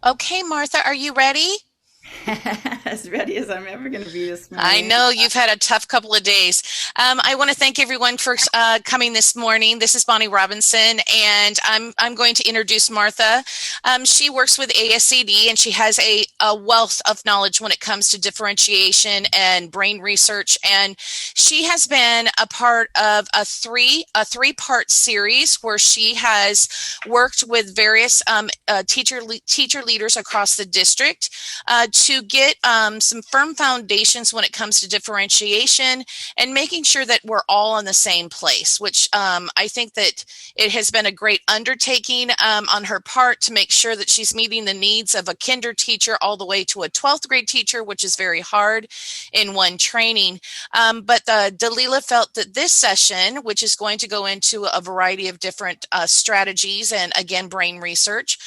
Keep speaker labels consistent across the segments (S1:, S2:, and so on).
S1: Okay, Martha, are you ready?
S2: As ready as I'm ever going to be this
S1: I
S2: morning.
S1: know you've had a tough couple of days. I want to thank everyone for coming this morning. This is Bonnie Robinson, and I'm going to introduce Martha. She works with ASCD, and she has a wealth of knowledge when it comes to differentiation and brain research. And she has been a part of a three-part series where she has worked with various teacher leaders across the district to get some firm foundations when it comes to differentiation and making sure that we're all in the same place, which I think that it has been a great undertaking on her part to make sure that she's meeting the needs of a kinder teacher all the way to a 12th grade teacher, which is very hard in one training. But Dalila felt that this session, which is going to go into a variety of different strategies and again, brain research,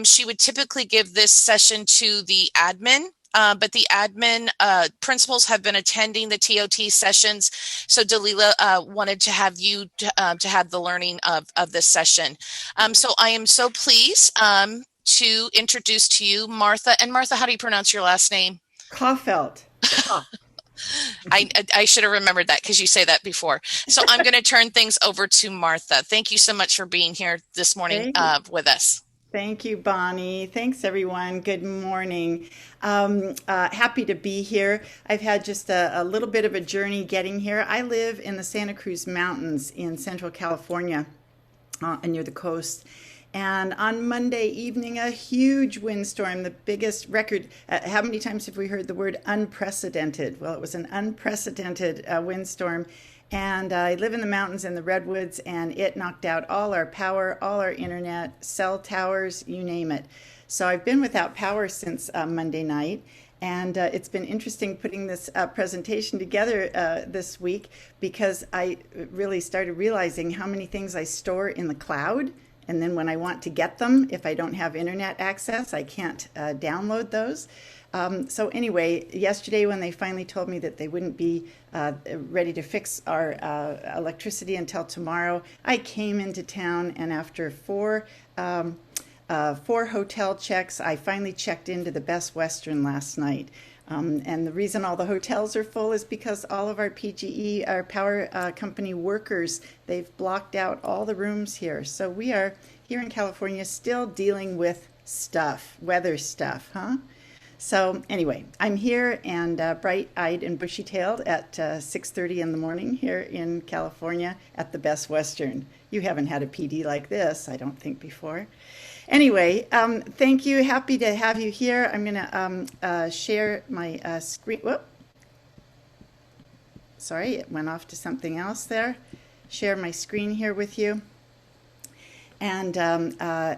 S1: she would typically give this session to the admin. But the admin principals have been attending the TOT sessions. So Dalila wanted to have you to have the learning of this session. So I am so pleased to introduce to you Martha. And Martha, how do you pronounce your last name?
S2: Kaufelt. Kauf.
S1: I should have remembered that because you say that before. So I'm going to turn things over to Martha. Thank you so much for being here this morning
S2: Thank you.
S1: with us.
S2: Thank you, Bonnie. Thanks, everyone. Good morning. Happy to be here. I've had just a little bit of a journey getting here. I live in the Santa Cruz Mountains in Central California, near the coast. And on Monday evening, a huge windstorm, the biggest record. How many times have we heard the word unprecedented? Well, it was an unprecedented windstorm. And I live in the mountains in the redwoods, and it knocked out all our power, all our internet, cell towers, you name it. So I've been without power since Monday night. And it's been interesting putting this presentation together this week because I really started realizing how many things I store in the cloud. And then when I want to get them, if I don't have internet access, I can't download those. So anyway, yesterday when they finally told me that they wouldn't be ready to fix our electricity until tomorrow, I came into town, and after four hotel checks, I finally checked into the Best Western last night. And the reason all the hotels are full is because all of our PGE, our power company workers, they've blocked out all the rooms here. So we are here in California still dealing with stuff, weather stuff, huh? So anyway, I'm here and bright-eyed and bushy-tailed at 6:30 in the morning here in California at the Best Western. You haven't had a PD like this, I don't think, before. Anyway, thank you. Happy to have you here. I'm going to share my screen. Whoop, sorry, it went off to something else there. Share my screen here with you. And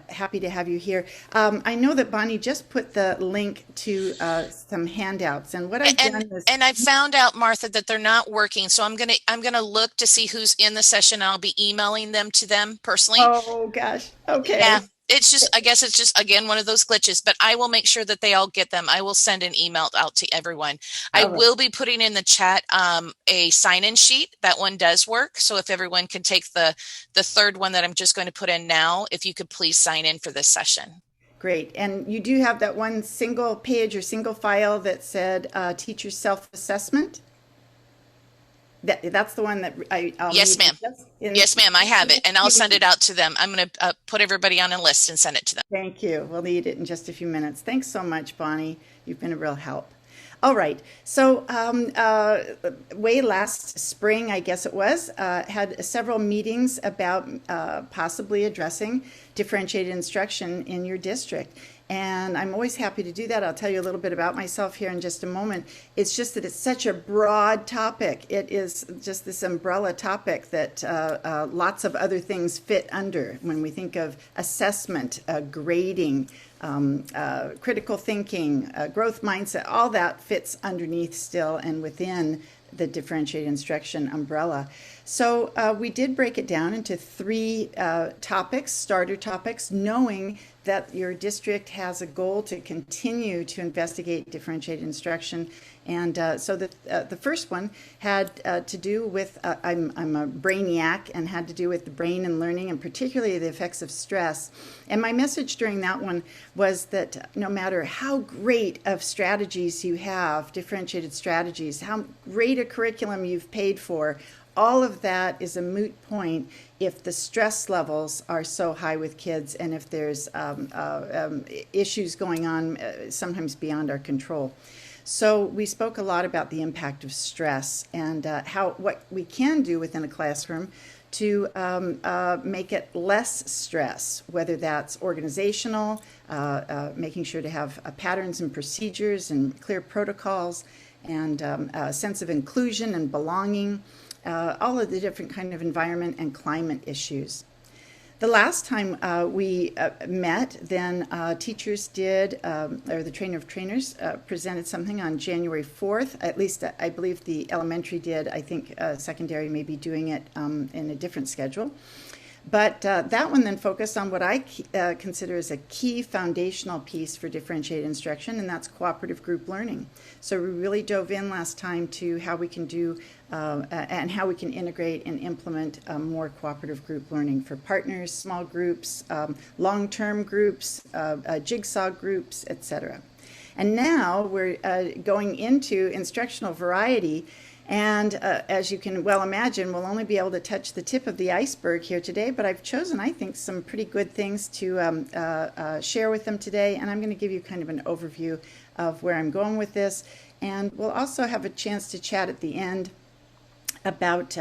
S2: happy to have you here. I know that Bonnie just put the link to some handouts, and what I've
S1: And
S2: done is,
S1: and I found out, Martha, that they're not working. So I'm gonna look to see who's in the session. I'll be emailing them to them personally.
S2: oh gosh, okay.
S1: Yeah, it's just I guess it's just again one of those glitches, but I will make sure that they all get them. I will send an email out to everyone. I
S2: All right.
S1: will be putting in the chat a sign-in sheet. That one does work. So if everyone can take the third one that I'm just going to put in now, if you could please sign in for this session.
S2: Great. And you do have that one single page or single file that said teacher self-assessment? That's the one that I'll
S1: Yes,
S2: need
S1: ma'am.
S2: just in
S1: Yes, ma'am. I have it,
S2: just
S1: and
S2: a
S1: I'll
S2: few
S1: send it
S2: minutes.
S1: out to them. I'm going to put everybody on a list and send it to them.
S2: Thank you. We'll need it in just a few minutes. Thanks so much, Bonnie. You've been a real help. All right. So, way last spring, I guess it was, had several meetings about possibly addressing differentiated instruction in your district. And I'm always happy to do that. I'll tell you a little bit about myself here in just a moment. It's just that it's such a broad topic. It is just this umbrella topic that lots of other things fit under when we think of assessment, grading, critical thinking, growth mindset, all that fits underneath still and within the differentiated instruction umbrella. So we did break it down into three topics, starter topics, knowing that your district has a goal to continue to investigate differentiated instruction. And so the first one had to do with, I'm a brainiac, and had to do with the brain and learning, and particularly the effects of stress. And my message during that one was that no matter how great of strategies you have, differentiated strategies, how great a curriculum you've paid for, all of that is a moot point if the stress levels are so high with kids, and if there's issues going on sometimes beyond our control. So we spoke a lot about the impact of stress and what we can do within a classroom to make it less stress, whether that's organizational, making sure to have patterns and procedures and clear protocols, and a sense of inclusion and belonging, all of the different kind of environment and climate issues. The last time we met, then teachers did, or the trainer of trainers presented something on January 4th. At least I believe the elementary did. I think secondary may be doing it in a different schedule. But that one then focused on what I consider as a key foundational piece for differentiated instruction, and that's cooperative group learning. So we really dove in last time to how we can do and how we can integrate and implement more cooperative group learning for partners, small groups, long-term groups, jigsaw groups, etc. And now we're going into instructional variety. And as you can well imagine, we'll only be able to touch the tip of the iceberg here today, but I've chosen, I think, some pretty good things to share with them today, and I'm going to give you kind of an overview of where I'm going with this. And we'll also have a chance to chat at the end about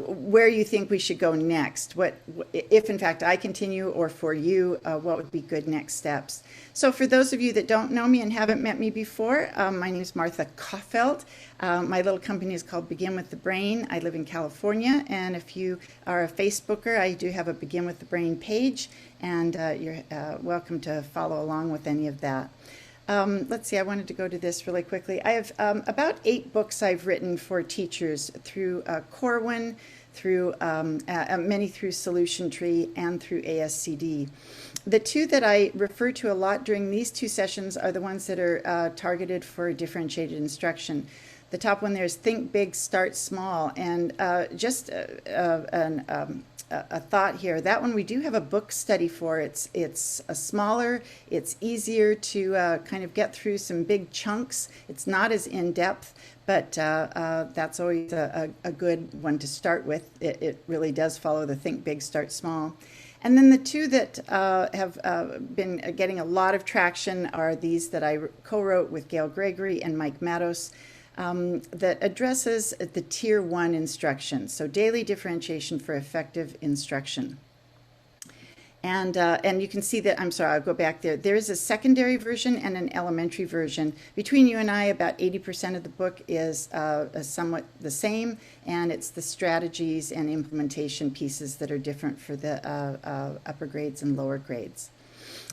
S2: where you think we should go next. What, if in fact I continue, or for you, what would be good next steps? So for those of you that don't know me and haven't met me before, my name is Martha Kaufeld. My little company is called Begin with the Brain. I live in California, and if you are a Facebooker, I do have a Begin with the Brain page, and you're welcome to follow along with any of that. Let's see, I wanted to go to this really quickly. I have about 8 books I've written for teachers through Corwin, through many through Solution Tree, and through ASCD. The two that I refer to a lot during these 2 sessions are the ones that are targeted for differentiated instruction. The top one there is Think Big, Start Small, and just a thought here. That one we do have a book study for. It's smaller, it's easier to kind of get through some big chunks. It's not as in-depth, but that's always a good one to start with. It really does follow the Think Big, Start Small. And then the two that have been getting a lot of traction are these that I co-wrote with Gail Gregory and Mike Matos. That addresses the Tier 1 instruction, so daily differentiation for effective instruction. And you can see that, I'm sorry, I'll go back there. There is a secondary version and an elementary version. Between you and I, about 80% of the book is somewhat the same, and it's the strategies and implementation pieces that are different for the upper grades and lower grades.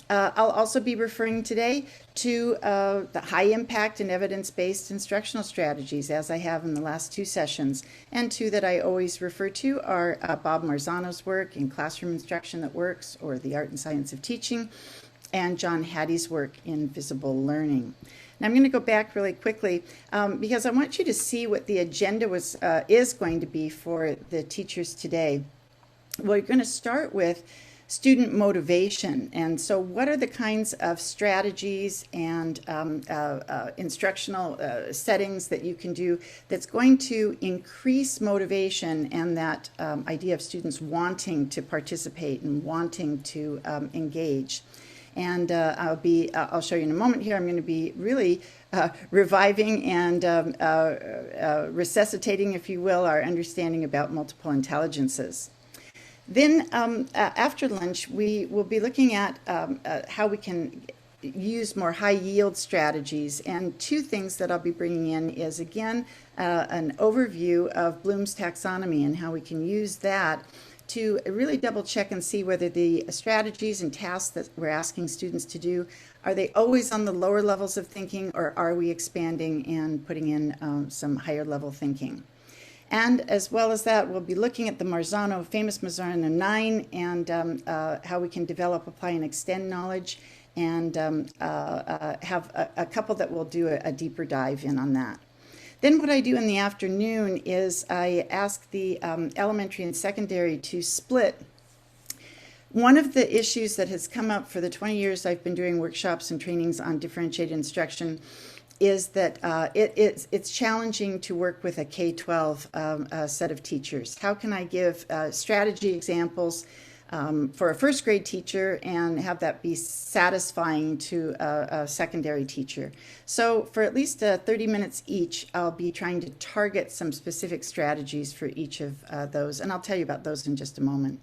S2: I'll also be referring today to the high impact and evidence-based instructional strategies, as I have in the last 2 sessions. And 2 that I always refer to are Bob Marzano's work in Classroom Instruction That Works, or The Art and Science of Teaching, and John Hattie's work in Visible Learning. Now I'm going to go back really quickly because I want you to see what the agenda is going to be for the teachers today. We're going to start with student motivation. And so what are the kinds of strategies and instructional settings that you can do that's going to increase motivation and that idea of students wanting to participate and wanting to engage? And I'll show you in a moment here. I'm going to be really reviving and resuscitating, if you will, our understanding about multiple intelligences. Then after lunch, we will be looking at how we can use more high yield strategies. And 2 things that I'll be bringing in is, again, an overview of Bloom's taxonomy and how we can use that to really double check and see whether the strategies and tasks that we're asking students to do, are they always on the lower levels of thinking, or are we expanding and putting in some higher level thinking? And as well as that, we'll be looking at the Marzano, famous Marzano 9, and how we can develop, apply, and extend knowledge, and have a couple that will do a deeper dive in on that. Then what I do in the afternoon is I ask the elementary and secondary to split. One of the issues that has come up for the 20 years I've been doing workshops and trainings on differentiated instruction is that it's challenging to work with a K-12 set of teachers. How can I give strategy examples for a first grade teacher and have that be satisfying to a secondary teacher? So for at least 30 minutes each, I'll be trying to target some specific strategies for each of those, and I'll tell you about those in just a moment.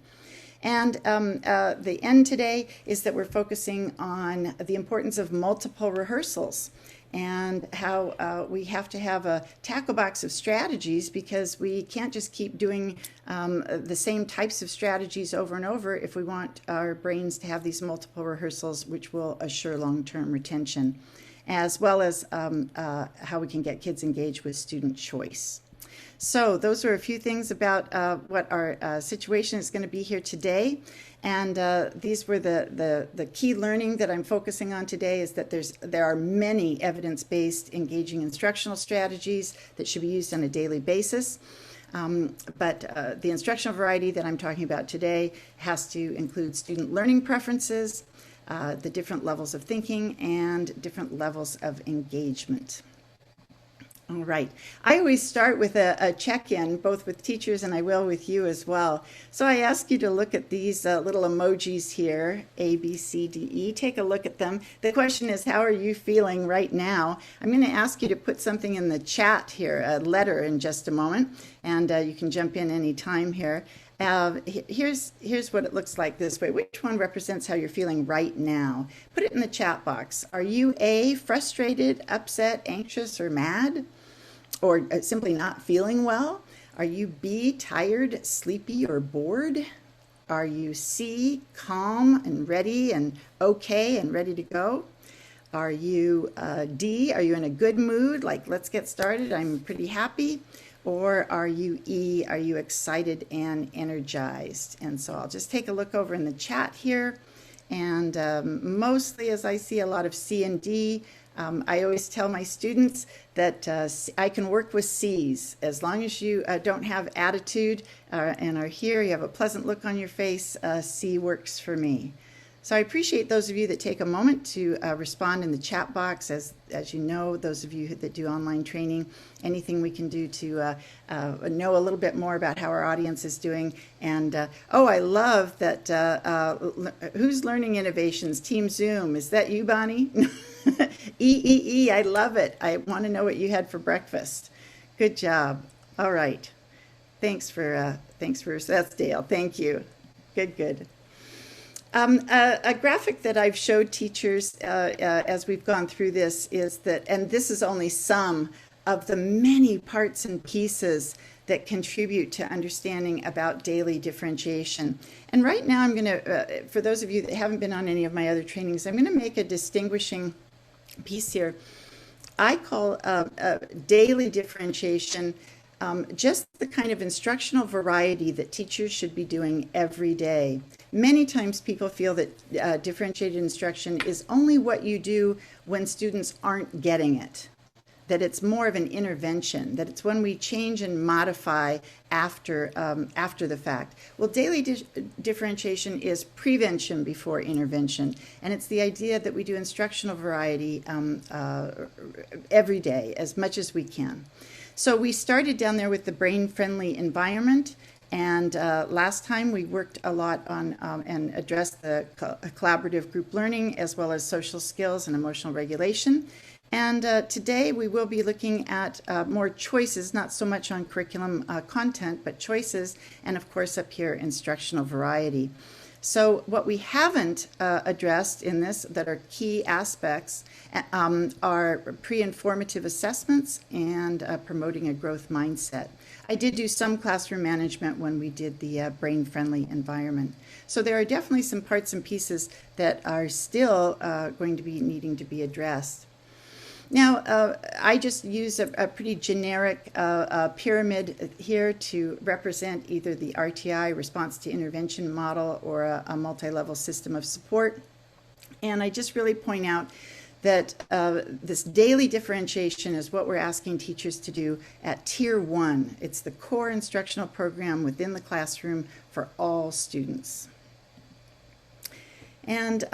S2: And the end today is that we're focusing on the importance of multiple rehearsals and how we have to have a tackle box of strategies, because we can't just keep doing the same types of strategies over and over if we want our brains to have these multiple rehearsals, which will assure long-term retention, as well as how we can get kids engaged with student choice. So those are a few things about what our situation is going to be here today. And these were the key learning that I'm focusing on today, is that there are many evidence-based engaging instructional strategies that should be used on a daily basis. But the instructional variety that I'm talking about today has to include student learning preferences, the different levels of thinking, and different levels of engagement. All right. I always start with a check-in, both with teachers and I will with you as well. So I ask you to look at these little emojis here, A, B, C, D, E. Take a look at them. The question is, how are you feeling right now? I'm going to ask you to put something in the chat here, a letter, in just a moment, and you can jump in any time here. Here's what it looks like this way. Which one represents how you're feeling right now? Put it in the chat box. Are you A, frustrated, upset, anxious, or mad? Or simply not feeling well? Are you B, tired, sleepy, or bored? Are you C, calm and ready and okay and ready to go? Are you D, are you in a good mood, like let's get started, I'm pretty happy? Or are you E, are you excited and energized? And so I'll just take a look over in the chat here. And mostly, as I see a lot of C and D, I always tell my students that I can work with C's. As long as you don't have attitude and are here, you have a pleasant look on your face, C works for me. So I appreciate those of you that take a moment to respond in the chat box. As you know, those of you that do online training, anything we can do to know a little bit more about how our audience is doing. And oh, I love that. Who's learning innovations? Team Zoom. Is that you, Bonnie? I love it. I want to know what you had for breakfast. Good job. All right. Thanks for that's Dale. Thank you. Good. A graphic that I've showed teachers as we've gone through this is that, and this is only some of the many parts and pieces that contribute to understanding about daily differentiation. And right now I'm going to, for those of you that haven't been on any of my other trainings, I'm going to make a distinguishing piece here. I call daily differentiation just the kind of instructional variety that teachers should be doing every day. Many times people feel that differentiated instruction is only what you do when students aren't getting it, that it's more of an intervention, that it's when we change and modify after the fact. Well, daily differentiation is prevention before intervention, and it's the idea that we do instructional variety every day as much as we can. So we started down there with the brain-friendly environment, and last time we worked a lot on and addressed the collaborative group learning as well as social skills and emotional regulation. And today we will be looking at more choices, not so much on curriculum content, but choices, and of course up here, instructional variety. So what we haven't addressed in this that are key aspects are pre-informative assessments and promoting a growth mindset. I did do some classroom management when we did the brain-friendly environment. So there are definitely some parts and pieces that are still going to be needing to be addressed. Now, I just use a pretty generic pyramid here to represent either the RTI, response to intervention model, or a multi-level system of support. And I just really point out that this daily differentiation is what we're asking teachers to do at Tier 1. It's the core instructional program within the classroom for all students. And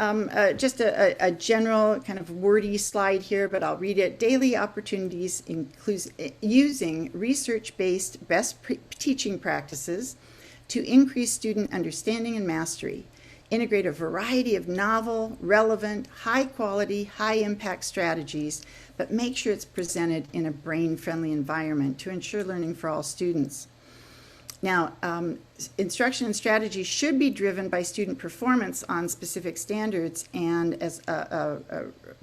S2: just a general kind of wordy slide here, but I'll read it. Daily opportunities includes using research-based best teaching practices to increase student understanding and mastery. Integrate a variety of novel, relevant, high-quality, high-impact strategies, but make sure it's presented in a brain-friendly environment to ensure learning for all students. Now, instruction and strategy should be driven by student performance on specific standards and as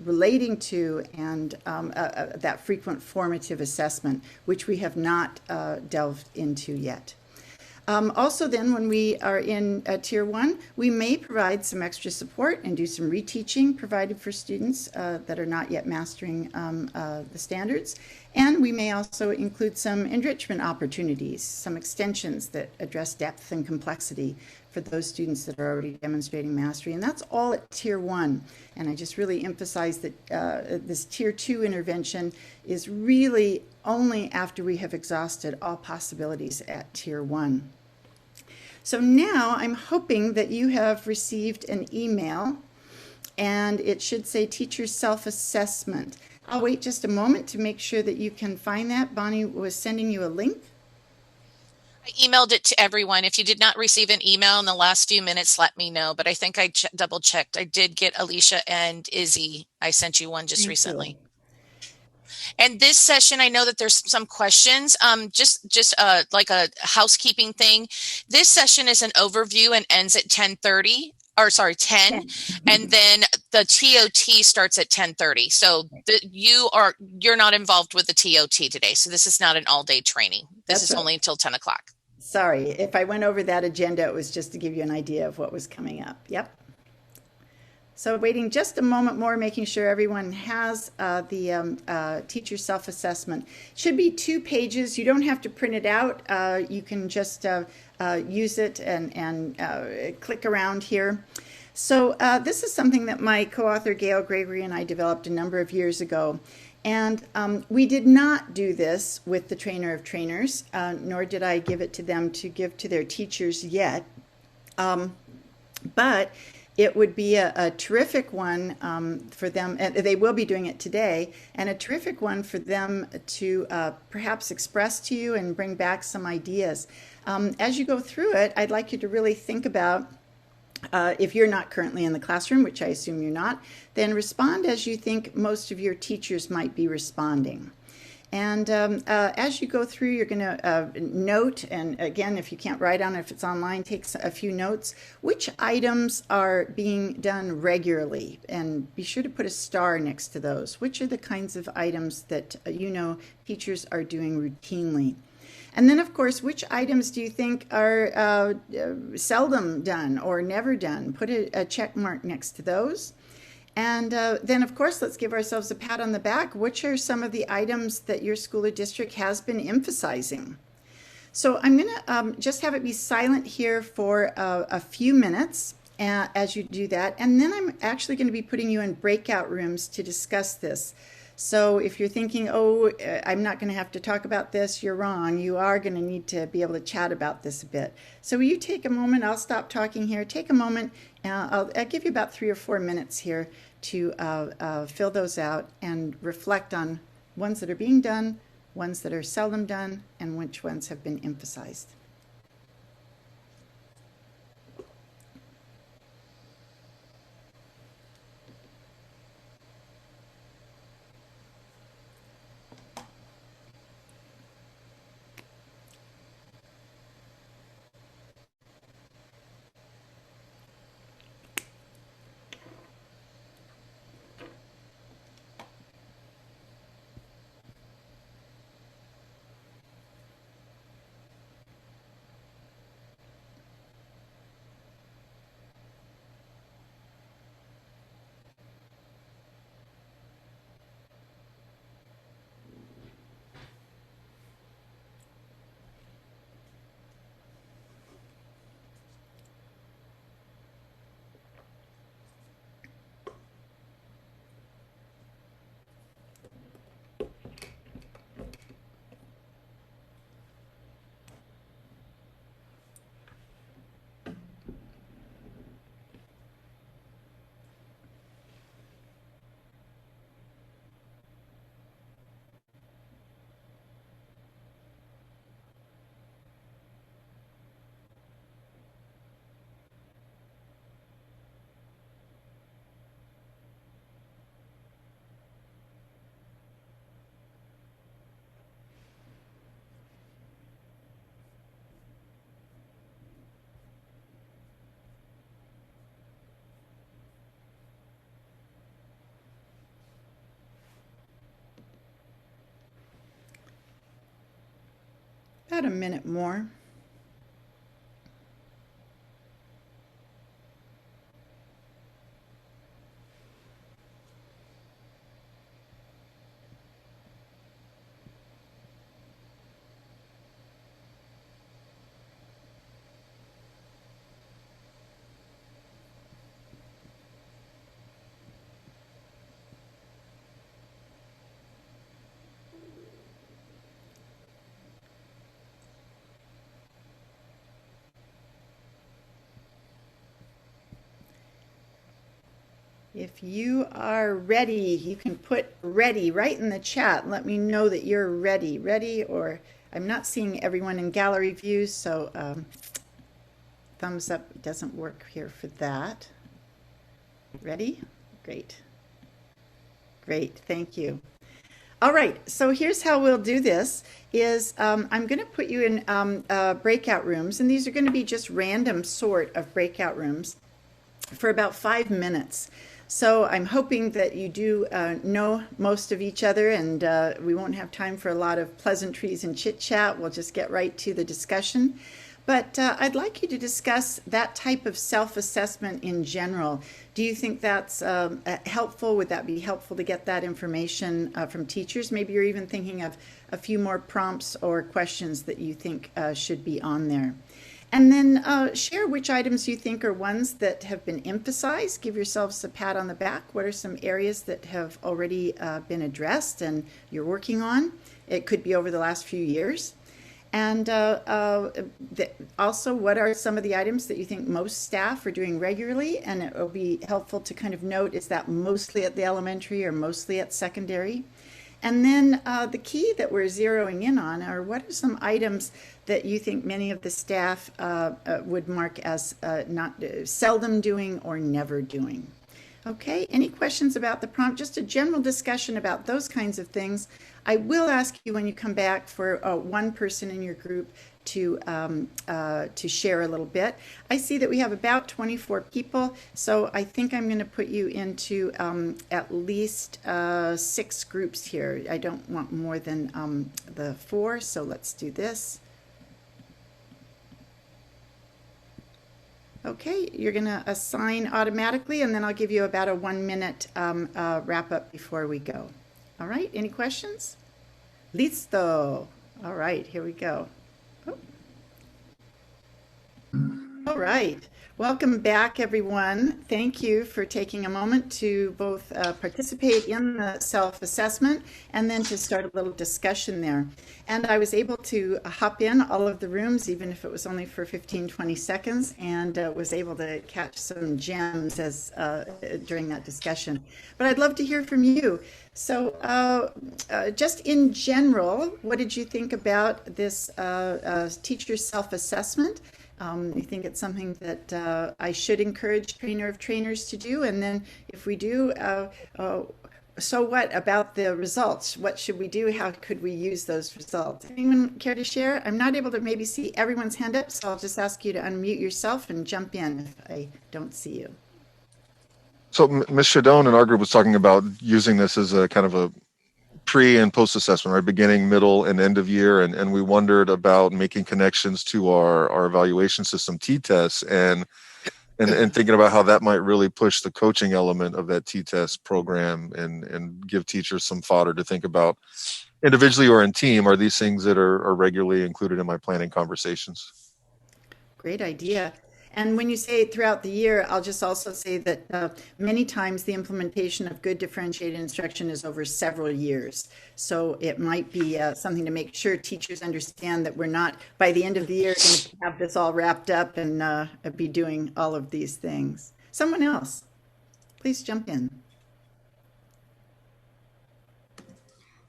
S2: relating to and that frequent formative assessment, which we have not delved into yet. Also then, when we are in Tier 1, we may provide some extra support and do some reteaching provided for students that are not yet mastering the standards. And we may also include some enrichment opportunities, some extensions that address depth and complexity for those students that are already demonstrating mastery. And that's all at Tier 1. And I just really emphasize that this Tier 2 intervention is really only after we have exhausted all possibilities at Tier 1. So now I'm hoping that you have received an email, and it should say teacher self-assessment. I'll wait just a moment to make sure that you can find that. Bonnie was sending you a link.
S1: I emailed it to everyone. If you did not receive an email in the last few minutes, let me know. But I think I double checked. I did get Alicia and Izzy. I sent you one just recently. And this session, I know that there's some questions. Just like a housekeeping thing. This session is an overview and ends at 10:30. Or sorry, 10, and then the TOT starts at 10:30. So you're not involved with the TOT today. So this is not an all-day training. This is only until 10 o'clock.
S2: Sorry, if I went over that agenda, it was just to give you an idea of what was coming up. Yep. So waiting just a moment more, making sure everyone has the teacher self-assessment. It should be 2 pages. You don't have to print it out. You can just use it and click around here. So this is something that my co-author Gail Gregory and I developed a number of years ago. And we did not do this with the trainer of trainers, nor did I give it to them to give to their teachers yet. But it would be a terrific one for them, and they will be doing it today, and a terrific one for them to perhaps express to you and bring back some ideas. As you go through it, I'd like you to really think about, if you're not currently in the classroom, which I assume you're not, then respond as you think most of your teachers might be responding. And as you go through, you're going to note, and again, if you can't write on it, if it's online, take a few notes, which items are being done regularly, and be sure to put a star next to those. Which are the kinds of items that you know teachers are doing routinely? And then, of course, which items do you think are seldom done or never done? Put a check mark next to those. And then, of course, let's give ourselves a pat on the back. Which are some of the items that your school or district has been emphasizing? So I'm going to just have it be silent here for a few minutes as you do that. And then I'm actually going to be putting you in breakout rooms to discuss this. So if you're thinking, oh, I'm not going to have to talk about this, you're wrong. You are going to need to be able to chat about this a bit. So will you take a moment? I'll stop talking here. Take a moment. I'll give you about 3 or 4 minutes here to fill those out and reflect on ones that are being done, ones that are seldom done, and which ones have been emphasized. About a minute more. If you are ready, you can put ready right in the chat. Let me know that you're ready. Ready, or I'm not seeing everyone in gallery view, so thumbs up doesn't work here for that. Ready? Great. Great, thank you. All right, so here's how we'll do this is I'm going to put you in breakout rooms, and these are going to be just random sort of breakout rooms for about 5 minutes. So I'm hoping that you do know most of each other, and we won't have time for a lot of pleasantries and chit chat. We'll just get right to the discussion. But I'd like you to discuss that type of self-assessment in general. Do you think that's helpful? Would that be helpful to get that information from teachers? Maybe you're even thinking of a few more prompts or questions that you think should be on there. And then share which items you think are ones that have been emphasized. Give yourselves a pat on the back. What are some areas that have already been addressed and you're working on? It could be over the last few years. And also, what are some of the items that you think most staff are doing regularly? And it will be helpful to kind of note, is that mostly at the elementary or mostly at secondary? And then the key that we're zeroing in on are what are some items that you think many of the staff would mark as not seldom doing or never doing. Okay, any questions about the prompt? Just a general discussion about those kinds of things. I will ask you when you come back for one person in your group to share a little bit. I see that we have about 24 people, so I think I'm going to put you into at least 6 groups here. I don't want more than the 4, so let's do this. Okay, you're going to assign automatically, and then I'll give you about a 1-minute wrap up before we go. All right, any questions? Listo. All right, here we go. Oh. All right. Welcome back, everyone. Thank you for taking a moment to both participate in the self-assessment and then to start a little discussion there. And I was able to hop in all of the rooms, even if it was only for 15, 20 seconds, and was able to catch some gems as during that discussion. But I'd love to hear from you. So just in general, what did you think about this teacher self-assessment? You think it's something that I should encourage trainer of trainers to do? And then if we do, so what about the results? What should we do? How could we use those results? Anyone care to share? I'm not able to maybe see everyone's hand up, so I'll just ask you to unmute yourself and jump in if I don't see you.
S3: So Ms. Shadone in our group was talking about using this as a kind of a pre and post assessment, right? Beginning, middle, and end of year. And we wondered about making connections to our evaluation system, T-TEST, and thinking about how that might really push the coaching element of that T-TEST program and give teachers some fodder to think about individually or in team. Are these things that are regularly included in my planning conversations?
S2: Great idea. And when you say throughout the year, I'll just also say that many times the implementation of good differentiated instruction is over several years. So it might be something to make sure teachers understand that we're not, by the end of the year, going to have this all wrapped up and be doing all of these things. Someone else, please jump in.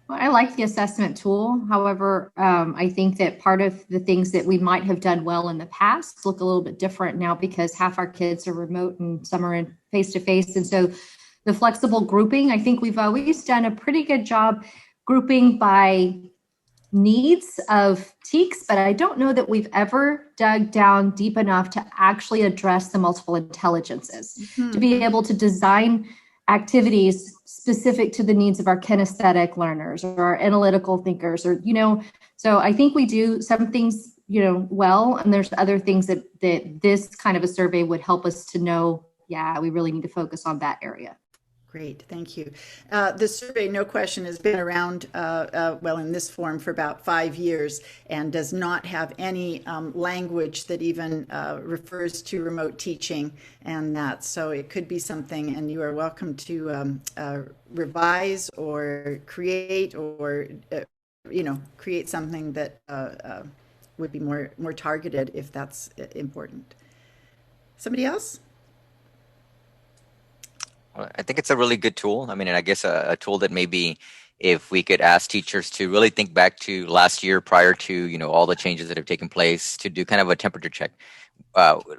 S4: Well, I like the assessment tool. However, I think that part of the things that we might have done well in the past look a little bit different now because half our kids are remote and some are in face-to-face. And so the flexible grouping, I think we've always done a pretty good job grouping by needs of TEKS, but I don't know that we've ever dug down deep enough to actually address the multiple intelligences, to be able to design activities specific to the needs of our kinesthetic learners or our analytical thinkers, or, so I think we do some things, well, and there's other things that this kind of a survey would help us to know, yeah, we really need to focus on that area.
S2: Great, thank you. The survey, no question, has been around, well, in this form for about 5 years and does not have any language that even refers to remote teaching and that. So it could be something, and you are welcome to revise or create or, create something that would be more targeted if that's important. Somebody else?
S5: Well, I think it's a really good tool. I mean, and I guess a tool that maybe if we could ask teachers to really think back to last year prior to, all the changes that have taken place, to do kind of a temperature check.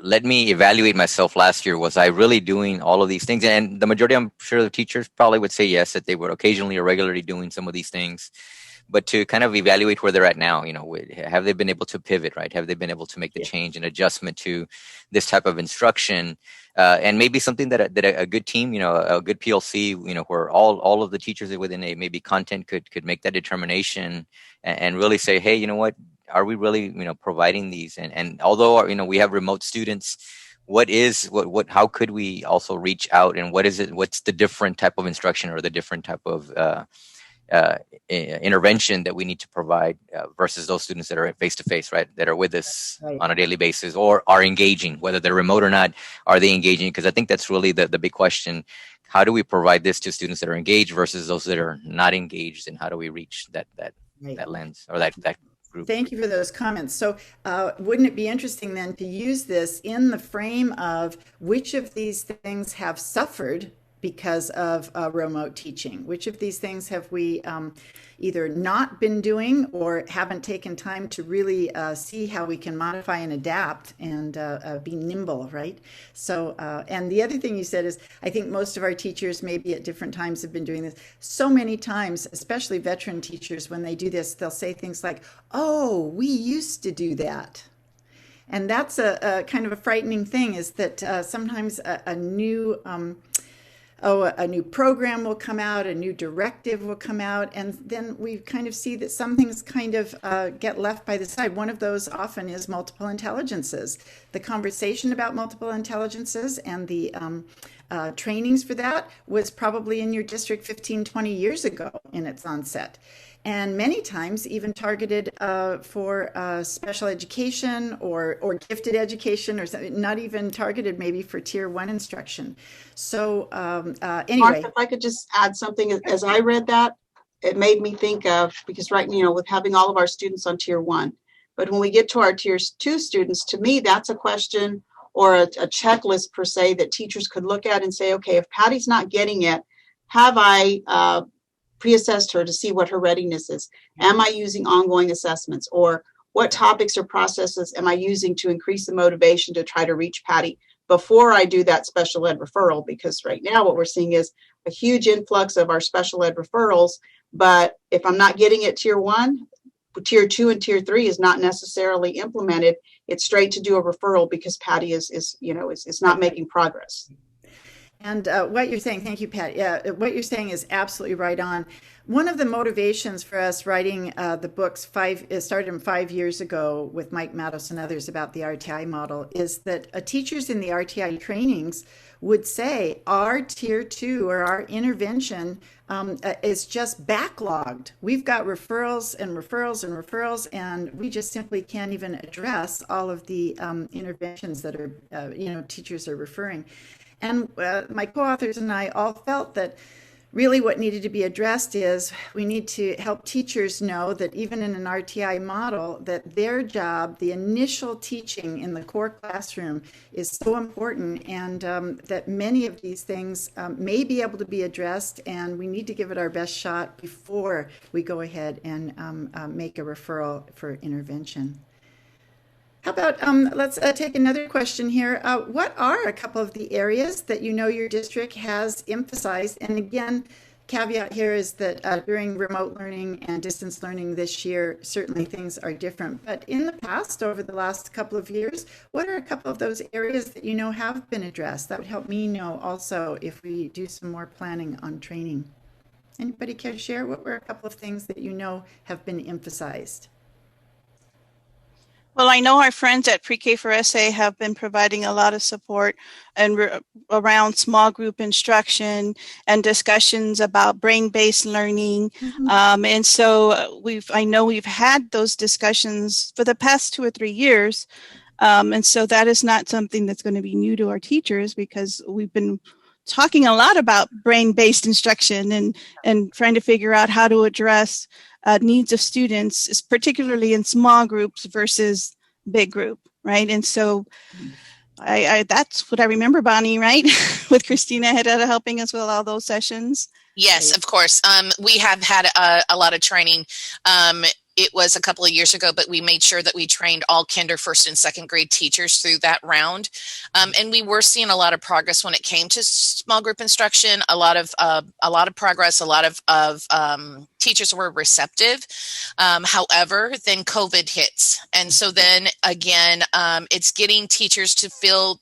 S5: Let me evaluate myself last year. Was I really doing all of these things? And the majority, I'm sure the teachers probably would say yes, that they were occasionally or regularly doing some of these things. But to kind of evaluate where they're at now, have they been able to pivot, right? Have they been able to make the change and adjustment to this type of instruction? And maybe something that a good team, a good PLC, where all of the teachers within a maybe content could make that determination and really say, hey, you know what, are we really, providing these? And although, we have remote students, how could we also reach out, and what's the different type of instruction or the different type of intervention that we need to provide versus those students that are face-to-face, right, that are with us on a daily basis or are engaging, whether they're remote or not. Are they engaging? Because I think that's really the big question. How do we provide this to students that are engaged versus those that are not engaged, and how do we reach that lens or that group?
S2: Thank you for those comments. So wouldn't it be interesting then to use this in the frame of which of these things have suffered because of remote teaching? Which of these things have we either not been doing or haven't taken time to really see how we can modify and adapt and be nimble, right? So, and the other thing you said is, I think most of our teachers maybe at different times have been doing this. So many times, especially veteran teachers, when they do this, they'll say things like, oh, we used to do that. And that's a kind of a frightening thing, is that sometimes a new program will come out, a new directive will come out, and then we kind of see that some things kind of get left by the side. One of those often is multiple intelligences. The conversation about multiple intelligences and the trainings for that was probably in your district 15, 20 years ago in its onset. And many times even targeted for special education or gifted education, or something, not even targeted maybe for tier 1 instruction. So anyway.
S6: Martha, if I could just add something, as I read that, it made me think of, because with having all of our students on tier 1, but when we get to our tier 2 students, to me, that's a question or a checklist per se that teachers could look at and say, okay, if Patty's not getting it, have I pre-assessed her to see what her readiness is? Am I using ongoing assessments, or what topics or processes am I using to increase the motivation to try to reach Patty before I do that special ed referral? Because right now what we're seeing is a huge influx of our special ed referrals, but if I'm not getting it tier 1, tier 2 and tier 3 is not necessarily implemented. It's straight to do a referral because Patty is not making progress.
S2: And what you're saying, thank you, Pat. Yeah, what you're saying is absolutely right on. One of the motivations for us writing the books started 5 years ago with Mike Matos and others about the RTI model, is that teachers in the RTI trainings would say our tier 2 or our intervention is just backlogged. We've got referrals and referrals and referrals, and we just simply can't even address all of the interventions that are, teachers are referring. And my co-authors and I all felt that really what needed to be addressed is we need to help teachers know that even in an RTI model, that their job, the initial teaching in the core classroom, is so important, and that many of these things may be able to be addressed, and we need to give it our best shot before we go ahead and make a referral for intervention. How about, let's take another question here. What are a couple of the areas that your district has emphasized? And again, caveat here is that during remote learning and distance learning this year, certainly things are different. But in the past, over the last couple of years, what are a couple of those areas that you know have been addressed? That would help me know also if we do some more planning on training. Anybody care to share? What were a couple of things that you know have been emphasized?
S7: Well, I know our friends at Pre-K for SA have been providing a lot of support and around small group instruction and discussions about brain-based learning. And so I know we've had those discussions for the past 2 or 3 years. And so that is not something that's going to be new to our teachers, because we've been talking a lot about brain-based instruction and trying to figure out how to address needs of students, particularly in small groups versus big group, right? And so I that's what I remember, Bonnie, right? With Christina Herrera helping us with all those sessions.
S1: Yes, of course. We have had a lot of training. It was a couple of years ago, but we made sure that we trained all kinder, first, and second grade teachers through that round. And we were seeing a lot of progress when it came to small group instruction. A lot of progress. A lot of teachers were receptive. However, then COVID hits, and so then again, it's getting teachers to feel.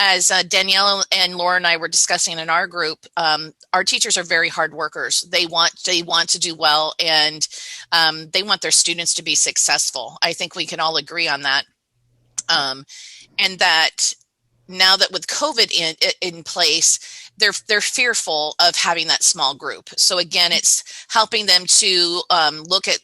S1: As Danielle and Laura and I were discussing in our group, our teachers are very hard workers. They want to do well, and they want their students to be successful. I think we can all agree on that. And that now that with COVID in place, they're fearful of having that small group. So again, it's helping them to look at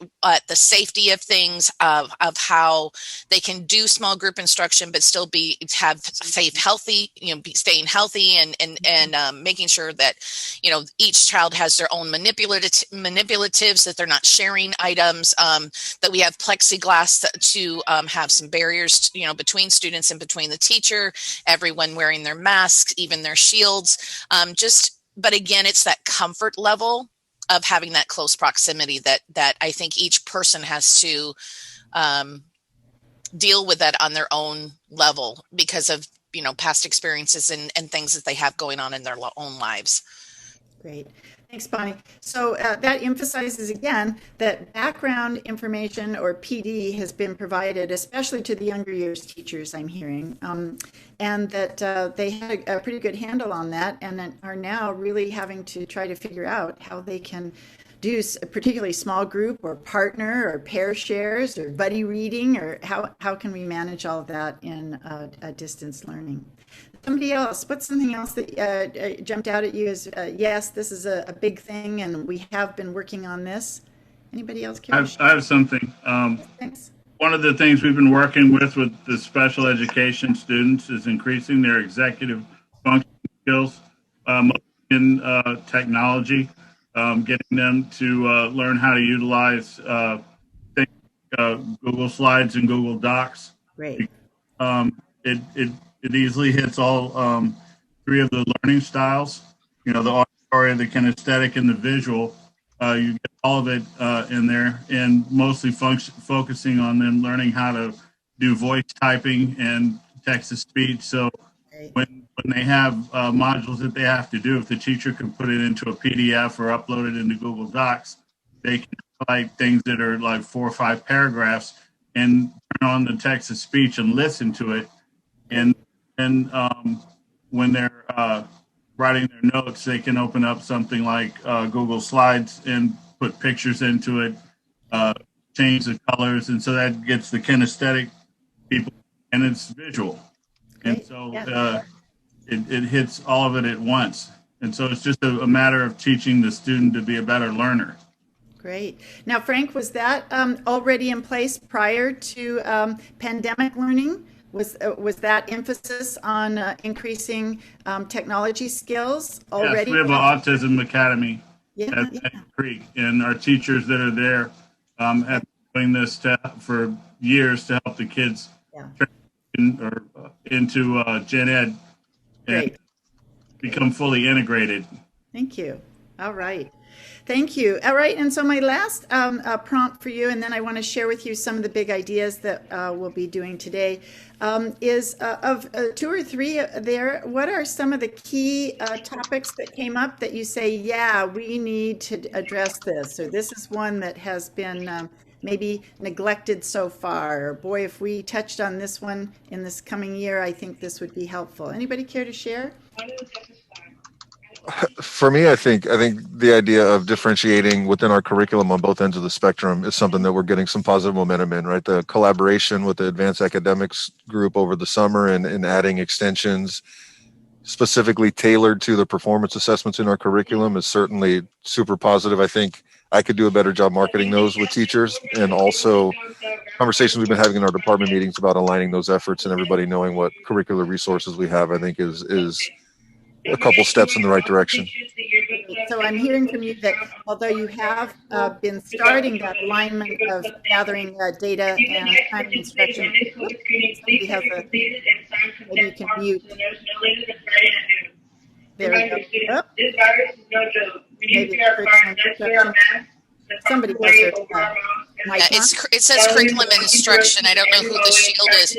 S1: the safety of things, of how they can do small group instruction, but still have safe, healthy, staying healthy, and making sure that each child has their own manipulatives, that they're not sharing items, that we have plexiglass to have some barriers, between students and between the teacher, everyone wearing their masks, even their shields. But again, it's that comfort level of having that close proximity that I think each person has to deal with that on their own level because of past experiences and things that they have going on in their own lives.
S2: Great. Thanks, Bonnie. So that emphasizes again that background information, or PD, has been provided, especially to the younger years teachers, I'm hearing, and that they had a pretty good handle on that, and are now really having to try to figure out how they can do particularly small group or partner or pair shares or buddy reading, or how can we manage all of that in distance learning. Somebody else, what's something else that jumped out at you as, yes, this is a big thing and we have been working on this? Anybody else care?
S8: I have something.
S2: Thanks.
S8: One of the things we've been working with the special education students is increasing their executive function skills in technology, getting them to learn how to utilize things like Google Slides and Google Docs.
S2: Great.
S8: It easily hits all 3 of the learning styles, the auditory, the kinesthetic, and the visual. You get all of it in there, and mostly focusing on them learning how to do voice typing and text-to-speech. So when they have modules that they have to do, if the teacher can put it into a PDF or upload it into Google Docs, they can highlight things that are like 4 or 5 paragraphs and turn on the text-to-speech and listen to it. And when they're writing their notes, they can open up something like Google Slides and put pictures into it, change the colors, and so that gets the kinesthetic people, and it's visual.
S2: Great.
S8: And so it hits all of it at once. And so it's just a matter of teaching the student to be a better learner.
S2: Great. Now, Frank, was that already in place prior to pandemic learning? Was that emphasis on increasing technology skills already?
S8: Yes, we have an autism academy at Creek, and our teachers that are there have been doing this for years to help the kids into Gen Ed and become fully integrated.
S2: Thank you. All right. Thank you. All right, and so my last prompt for you, and then I want to share with you some of the big ideas that we'll be doing today, is of two or three there, what are some of the key topics that came up that you say, yeah, we need to address this, or this is one that has been maybe neglected so far, or boy, if we touched on this one in this coming year, I think this would be helpful. Anybody care to share?
S3: For me, I think the idea of differentiating within our curriculum on both ends of the spectrum is something that we're getting some positive momentum in, right? The collaboration with the advanced academics group over the summer and adding extensions specifically tailored to the performance assessments in our curriculum is certainly super positive. I think I could do a better job marketing those with teachers, and also conversations we've been having in our department meetings about aligning those efforts and everybody knowing what curricular resources we have, I think is a couple steps in the right direction.
S2: So I'm hearing from you that although you have been starting that alignment of gathering data and planning instruction, somebody has a, maybe you can mute. There we go. Oh. Maybe somebody has their mic on.
S1: It says curriculum and instruction. I don't know who the shield is.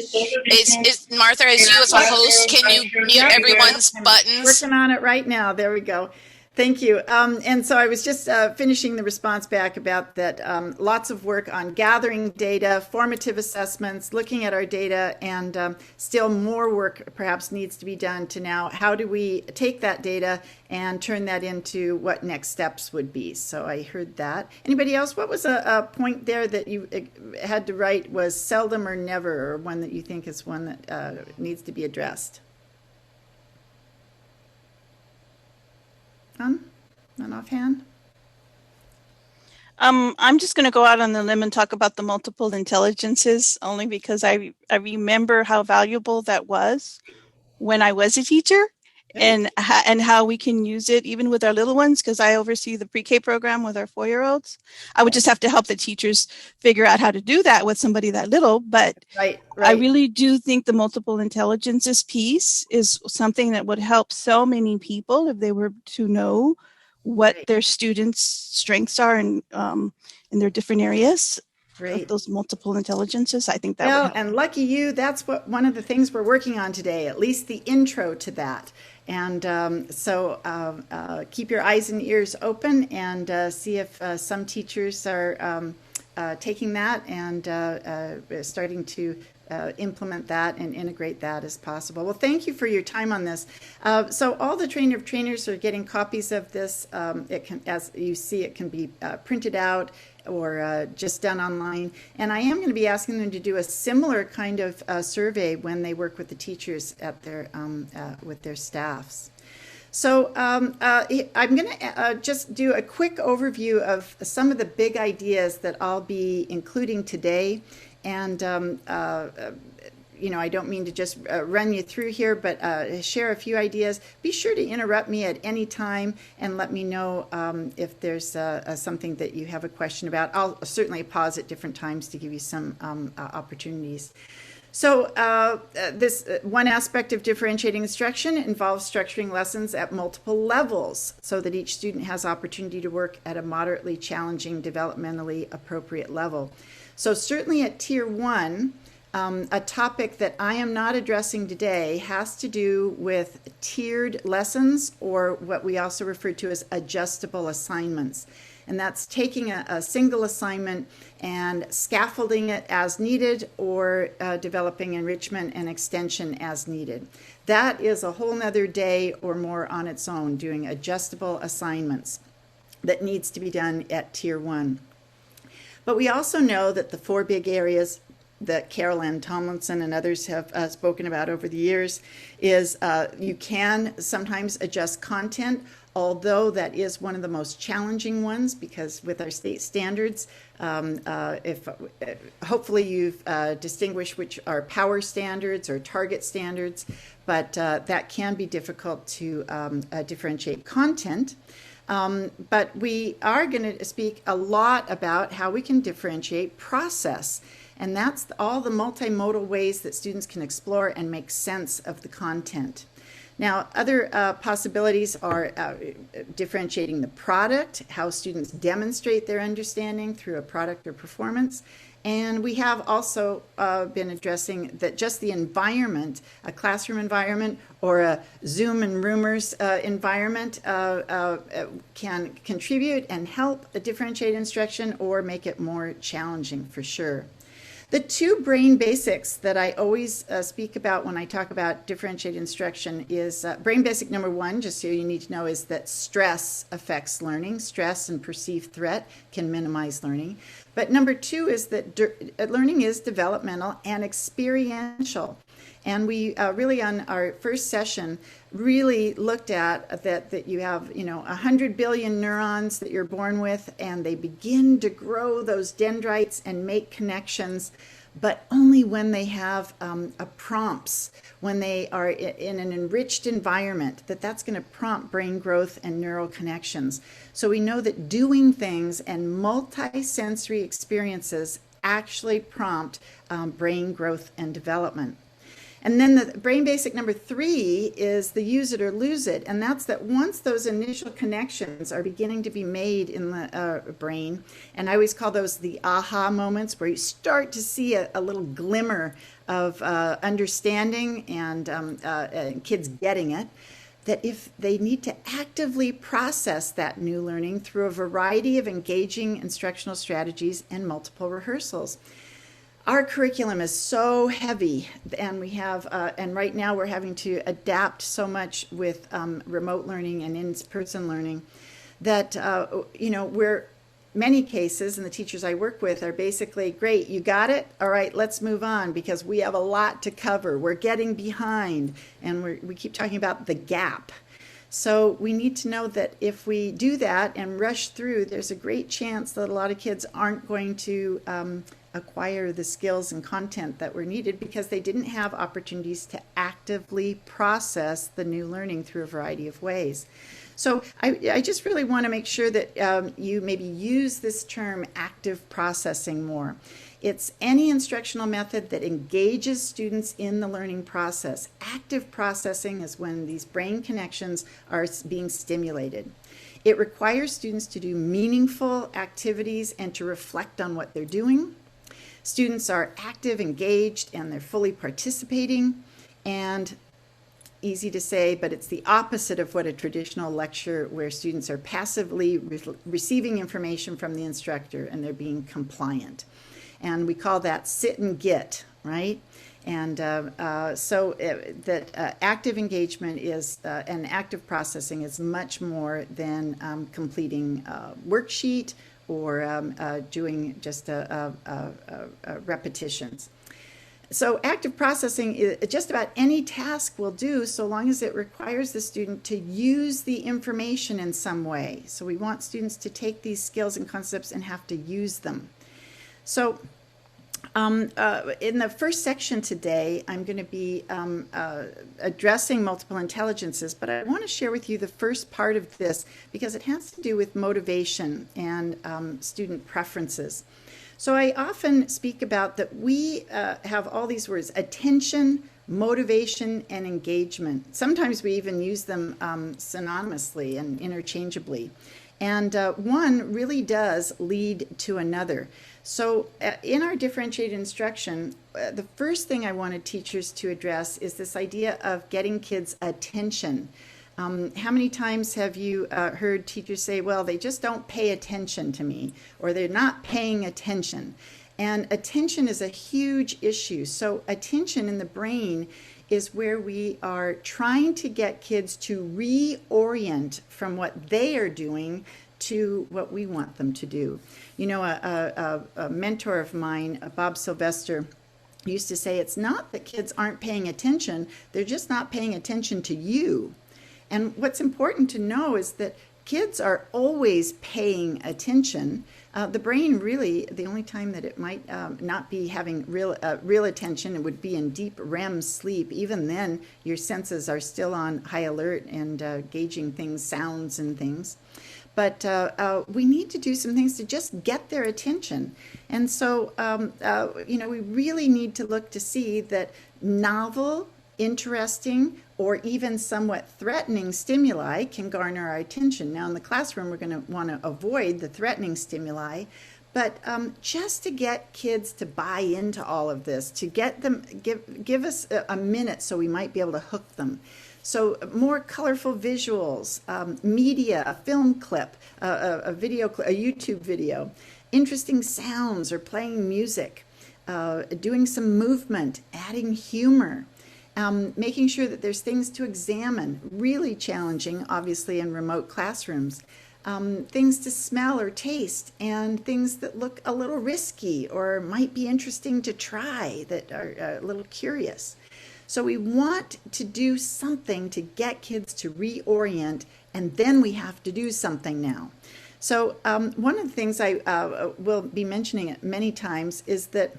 S1: Is Martha, as you as a host, can you mute everyone's buttons?
S2: Working on it right now. There we go. Thank you. And so I was just finishing the response back about that. Lots of work on gathering data, formative assessments, looking at our data, and still more work perhaps needs to be done to now, how do we take that data and turn that into what next steps would be? So I heard that. Anybody else? What was a point there that you had to write was seldom or never, or one that you think is one that needs to be addressed? None offhand?
S7: I'm just going to go out on the limb and talk about the multiple intelligences, only because I remember how valuable that was when I was a teacher, and how we can use it even with our little ones, because I oversee the pre-K program with our 4-year-olds. I would just have to help the teachers figure out how to do that with somebody that little, but
S2: Right.
S7: I really do think the multiple intelligences piece is something that would help so many people if they were to know what their students' strengths are in their different areas.
S2: Great.
S7: Those multiple intelligences, I think that
S2: Well,
S7: would help.
S2: and lucky you, that's what one of the things we're working on today, at least the intro to that. And so keep your eyes and ears open and see if some teachers are taking that and starting to implement that and integrate that as possible. Well, thank you for your time on this. So all the trainer of trainers are getting copies of this. It can, as you see, it can be printed out or just done online. And I am going to be asking them to do a similar kind of survey when they work with the teachers at their with their staffs. So I'm going to just do a quick overview of some of the big ideas that I'll be including today. And you know, I don't mean to just run you through here, but share a few ideas. Be sure to interrupt me at any time and let me know if there's something that you have a question about. I'll certainly pause at different times to give you some opportunities. So this one aspect of differentiating instruction involves structuring lessons at multiple levels so that each student has opportunity to work at a moderately challenging, developmentally appropriate level. So certainly at Tier 1, a topic that I am not addressing today has to do with tiered lessons, or what we also refer to as adjustable assignments. And that's taking a single assignment and scaffolding it as needed, or developing enrichment and extension as needed. That is a whole nother day or more on its own, doing adjustable assignments that needs to be done at Tier 1. But we also know that the 4 big areas that Carol Ann Tomlinson and others have spoken about over the years is you can sometimes adjust content, although that is one of the most challenging ones, because with our state standards, hopefully you've distinguished which are power standards or target standards, but that can be difficult to differentiate content. But we are going to speak a lot about how we can differentiate process. And that's all the multimodal ways that students can explore and make sense of the content. Now, other possibilities are differentiating the product, how students demonstrate their understanding through a product or performance. And we have also been addressing that just the environment, a classroom environment or a Zoom and Roomers environment can contribute and help differentiate instruction or make it more challenging for sure. The two brain basics that I always speak about when I talk about differentiated instruction is brain basic number one, just so you need to know, is that stress affects learning. Stress and perceived threat can minimize learning. But number two is that learning is developmental and experiential. And we really, on our first session, really looked at that you have, 100 billion neurons that you're born with, and they begin to grow those dendrites and make connections, but only when they have prompts, when they are in an enriched environment, that's going to prompt brain growth and neural connections. So we know that doing things and multisensory experiences actually prompt brain growth and development. And then the brain basic number three is the use it or lose it. And that's that once those initial connections are beginning to be made in the brain, and I always call those the aha moments, where you start to see a little glimmer of understanding and kids getting it, that if they need to actively process that new learning through a variety of engaging instructional strategies and multiple rehearsals. Our curriculum is so heavy, and we have, and right now we're having to adapt so much with remote learning and in-person learning that, we're, many cases, and the teachers I work with are basically, great, you got it? All right, let's move on, because we have a lot to cover. We're getting behind, and we keep talking about the gap. So we need to know that if we do that and rush through, there's a great chance that a lot of kids aren't going to acquire the skills and content that were needed because they didn't have opportunities to actively process the new learning through a variety of ways. So I just really want to make sure that you maybe use this term active processing more. It's any instructional method that engages students in the learning process. Active processing is when these brain connections are being stimulated. It requires students to do meaningful activities and to reflect on what they're doing. Students are active, engaged, and they're fully participating. And easy to say, but it's the opposite of what a traditional lecture where students are passively receiving information from the instructor and they're being compliant. And we call that sit and get, right? And active engagement is, and active processing is much more than completing a worksheet or doing just repetitions. So active processing, just about any task will do so long as it requires the student to use the information in some way. So we want students to take these skills and concepts and have to use them. So in the first section today, I'm going to be addressing multiple intelligences, but I want to share with you the first part of this because it has to do with motivation and student preferences. So I often speak about that we have all these words: attention, motivation, and engagement. Sometimes we even use them synonymously and interchangeably. And one really does lead to another. So in our differentiated instruction, the first thing I wanted teachers to address is this idea of getting kids' attention. How many times have you heard teachers say, well, they just don't pay attention to me, or they're not paying attention? And attention is a huge issue. So attention in the brain is where we are trying to get kids to reorient from what they are doing to what we want them to do. You know, a mentor of mine, Bob Sylvester, used to say, it's not that kids aren't paying attention, they're just not paying attention to you. And what's important to know is that kids are always paying attention. The brain really, the only time that it might not be having real attention, it would be in deep REM sleep. Even then, your senses are still on high alert and gauging things, sounds and things. But we need to do some things to just get their attention. And so, we really need to look to see that novel, interesting, or even somewhat threatening stimuli can garner our attention. Now, in the classroom, we're going to want to avoid the threatening stimuli, but just to get kids to buy into all of this, to get them, give us a minute so we might be able to hook them. So more colorful visuals, media, a film clip, a video, a YouTube video, interesting sounds or playing music, doing some movement, adding humor, making sure that there's things to examine, really challenging, obviously, in remote classrooms. Things to smell or taste, and things that look a little risky or might be interesting to try, that are a little curious. So we want to do something to get kids to reorient, and then we have to do something now. So one of the things I will be mentioning it many times is that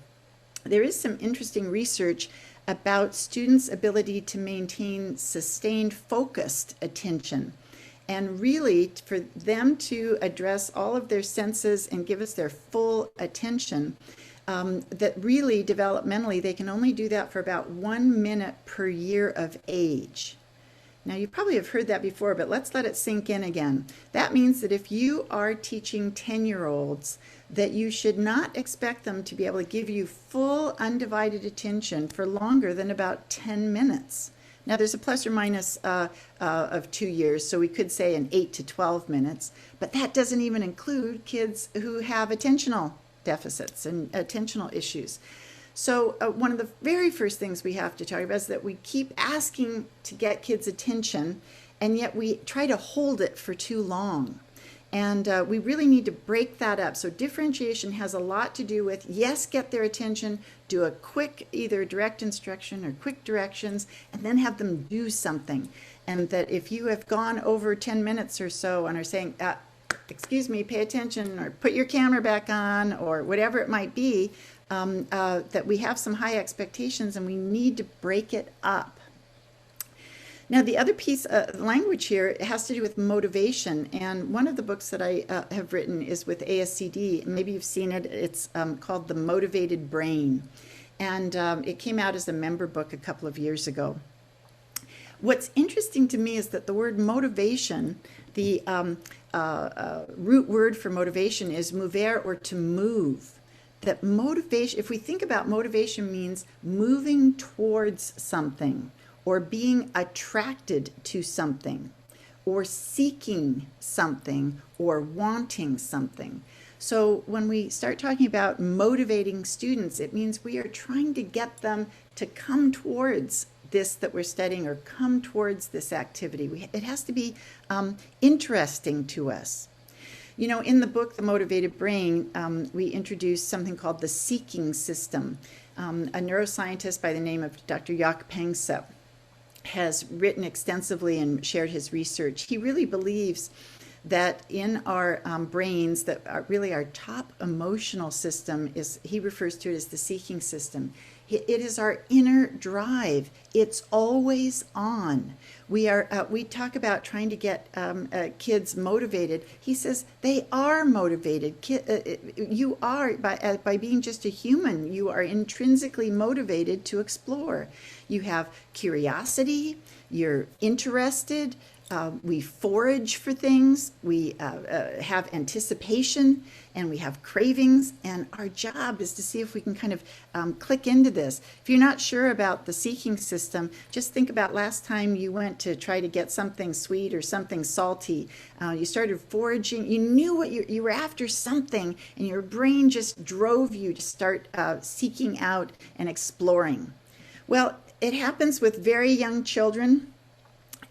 S2: there is some interesting research about students' ability to maintain sustained, focused attention. And really, for them to address all of their senses and give us their full attention, that really developmentally, they can only do that for about 1 minute per year of age. Now, you probably have heard that before, but let's let it sink in again. That means that if you are teaching 10-year-olds, that you should not expect them to be able to give you full undivided attention for longer than about 10 minutes. Now, there's a plus or minus of 2 years, so we could say an 8 to 12 minutes, but that doesn't even include kids who have attentional deficits and attentional issues. So one of the very first things we have to talk about is that we keep asking to get kids' attention, and yet we try to hold it for too long. And we really need to break that up. So differentiation has a lot to do with, yes, get their attention, do a quick either direct instruction or quick directions, and then have them do something. And that if you have gone over 10 minutes or so and are saying, excuse me, pay attention, or put your camera back on, or whatever it might be, that we have some high expectations and we need to break it up. Now, the other piece of language here has to do with motivation. And one of the books that I have written is with ASCD. Maybe you've seen it. It's called The Motivated Brain. And it came out as a member book a couple of years ago. What's interesting to me is that the word motivation, the root word for motivation is mover, or to move. That motivation, if we think about motivation, means moving towards something, or being attracted to something, or seeking something, or wanting something. So when we start talking about motivating students, it means we are trying to get them to come towards this that we're studying, or come towards this activity. It has to be interesting to us. You know, in the book, The Motivated Brain, we introduced something called the seeking system. A neuroscientist by the name of Dr. Jaak Panksepp has written extensively and shared his research. He really believes that in our brains, that really our top emotional system is, he refers to it as the seeking system. It is our inner drive. It's always on. We talk about trying to get kids motivated. He says they are motivated. You are, by being just a human, you are intrinsically motivated to explore. You have curiosity, you're interested, we forage for things, we have anticipation, and we have cravings, and our job is to see if we can kind of click into this. If you're not sure about the seeking system, just think about last time you went to try to get something sweet or something salty. You started foraging, you knew what you were after, something, and your brain just drove you to start seeking out and exploring. Well, it happens with very young children.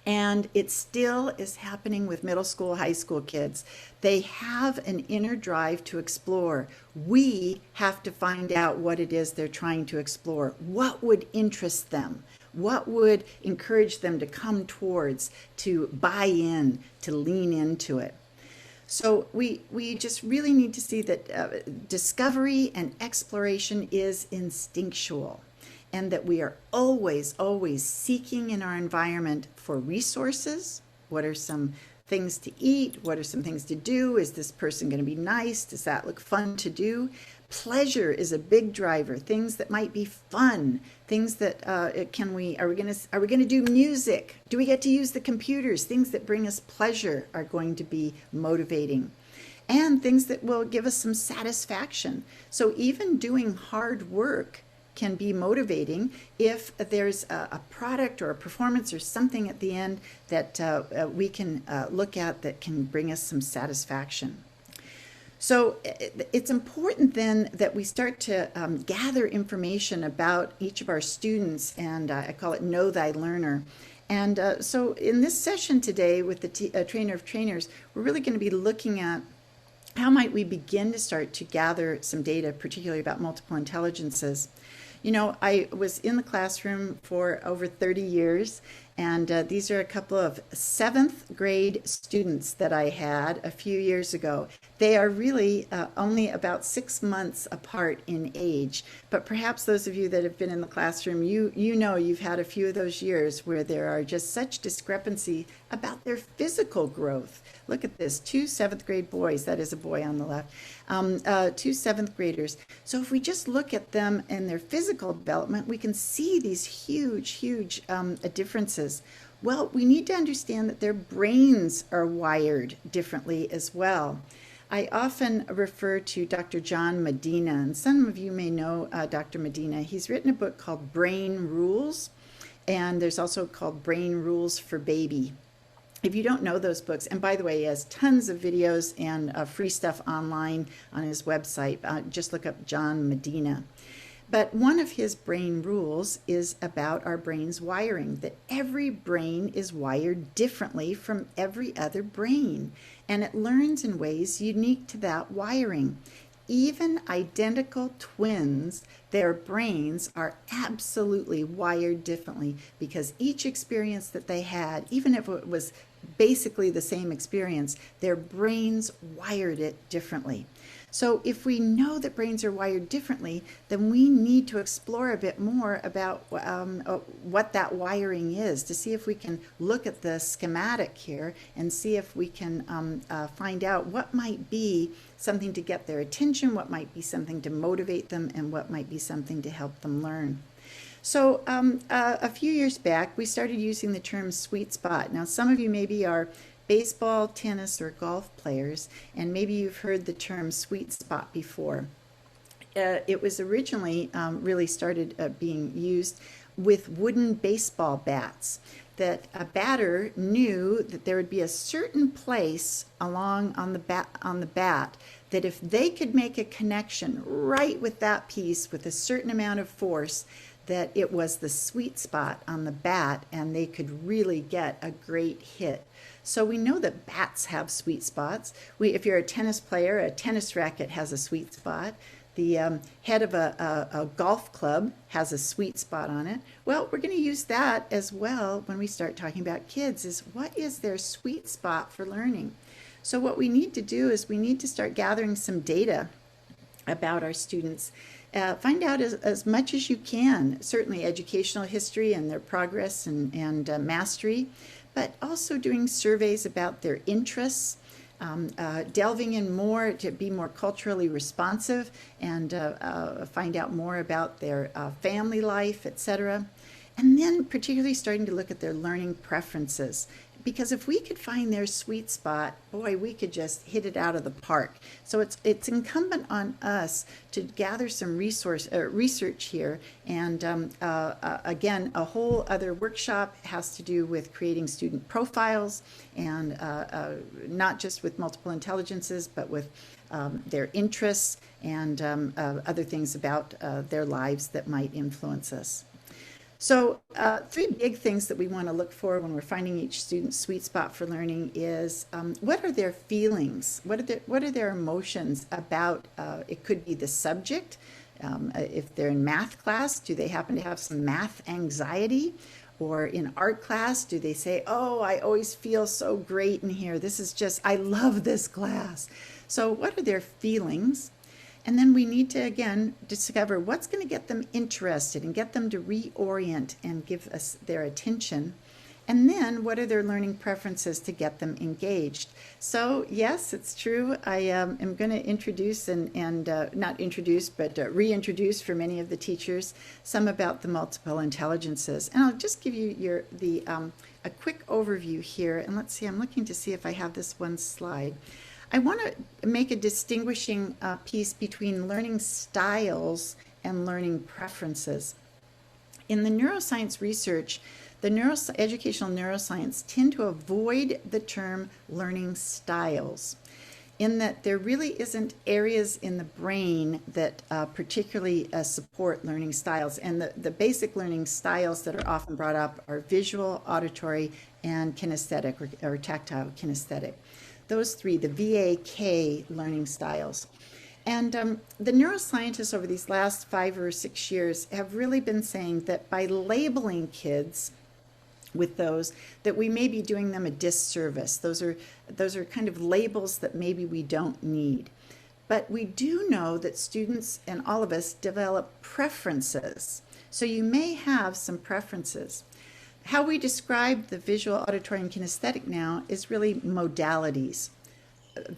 S2: And it still is happening with middle school, high school kids. They have an inner drive to explore. We have to find out what it is they're trying to explore. What would interest them? What would encourage them to come towards, to buy in, to lean into it? So we just really need to see that discovery and exploration is instinctual, and that we are always, always seeking in our environment for resources. What are some things to eat? What are some things to do? Is this person going to be nice? Does that look fun to do? Pleasure is a big driver. Things that might be fun. Things that are we going to do music? Do we get to use the computers? Things that bring us pleasure are going to be motivating. And things that will give us some satisfaction. So even doing hard work can be motivating if there's a product or a performance or something at the end that we can look at that can bring us some satisfaction. So it's important then that we start to gather information about each of our students, and I call it Know Thy Learner. And so in this session today with the Trainer of Trainers, we're really going to be looking at how might we begin to start to gather some data, particularly about multiple intelligences. You know, I was in the classroom for over 30 years, and these are a couple of 7th grade students that I had a few years ago. They are really only about 6 months apart in age, but perhaps those of you that have been in the classroom, you know you've had a few of those years where there are just such discrepancy about their physical growth. Look at this, 2 7th grade boys, that is a boy on the left, 2 7th graders. So if we just look at them and their physical development, we can see these huge differences. Well, we need to understand that their brains are wired differently as well. I often refer to Dr. John Medina, and some of you may know Dr. Medina. He's written a book called Brain Rules, and there's also called Brain Rules for Baby. If you don't know those books, and by the way, he has tons of videos and free stuff online on his website. Just look up John Medina. But one of his brain rules is about our brain's wiring, that every brain is wired differently from every other brain, and it learns in ways unique to that wiring. Even identical twins, their brains are absolutely wired differently because each experience that they had, even if it was basically the same experience, their brains wired it differently. So if we know that brains are wired differently, then we need to explore a bit more about what that wiring is to see if we can look at the schematic here and see if we can find out what might be something to get their attention, what might be something to motivate them, and what might be something to help them learn. So a few years back, we started using the term sweet spot. Now, some of you maybe are baseball, tennis, or golf players, and maybe you've heard the term sweet spot before. It was originally really started being used with wooden baseball bats, that a batter knew that there would be a certain place along on the bat that if they could make a connection right with that piece with a certain amount of force, that it was the sweet spot on the bat and they could really get a great hit. So we know that bats have sweet spots. If you're a tennis player, a tennis racket has a sweet spot. The head of a golf club has a sweet spot on it. Well, we're going to use that as well when we start talking about kids, is what is their sweet spot for learning? So what we need to do is we need to start gathering some data about our students. Find out as much as you can, certainly educational history and their progress and mastery, but also doing surveys about their interests, delving in more to be more culturally responsive and find out more about their family life, etc. And then particularly starting to look at their learning preferences. Because if we could find their sweet spot, boy, we could just hit it out of the park. So it's incumbent on us to gather some research here. And again, a whole other workshop has to do with creating student profiles, and not just with multiple intelligences, but with their interests and other things about their lives that might influence us. So 3 big things that we want to look for when we're finding each student's sweet spot for learning is what are their feelings? What are their emotions about, it could be the subject. If they're in math class, do they happen to have some math anxiety? Or in art class, do they say, oh, I always feel so great in here. This is just, I love this class. So what are their feelings? And then we need to, again, discover what's going to get them interested and get them to reorient and give us their attention. And then what are their learning preferences to get them engaged? So yes, it's true. I am going to introduce and not introduce, but reintroduce for many of the teachers some about the multiple intelligences. And I'll just give you a quick overview here. And let's see, I'm looking to see if I have this one slide. I want to make a distinguishing piece between learning styles and learning preferences. In the neuroscience research, the educational neuroscience tend to avoid the term learning styles, in that there really isn't areas in the brain that particularly support learning styles. And the basic learning styles that are often brought up are visual, auditory, and kinesthetic or tactile kinesthetic. Those three, the VAK learning styles. And the neuroscientists over these last 5 or 6 years have really been saying that by labeling kids with those, that we may be doing them a disservice. Those are kind of labels that maybe we don't need. But we do know that students and all of us develop preferences. So you may have some preferences. How we describe the visual, auditory, and kinesthetic now is really modalities.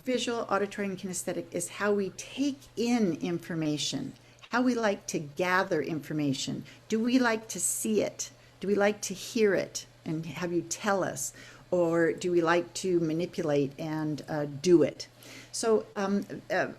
S2: Visual, auditory, and kinesthetic is how we take in information, how we like to gather information. Do we like to see it? Do we like to hear it and have you tell us? Or do we like to manipulate and do it? So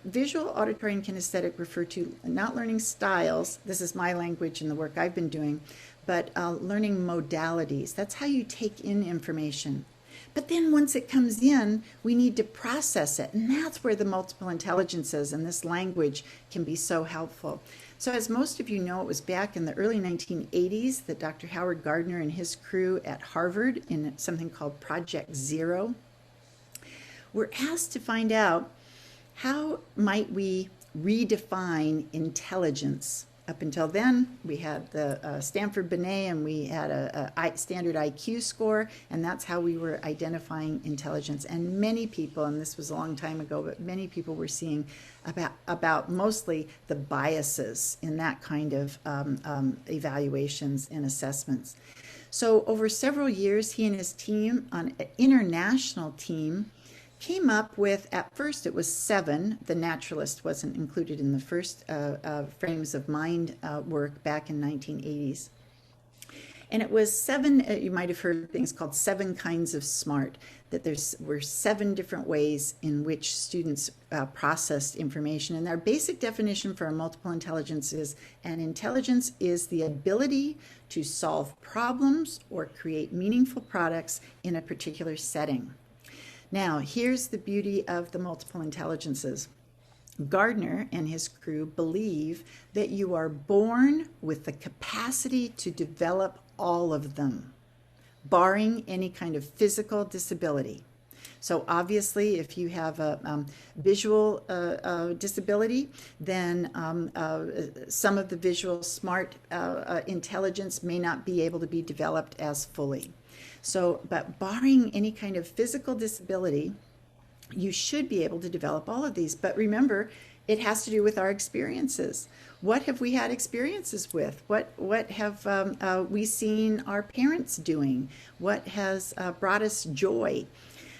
S2: visual, auditory, and kinesthetic refer to not learning styles. This is my language and the work I've been doing, but learning modalities. That's how you take in information. But then once it comes in, we need to process it. And that's where the multiple intelligences and this language can be so helpful. So as most of you know, it was back in the early 1980s that Dr. Howard Gardner and his crew at Harvard in something called Project Zero were asked to find out how might we redefine intelligence. Up until then, we had the Stanford Binet, and we had a standard IQ score, and that's how we were identifying intelligence. And many people, and this was a long time ago, but many people were seeing about mostly the biases in that kind of evaluations and assessments. So over several years, he and his team, an international team, came up with, at first it was 7. The naturalist wasn't included in the first frames of mind work back in 1980s. And it was 7, you might have heard things called 7 kinds of smart, that were 7 different ways in which students processed information. And our basic definition for a multiple intelligence is, an intelligence is the ability to solve problems or create meaningful products in a particular setting. Now, here's the beauty of the multiple intelligences. Gardner and his crew believe that you are born with the capacity to develop all of them, barring any kind of physical disability. So obviously, if you have a visual disability, then some of the visual smart intelligence may not be able to be developed as fully. So, but barring any kind of physical disability, you should be able to develop all of these. But remember, it has to do with our experiences. What have we had experiences with? What have we seen our parents doing? What has brought us joy?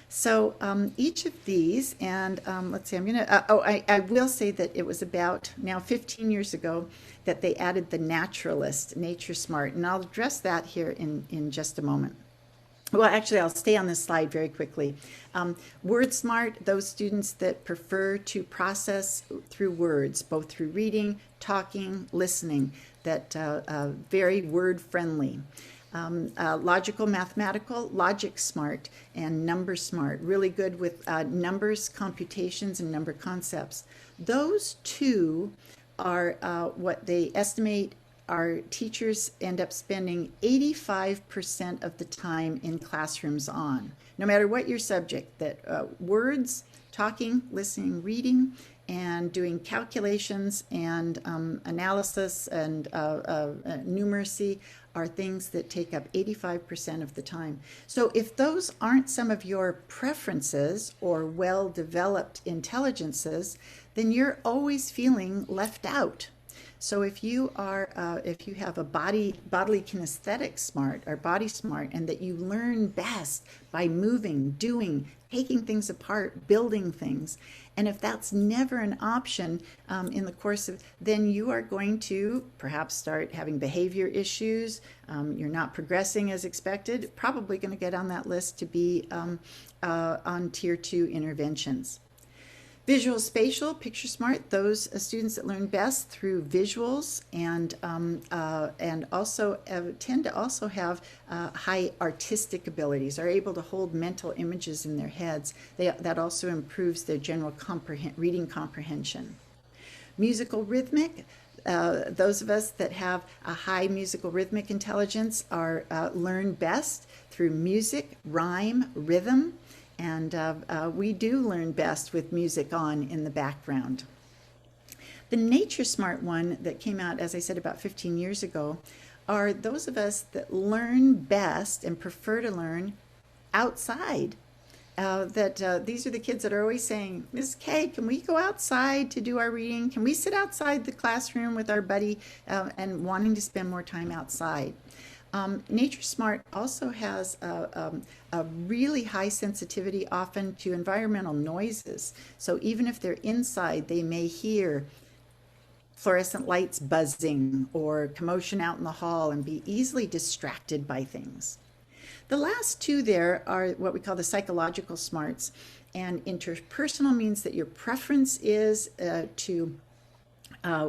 S2: So each of these, and let's see, I will say that it was about now 15 years ago that they added the naturalist, Nature Smart, and I'll address that here in just a moment. Well, actually, I'll stay on this slide very quickly. Word Smart, those students that prefer to process through words, both through reading, talking, listening, that very word friendly. Logical, mathematical, Logic Smart, and Number Smart, really good with numbers, computations, and number concepts. Those two are what they estimate our teachers end up spending 85% of the time in classrooms on, no matter what your subject, that words, talking, listening, reading, and doing calculations and analysis and numeracy are things that take up 85% of the time. So if those aren't some of your preferences or well-developed intelligences, then you're always feeling left out. So if you have a bodily kinesthetic smart or body smart, and that you learn best by moving, doing, taking things apart, building things, and if that's never an option in the course of, then you are going to perhaps start having behavior issues. You're not progressing as expected. Probably going to get on that list to be on Tier 2 interventions. Visual spatial, picture smart, those students that learn best through visuals and also tend to also have high artistic abilities, are able to hold mental images in their heads. That also improves their general reading comprehension. Musical rhythmic, those of us that have a high musical rhythmic intelligence are learn best through music, rhyme, rhythm. And we do learn best with music on in the background. The Nature Smart one that came out, as I said, about 15 years ago, are those of us that learn best and prefer to learn outside. These are the kids that are always saying, Ms. K, can we go outside to do our reading? Can we sit outside the classroom with our buddy, and wanting to spend more time outside? Nature Smart also has a really high sensitivity often to environmental noises. So even if they're inside, they may hear fluorescent lights buzzing or commotion out in the hall and be easily distracted by things. The last two there are what we call the psychological smarts. And interpersonal means that your preference is to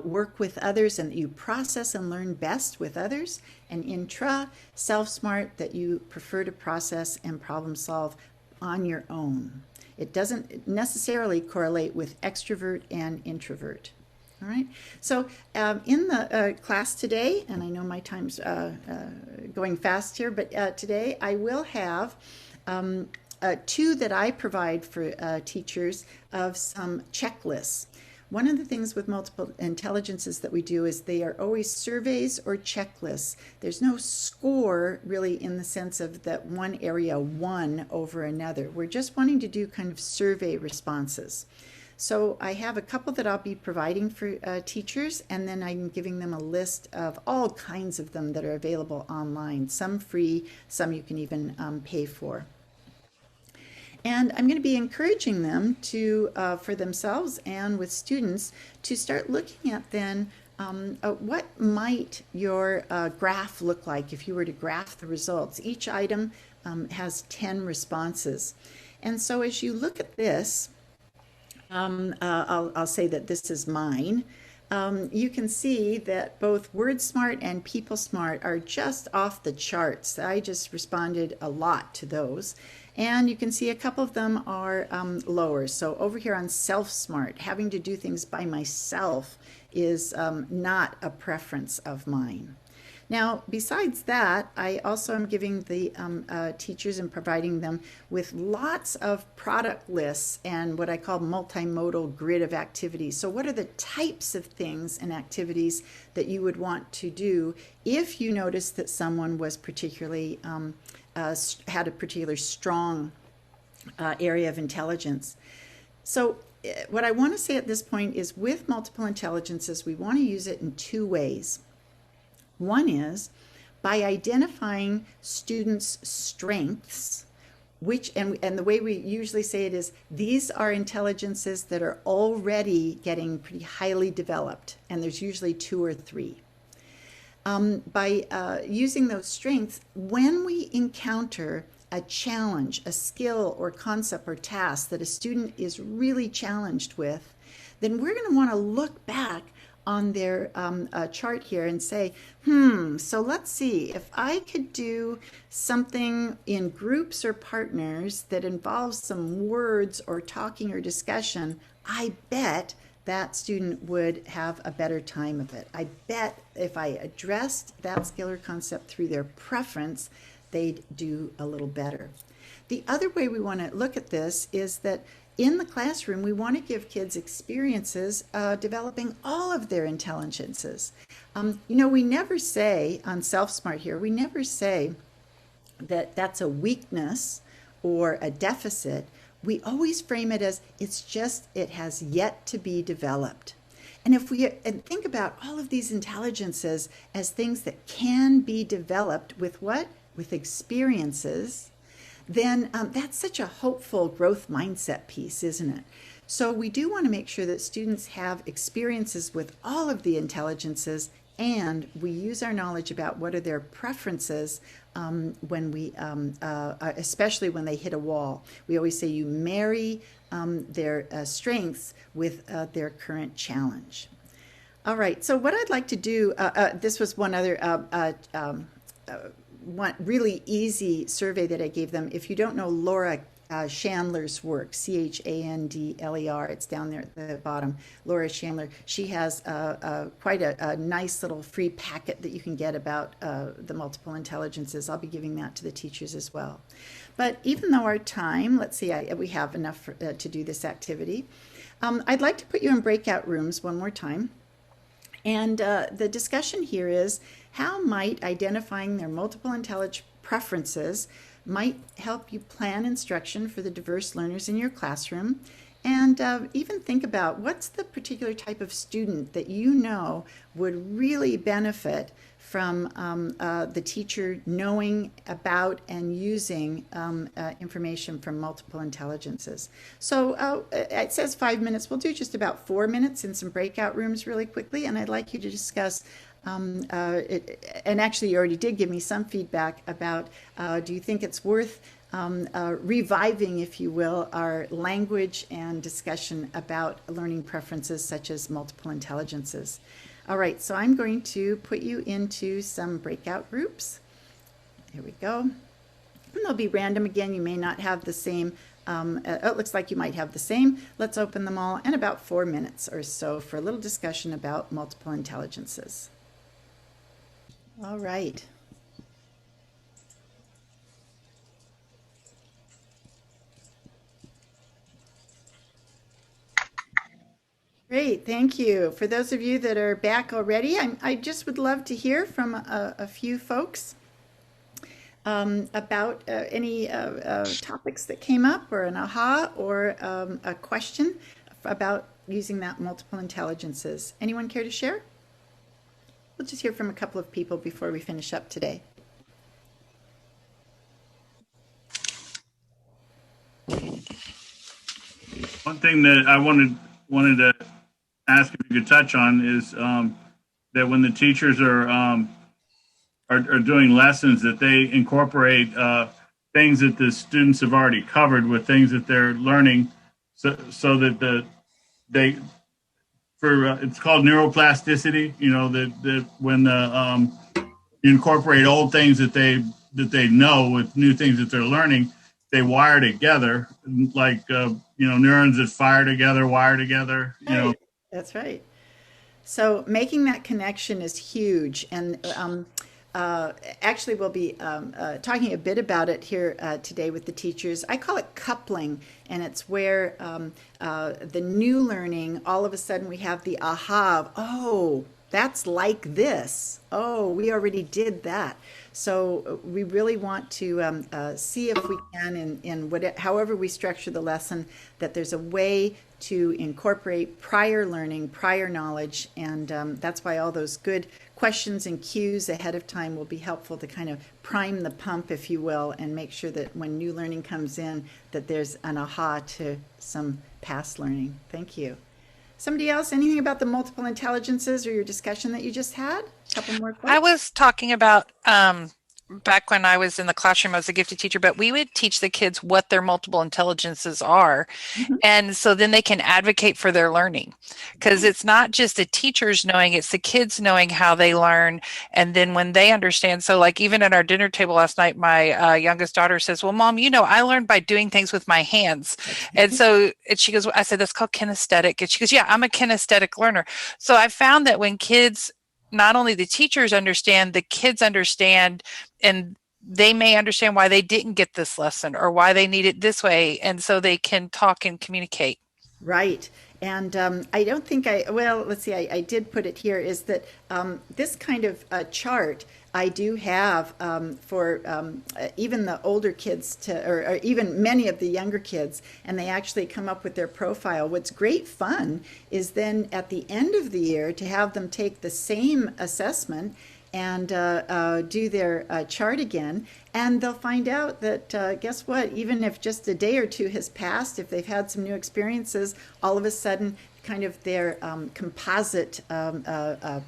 S2: work with others and that you process and learn best with others. And intra, self-smart, that you prefer to process and problem solve on your own. It doesn't necessarily correlate with extrovert and introvert. All right, so in the class today, and I know my time's going fast here, but today I will have two that I provide for teachers of some checklists. One of the things with multiple intelligences that we do is they are always surveys or checklists. There's no score really in the sense of that one area won over another. We're just wanting to do kind of survey responses. So I have a couple that I'll be providing for teachers, and then I'm giving them a list of all kinds of them that are available online, some free, some you can even pay for. And I'm going to be encouraging them to, for themselves and with students, to start looking at then what might your graph look like if you were to graph the results. Each item has 10 responses. And so as you look at this, I'll say that this is mine. You can see that both Word Smart and People Smart are just off the charts. I just responded a lot to those. And you can see a couple of them are lower. So over here on Self Smart, having to do things by myself is not a preference of mine. Now, besides that, I also am giving the teachers and providing them with lots of product lists and what I call multimodal grid of activities. So what are the types of things and activities that you would want to do if you noticed that someone was particularly, had a particular strong area of intelligence? So what I want to say at this point is with multiple intelligences, we want to use it in two ways. One is by identifying students' strengths, which, and the way we usually say it is, these are intelligences that are already getting pretty highly developed, and there's usually 2 or 3. By using those strengths, when we encounter a challenge, a skill or concept or task that a student is really challenged with, then we're going to want to look back on their chart here and say, so let's see, if I could do something in groups or partners that involves some words or talking or discussion, I bet that student would have a better time of it. I bet if I addressed that skill or concept through their preference, they'd do a little better. The other way we want to look at this is that in the classroom, we want to give kids experiences developing all of their intelligences. We never say on Self-Smart here, we never say that that's a weakness or a deficit. We always frame it as it has yet to be developed. And if we think about all of these intelligences as things that can be developed with what? With experiences, then that's such a hopeful growth mindset piece, isn't it? So we do want to make sure that students have experiences with all of the intelligences, and we use our knowledge about what are their preferences when we, especially when they hit a wall. We always say you marry their strengths with their current challenge. All right, so what I'd like to do, this was one other one really easy survey that I gave them. If you don't know Laura Chandler's work, Chandler, it's down there at the bottom. Laura Chandler, she has quite a nice little free packet that you can get about the multiple intelligences. I'll be giving that to the teachers as well. But even though our time, let's see, we have enough to do this activity, I'd like to put you in breakout rooms one more time. And the discussion here is, how might identifying their multiple intelligence preferences might help you plan instruction for the diverse learners in your classroom, and even think about what's the particular type of student that you know would really benefit from the teacher knowing about and using information from multiple intelligences. So it says 5 minutes. We'll do just about 4 minutes in some breakout rooms really quickly, and I'd like you to discuss and actually you already did give me some feedback about do you think it's worth reviving, if you will, our language and discussion about learning preferences such as multiple intelligences. All right, so I'm going to put you into some breakout groups. Here we go. And they'll be random again. You may not have the same. It looks like you might have the same. Let's open them all in about 4 minutes or so for a little discussion about multiple intelligences. All right. Great, thank you. For those of you that are back already, I just would love to hear from a few folks about any topics that came up, or an aha, or a question about using that multiple intelligences. Anyone care to share? We'll just hear from a couple of people before we finish up today.
S8: One thing that I wanted to ask if you could touch on is that when the teachers are doing lessons, that they incorporate things that the students have already covered with things that they're learning, so that it's called neuroplasticity. You know, that when you incorporate old things that they know with new things that they're learning, they wire together, like neurons that fire together, wire together. You know,
S2: that's right. So making that connection is huge, and actually we'll be talking a bit about it here today with the teachers. I call it coupling, and it's where the new learning, all of a sudden we have the aha of, oh, that's like this. Oh, we already did that. So we really want to see if we can, in however we structure the lesson, that there's a way to incorporate prior learning, prior knowledge, and that's why all those good questions and cues ahead of time will be helpful to kind of prime the pump, if you will, and make sure that when new learning comes in, that there's an aha to some past learning. Thank you. Somebody else, anything about the multiple intelligences or your discussion that you just had? A couple more questions.
S9: I was talking about back when I was in the classroom as a gifted teacher, but we would teach the kids what their multiple intelligences are. Mm-hmm. And so then they can advocate for their learning, because it's not just the teachers knowing, it's the kids knowing how they learn. And then when they understand, so like even at our dinner table last night, my youngest daughter says, well, Mom, I learned by doing things with my hands. And so she goes, I said, that's called kinesthetic. And she goes, yeah, I'm a kinesthetic learner. So I found that when kids, not only the teachers understand, the kids understand, and they may understand why they didn't get this lesson or why they need it this way. And so they can talk and communicate.
S2: Right. And I don't think let's see, I did put it here, is that this kind of chart I do have for even the older kids or even many of the younger kids, and they actually come up with their profile. What's great fun is then at the end of the year to have them take the same assessment and do their chart again, and they'll find out that guess what, even if just a day or two has passed, if they've had some new experiences, all of a sudden kind of their composite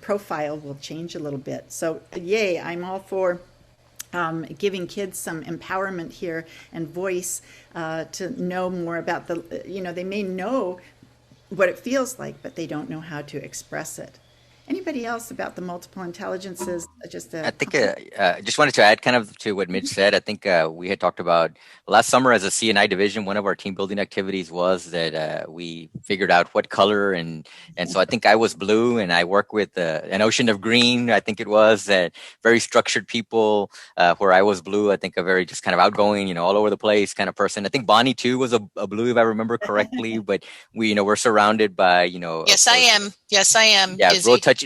S2: profile will change a little bit. So yay, I'm all for giving kids some empowerment here and voice to know more about they may know what it feels like, but they don't know how to express it. Anybody else about the multiple intelligences?
S5: I think just wanted to add kind of to what Mitch said. I think we had talked about last summer as a CNI division, one of our team building activities was that we figured out what color. And so I think I was blue and I work with an ocean of green. I think it was very structured people where I was blue. I think a very just kind of outgoing, all over the place kind of person. I think Bonnie too was a blue, if I remember correctly, but we're surrounded by,
S1: Yes, I am. Yes, I am.
S5: Yeah,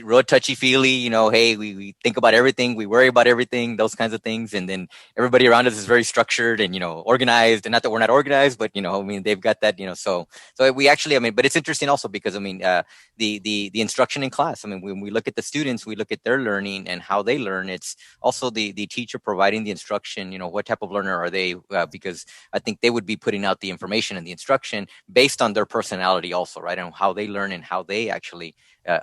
S5: real touchy-feely, hey, we think about everything, we worry about everything, those kinds of things. And then everybody around us is very structured and, organized. And not that we're not organized, but, they've got that, so we actually, but it's interesting also because, the instruction in class, when we look at the students, we look at their learning and how they learn. It's also the teacher providing the instruction, what type of learner are they? Because I think they would be putting out the information and the instruction based on their personality also, right? And how they learn and how they actually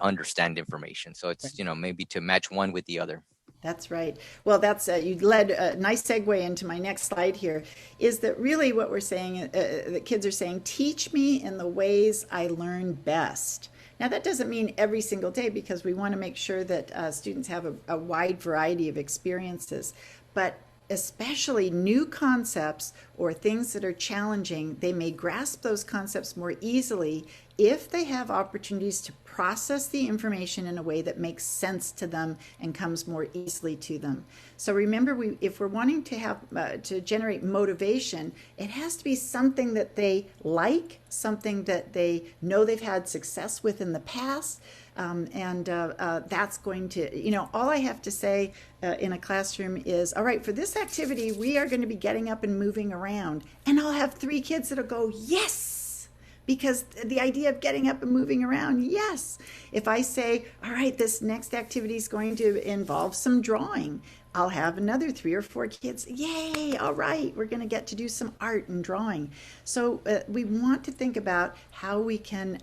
S5: understand information. So it's, maybe to match one with the other.
S2: That's right. Well, that's you led a nice segue into my next slide here, is that really what we're saying, the kids are saying, teach me in the ways I learn best. Now, that doesn't mean every single day because we want to make sure that students have a wide variety of experiences, but especially new concepts or things that are challenging, they may grasp those concepts more easily if they have opportunities to process the information in a way that makes sense to them and comes more easily to them. So remember, if we're wanting to have to generate motivation, it has to be something that they like, something that they know they've had success with in the past. That's going to, all I have to say in a classroom is, all right, for this activity, we are going to be getting up and moving around. And I'll have 3 kids that'll go, yes, because the idea of getting up and moving around, yes. If I say, all right, this next activity is going to involve some drawing, I'll have another 3 or 4 kids, yay, all right, we're going to get to do some art and drawing. So we want to think about how we can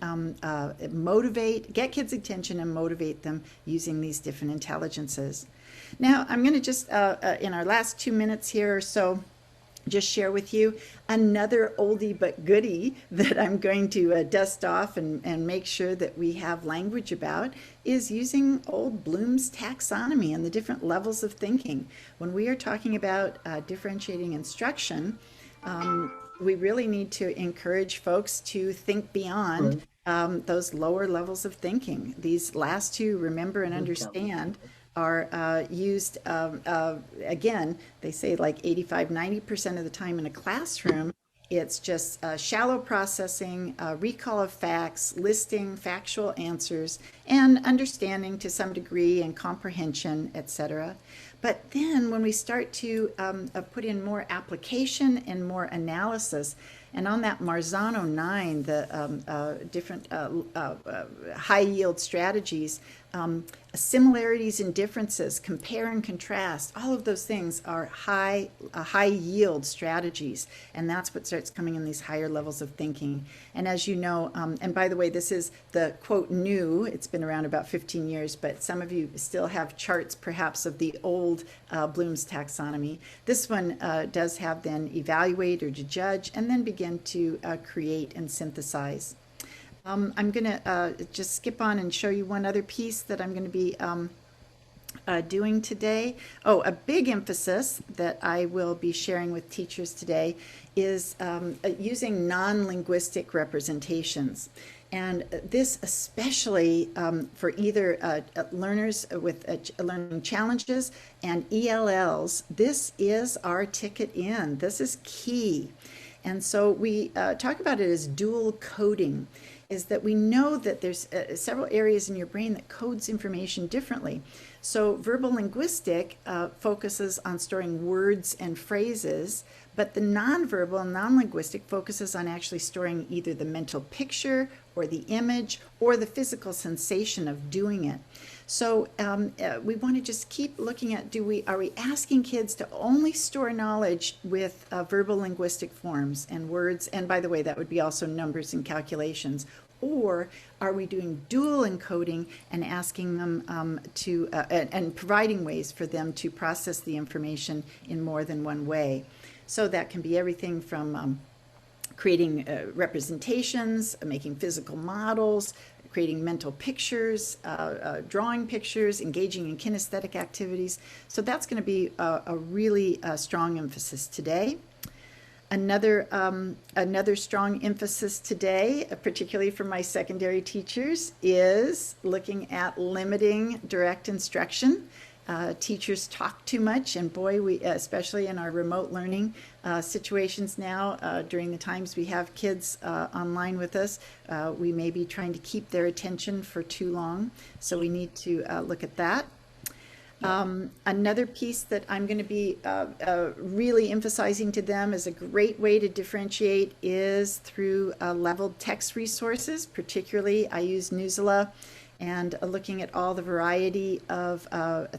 S2: get kids' attention and motivate them using these different intelligences. Now, I'm going to just, in our last 2 minutes here or so, just share with you another oldie but goodie that I'm going to dust off and make sure that we have language about is using old Bloom's taxonomy and the different levels of thinking. When we are talking about differentiating instruction, we really need to encourage folks to think beyond those lower levels of thinking. These last two, remember and understand, are used, again, they say like 85-90% of the time in a classroom. It's just shallow processing, recall of facts, listing factual answers, and understanding to some degree and comprehension, etc. But then when we start to put in more application and more analysis, and on that Marzano 9, the different high yield strategies, similarities and differences, compare and contrast, all of those things are high yield strategies. And that's what starts coming in these higher levels of thinking. And as you know, and by the way, this is the quote new, it's been around about 15 years, but some of you still have charts perhaps of the old Bloom's taxonomy. This one does have then evaluate or to judge and then begin to create and synthesize. I'm going to just skip on and show you one other piece that I'm going to be doing today. Oh, a big emphasis that I will be sharing with teachers today is using non-linguistic representations. And this especially for either learners with learning challenges and ELLs, this is our ticket in. This is key. And so we talk about it as dual coding, is that we know that there's several areas in your brain that codes information differently. So verbal linguistic focuses on storing words and phrases, but the nonverbal and non-linguistic focuses on actually storing either the mental picture or the image or the physical sensation of doing it. So we want to just keep looking at, are we asking kids to only store knowledge with verbal linguistic forms and words, and by the way, that would be also numbers and calculations, or are we doing dual encoding and asking them and providing ways for them to process the information in more than one way? So that can be everything from creating representations, making physical models, creating mental pictures, drawing pictures, engaging in kinesthetic activities. So that's going to be a really strong emphasis today. Another strong emphasis today, particularly for my secondary teachers, is looking at limiting direct instruction. Teachers talk too much, and boy, we, especially in our remote learning situations now, during the times we have kids online with us, we may be trying to keep their attention for too long, so we need to look at that. Another piece that I'm going to be really emphasizing to them as a great way to differentiate is through leveled text resources. Particularly, I use Newsela, and looking at all the variety of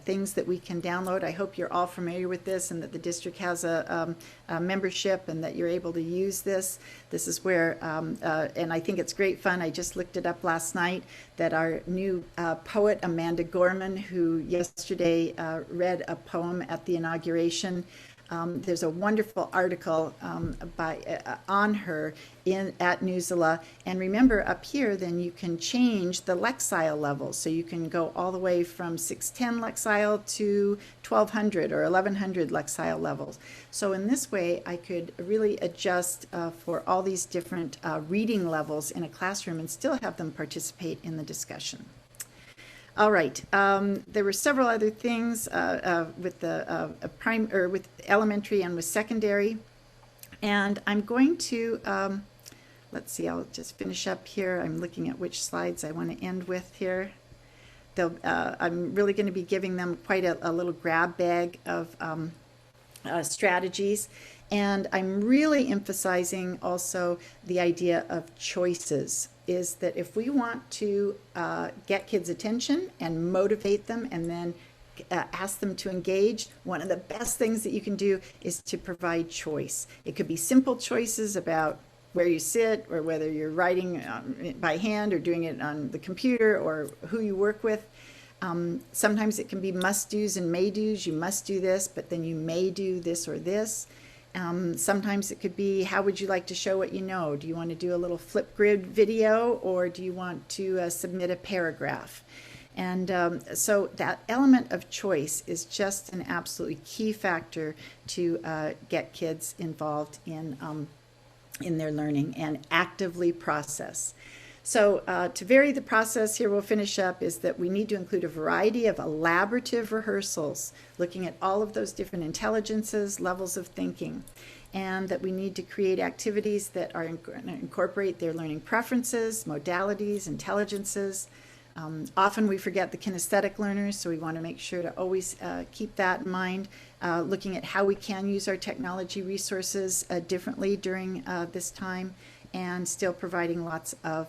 S2: things that we can download. I hope you're all familiar with this and that the district has a membership and that you're able to use this. This is where, and I think it's great fun. I just looked it up last night, that our new poet, Amanda Gorman, who yesterday read a poem at the inauguration, there's a wonderful article on her at Newsela. And remember, up here, then you can change the Lexile levels. So you can go all the way from 610 Lexile to 1200 or 1100 Lexile levels. So in this way, I could really adjust for all these different reading levels in a classroom and still have them participate in the discussion. All right. There were several other things with the with elementary and with secondary, and I'm going to let's see. I'll just finish up here. I'm looking at which slides I want to end with here. I'm really going to be giving them quite a little grab bag of strategies, and I'm really emphasizing also the idea of choices. Is that if we want to get kids' attention and motivate them and then ask them to engage, one of the best things that you can do is to provide choice. It could be simple choices about where you sit or whether you're writing by hand or doing it on the computer or who you work with. Sometimes it can be must-dos and may-dos. You must do this, but then you may do this or this. Sometimes it could be, how would you like to show what you know? Do you want to do a little Flipgrid video, or do you want to submit a paragraph? And so that element of choice is just an absolutely key factor to get kids involved in their learning and actively process. So to vary the process here, we'll finish up, is that we need to include a variety of elaborative rehearsals, looking at all of those different intelligences, levels of thinking, and that we need to create activities that are incorporate their learning preferences, modalities, intelligences. Often we forget the kinesthetic learners, so we want to make sure to always keep that in mind, looking at how we can use our technology resources differently during this time, and still providing lots of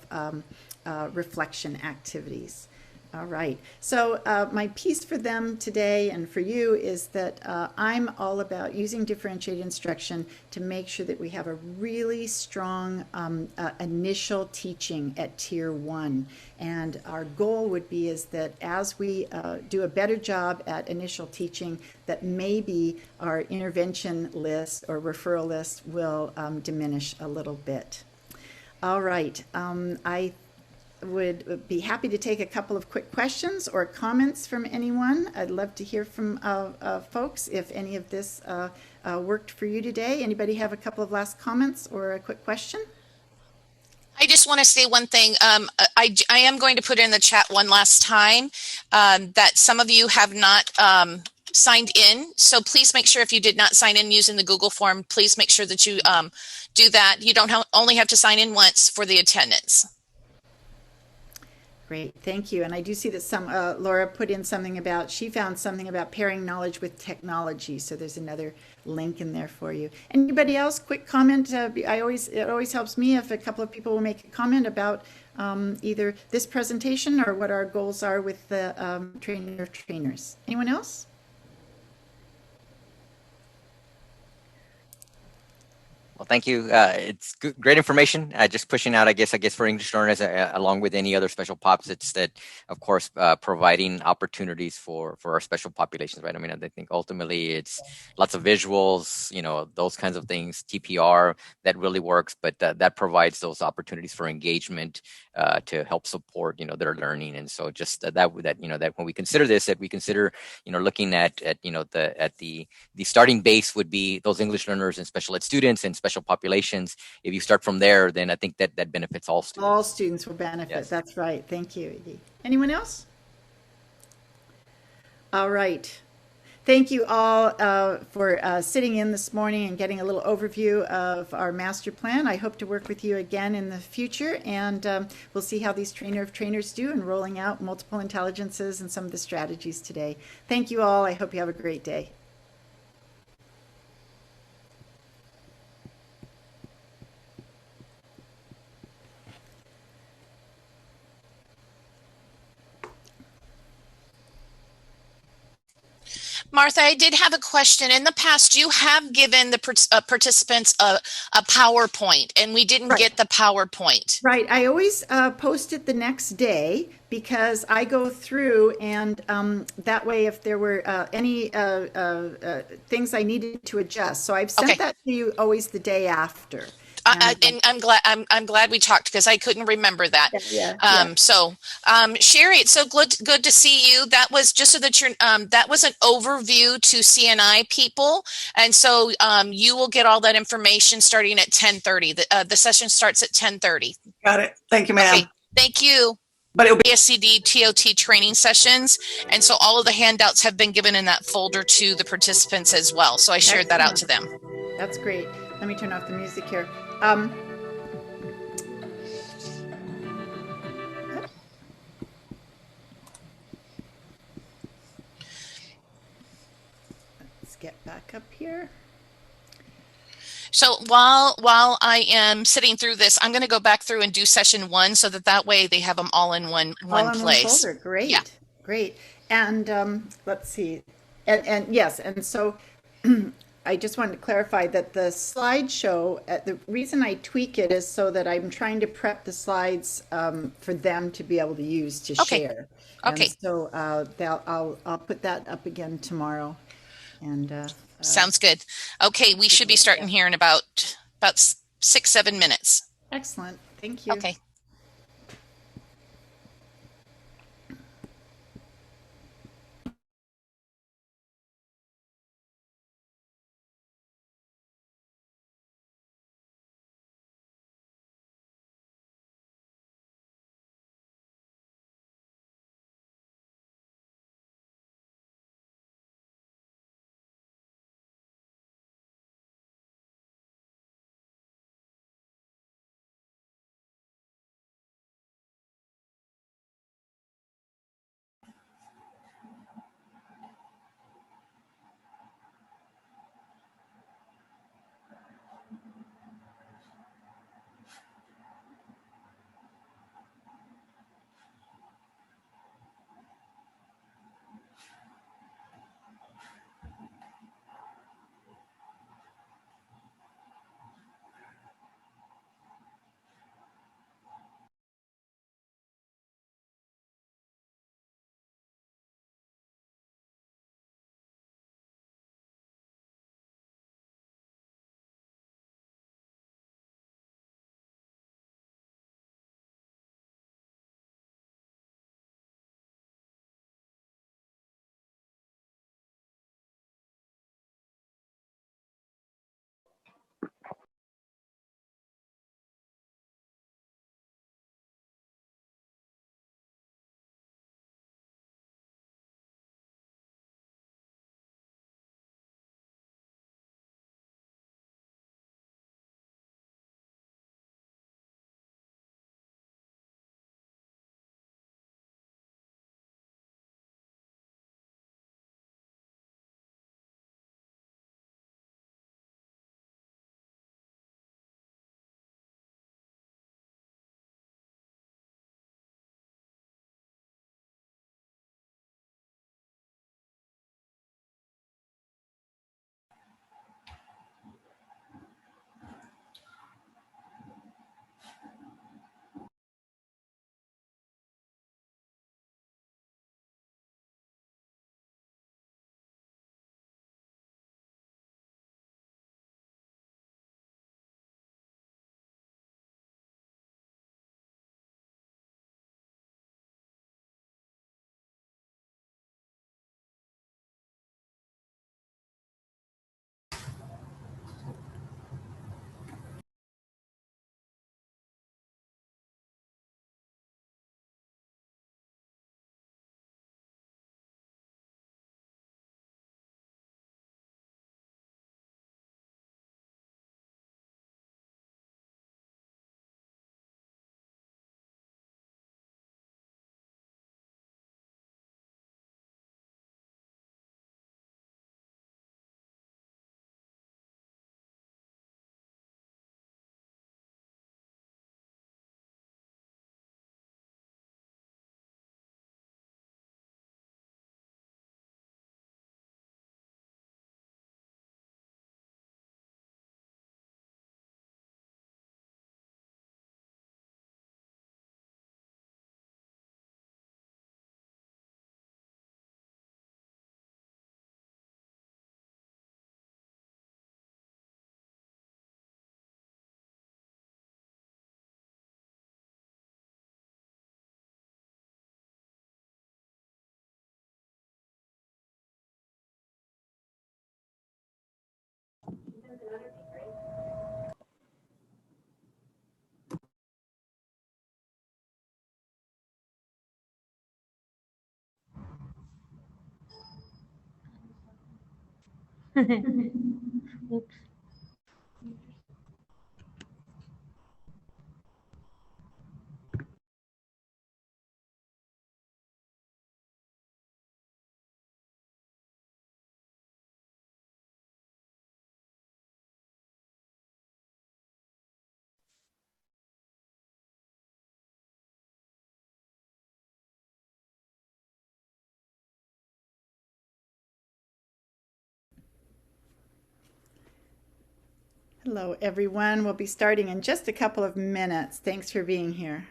S2: reflection activities. All right, so my piece for them today and for you is that I'm all about using differentiated instruction to make sure that we have a really strong initial teaching at Tier 1. And our goal would be is that as we do a better job at initial teaching, that maybe our intervention list or referral list will diminish a little bit. All right, I would be happy to take a couple of quick questions or comments from anyone. I'd love to hear from folks if any of this worked for you today. Anybody have a couple of last comments or a quick question?
S1: I just want to say one thing. I am going to put in the chat one last time that some of you have not signed in. So please make sure if you did not sign in using the Google form, please make sure that you do that. You don't only have to sign in once for the attendance.
S2: Great, thank you. And I do see that Laura put in something about, she found something about pairing knowledge with technology. So there's another link in there for you. Anybody else? Quick comment. It always helps me if a couple of people will make a comment about either this presentation or what our goals are with the trainers. Anyone else?
S5: Well, thank you. It's great information. Just pushing out, I guess for English learners, along with any other special pops, it's that, of course, providing opportunities for our special populations, right? I mean, I think ultimately it's lots of visuals, those kinds of things, TPR, that really works, but that provides those opportunities for engagement to help support, their learning. And so just that when we consider this, that we consider, looking at the starting base would be those English learners and special ed students and special populations. If you start from there, then I think that benefits all students.
S2: All students will benefit. Yes. That's right. Thank you, Edie. Anyone else? All right. Thank you all for sitting in this morning and getting a little overview of our master plan. I hope to work with you again in the future, and we'll see how these trainer of trainers do in rolling out multiple intelligences and some of the strategies today. Thank you all. I hope you have a great day.
S1: Martha, I did have a question. In the past, you have given the participants a PowerPoint, and we didn't get the PowerPoint.
S2: Right. I always post it the next day because I go through, and that way if there were any things I needed to adjust. So I've sent that to you always the day after.
S1: And I'm glad we talked because I couldn't remember that. So Sherry, it's so good to see you. That was just so that you're that was an overview to CNI people, and so you will get all that information starting at 10:30. The session starts at 10:30.
S10: Got it. Thank you, ma'am.
S1: Okay, thank you. But it'll be ASCD TOT training sessions, and so all of the handouts have been given in that folder to the participants as well. So I shared that out to them.
S2: That's great. Let me turn off the music here. Let's get back up here.
S1: So while I am sitting through this, I'm going to go back through and do session 1 so that way they have them all in one place.
S2: One folder. Great.
S1: Yeah.
S2: Great. And let's see. And yes, and so I just wanted to clarify that the slideshow, the reason I tweak it is so that I'm trying to prep the slides for them to be able to use to share.
S1: Okay.
S2: And so I'll put that up again tomorrow. And
S1: sounds good. Okay, we should be starting here in about 6-7 minutes.
S2: Excellent. Thank you.
S1: Okay.
S2: Hello, everyone. We'll be starting in just a couple of minutes. Thanks for being here.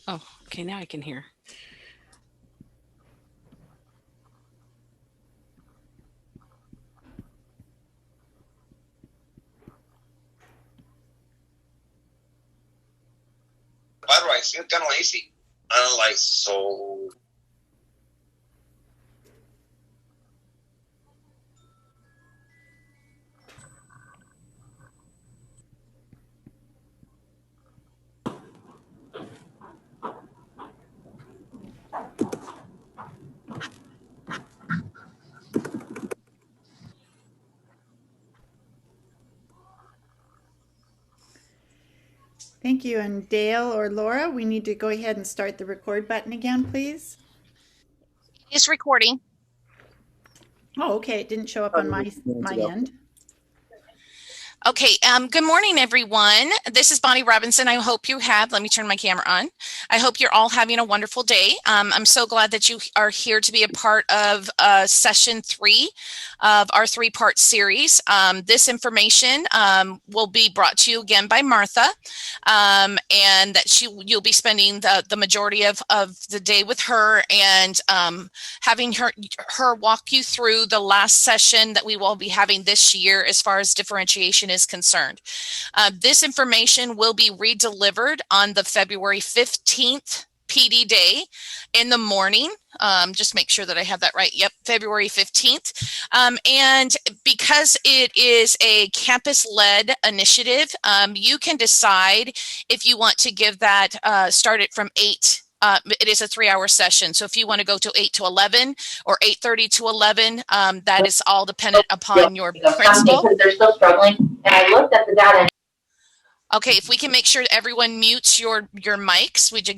S10: Oh, okay, now I can hear.
S11: Bárbara, I feel kind of lazy. I'm like, so.
S2: Thank you. And Dale or Laura, we need to go ahead and start the record button again, please.
S1: Is recording.
S2: Oh, okay. It didn't show up on my end.
S1: Okay, good morning, everyone. This is Bonnie Robinson. I hope let me turn my camera on. I hope you're all having a wonderful day. I'm so glad that you are here to be a part of session 3 of our 3-part series. This information will be brought to you again by Martha, and that you'll be spending the majority of the day with her, and having her walk you through the last session that we will be having this year as far as differentiation is concerned. This information will be redelivered on the February 15th PD day in the morning. Just make sure that I have that right. Yep, February 15th. And because it is a campus-led initiative, you can decide if you want to give that, start it from 8. It is a 3-hour session. So if you want to go to 8 to 11 or 8:30 to 11, that is all dependent upon your principal.
S12: Because they're still struggling. And I looked at the data.
S1: Okay, if we can make sure everyone mutes your mics. We did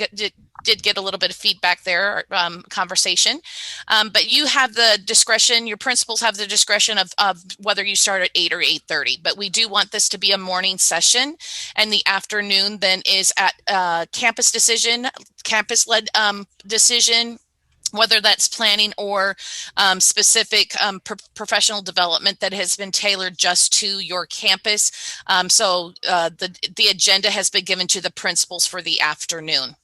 S1: get a little bit of feedback there, conversation. But you have the discretion, your principals have the discretion of whether you start at 8 or 8:30. But we do want this to be a morning session, and the afternoon then is at campus-led decision, whether that's planning or specific professional development that has been tailored just to your campus. So the agenda has been given to the principals for the afternoon.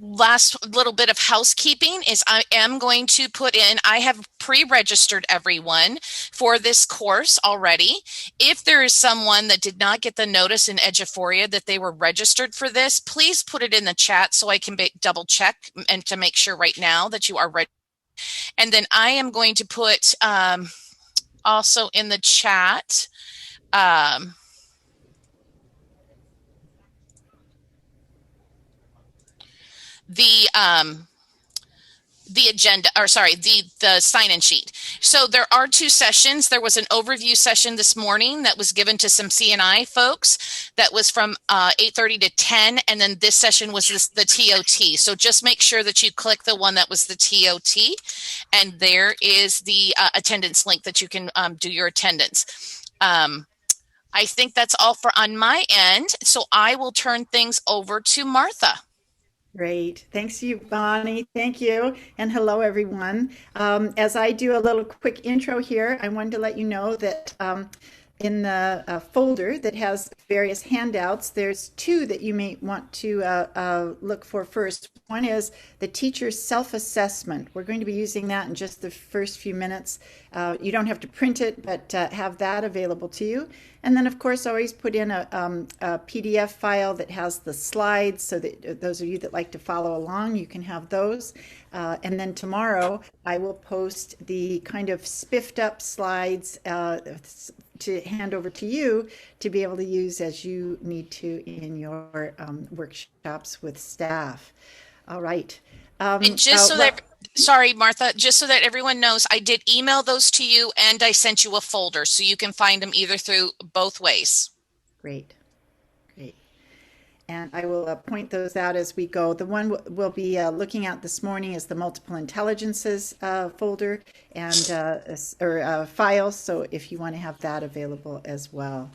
S1: Last little bit of housekeeping is I am going to put in, I have pre-registered everyone for this course already. If there is someone that did not get the notice in Eduphoria that they were registered for this, please put it in the chat so I can double check and to make sure right now that you are ready. And then I am going to put also in the chat, the agenda, or sorry, the sign-in sheet. So there are 2 sessions. There was an overview session this morning that was given to some CNI folks that was from 8:30 to 10, and then this session was the TOT. So just make sure that you click the one that was the TOT, and there is the attendance link that you can do your attendance. I think that's all on my end, so I will turn things over to Martha.
S2: Great. Thanks you, Bonnie. Thank you. And hello, everyone. As I do a little quick intro here, I wanted to let you know that in the folder that has various handouts, there's two that you may want to look for first. One is the teacher's self-assessment. We're going to be using that in just the first few minutes. You don't have to print it, but have that available to you. And then, of course, always put in a PDF file that has the slides so that those of you that like to follow along, you can have those. And then tomorrow, I will post the kind of spiffed up slides to hand over to you to be able to use as you need to in your workshops with staff. All right.
S1: And just so that, sorry, Martha, just so that everyone knows, I did email those to you and I sent you a folder so you can find them either through both ways.
S2: Great. Great. And I will point those out as we go. The one we'll be looking at this morning is the multiple intelligences folder and file. So if you want to have that available as well.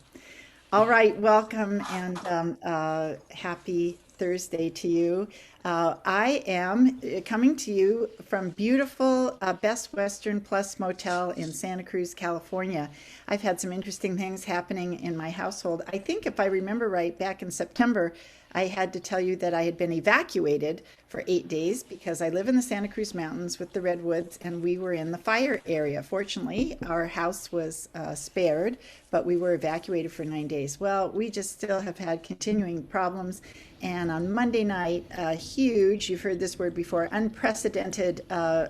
S2: All right, welcome and happy Thursday to you. I am coming to you from beautiful Best Western Plus Motel in Santa Cruz, California. I've had some interesting things happening in my household. I think if I remember right, back in September, I had to tell you that I had been evacuated for 8 days because I live in the Santa Cruz Mountains with the redwoods and we were in the fire area. Fortunately, our house was spared, but we were evacuated for 9 days. Well, we just still have had continuing problems. And on Monday night, a huge, you've heard this word before, unprecedented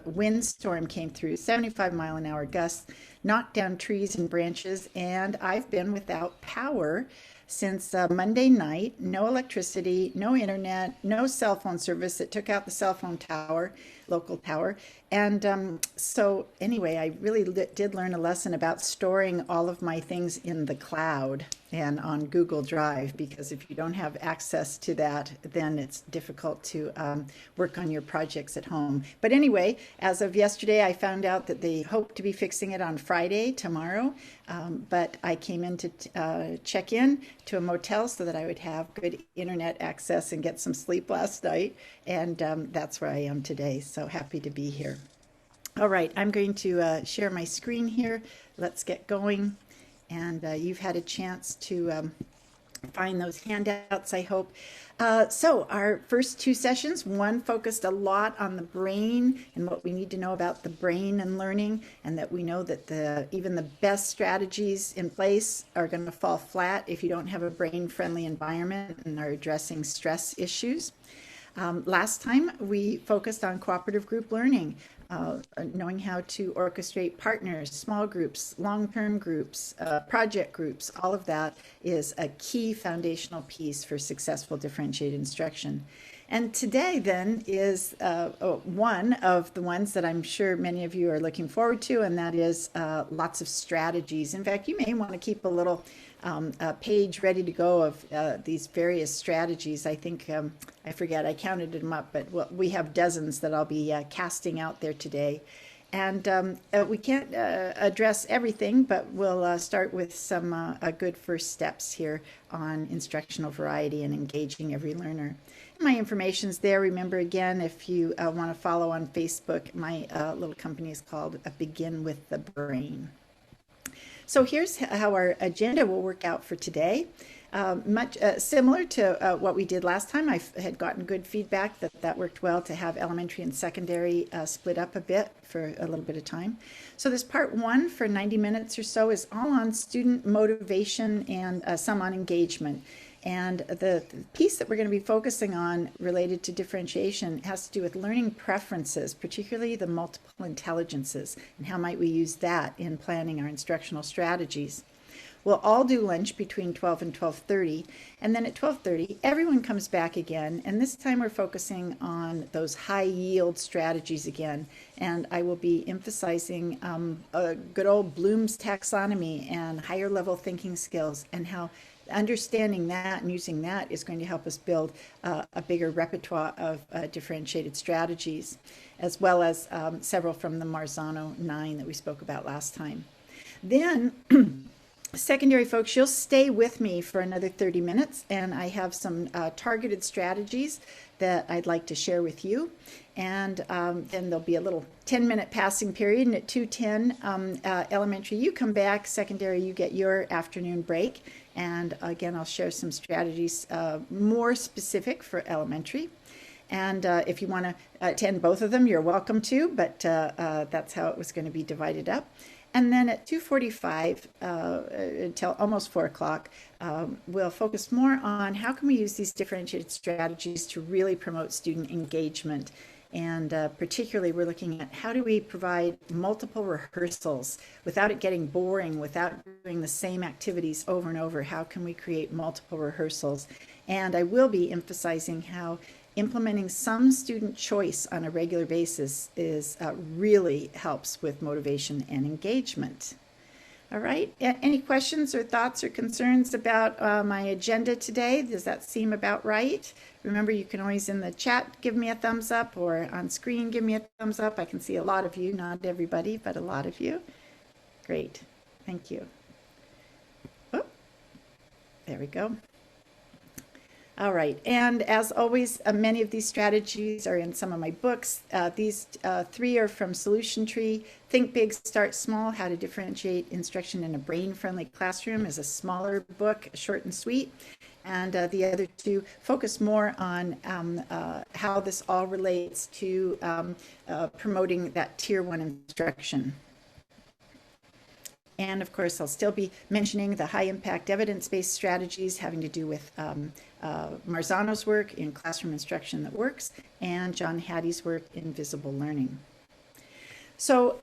S2: windstorm came through, 75-mile-an-hour gusts, knocked down trees and branches, and I've been without power since Monday night. No electricity, no internet, no cell phone service. It took out the cell phone tower, local tower. And so anyway, I really did learn a lesson about storing all of my things in the cloud and on Google Drive, because if you don't have access to that, then it's difficult to work on your projects at home. But anyway, as of yesterday, I found out that they hope to be fixing it on Friday, tomorrow. But I came in to check in to a motel so that I would have good internet access and get some sleep last night. And that's where I am today. So happy to be here. All right, I'm going to share my screen here. Let's get going. And you've had a chance to find those handouts, I hope. So our first two sessions, one focused a lot on the brain and what we need to know about the brain and learning, and that we know that even the best strategies in place are going to fall flat if you don't have a brain-friendly environment and are addressing stress issues. Last time we focused on cooperative group learning, knowing how to orchestrate partners, small groups, long-term groups, project groups. All of that is a key foundational piece for successful differentiated instruction. And today then is one of the ones that I'm sure many of you are looking forward to, and that is lots of strategies. In fact, you may want to keep a little page ready to go of these various strategies. I think, I forget, I counted them up, but we have dozens that I'll be casting out there today. And we can't address everything, but we'll start with some good first steps here on instructional variety and engaging every learner. My information's there. Remember, again, if you want to follow on Facebook, my little company is called Begin with the Brain. So here's how our agenda will work out for today. Much similar to what we did last time. I had gotten good feedback that worked well to have elementary and secondary split up a bit for a little bit of time. So this part one for 90 minutes or so is all on student motivation and some on engagement. And the piece that we're going to be focusing on related to differentiation has to do with learning preferences, particularly the multiple intelligences, and how might we use that in planning our instructional strategies. We'll all do lunch between 12 and 12:30, and then at 12:30, everyone comes back again, and this time we're focusing on those high-yield strategies again, and I will be emphasizing good old Bloom's taxonomy and higher-level thinking skills, and how understanding that and using that is going to help us build a bigger repertoire of differentiated strategies, as well as several from the Marzano 9 that we spoke about last time. Then secondary folks, you'll stay with me for another 30 minutes, and I have some targeted strategies that I'd like to share with you. And then there'll be a little 10-minute passing period, and at 2:10 elementary, you come back. Secondary, you get your afternoon break. And again, I'll share some strategies more specific for elementary. And if you want to attend both of them, you're welcome to, but that's how it was going to be divided up. And then at 2:45 until almost 4 o'clock, we'll focus more on how can we use these differentiated strategies to really promote student engagement. And particularly, we're looking at how do we provide multiple rehearsals without it getting boring, without doing the same activities over and over. How can we create multiple rehearsals? And I will be emphasizing how implementing some student choice on a regular basis is really helps with motivation and engagement. All right, any questions or thoughts or concerns about my agenda today? Does that seem about right? Remember, you can always in the chat give me a thumbs up, or on screen give me a thumbs up. I can see a lot of you, not everybody, but a lot of you. Great, thank you. Oh, there we go. All right, and as always, many of these strategies are in some of my books. These 3 are from Solution Tree. Think Big, Start Small, How to Differentiate Instruction in a Brain-Friendly Classroom is a smaller book, short and sweet. And the other 2 focus more on how this all relates to promoting that Tier 1 instruction. And of course, I'll still be mentioning the high-impact evidence-based strategies having to do with Marzano's work in Classroom Instruction That Works and John Hattie's work in Visible Learning. So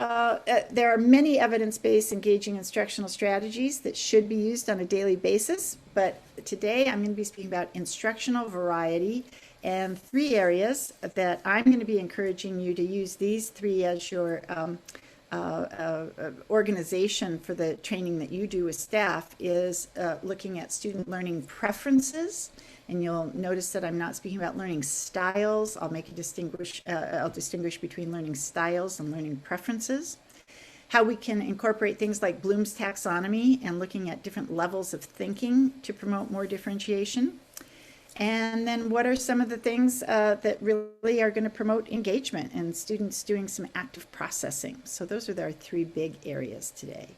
S2: there are many evidence-based engaging instructional strategies that should be used on a daily basis, but today I'm going to be speaking about instructional variety and 3 areas that I'm going to be encouraging you to use these 3 as your organization for the training that you do with staff is looking at student learning preferences. And you'll notice that I'm not speaking about learning styles. I'll distinguish between learning styles and learning preferences. How we can incorporate things like Bloom's taxonomy and looking at different levels of thinking to promote more differentiation. And then what are some of the things that really are going to promote engagement and students doing some active processing? So those are our 3 big areas today.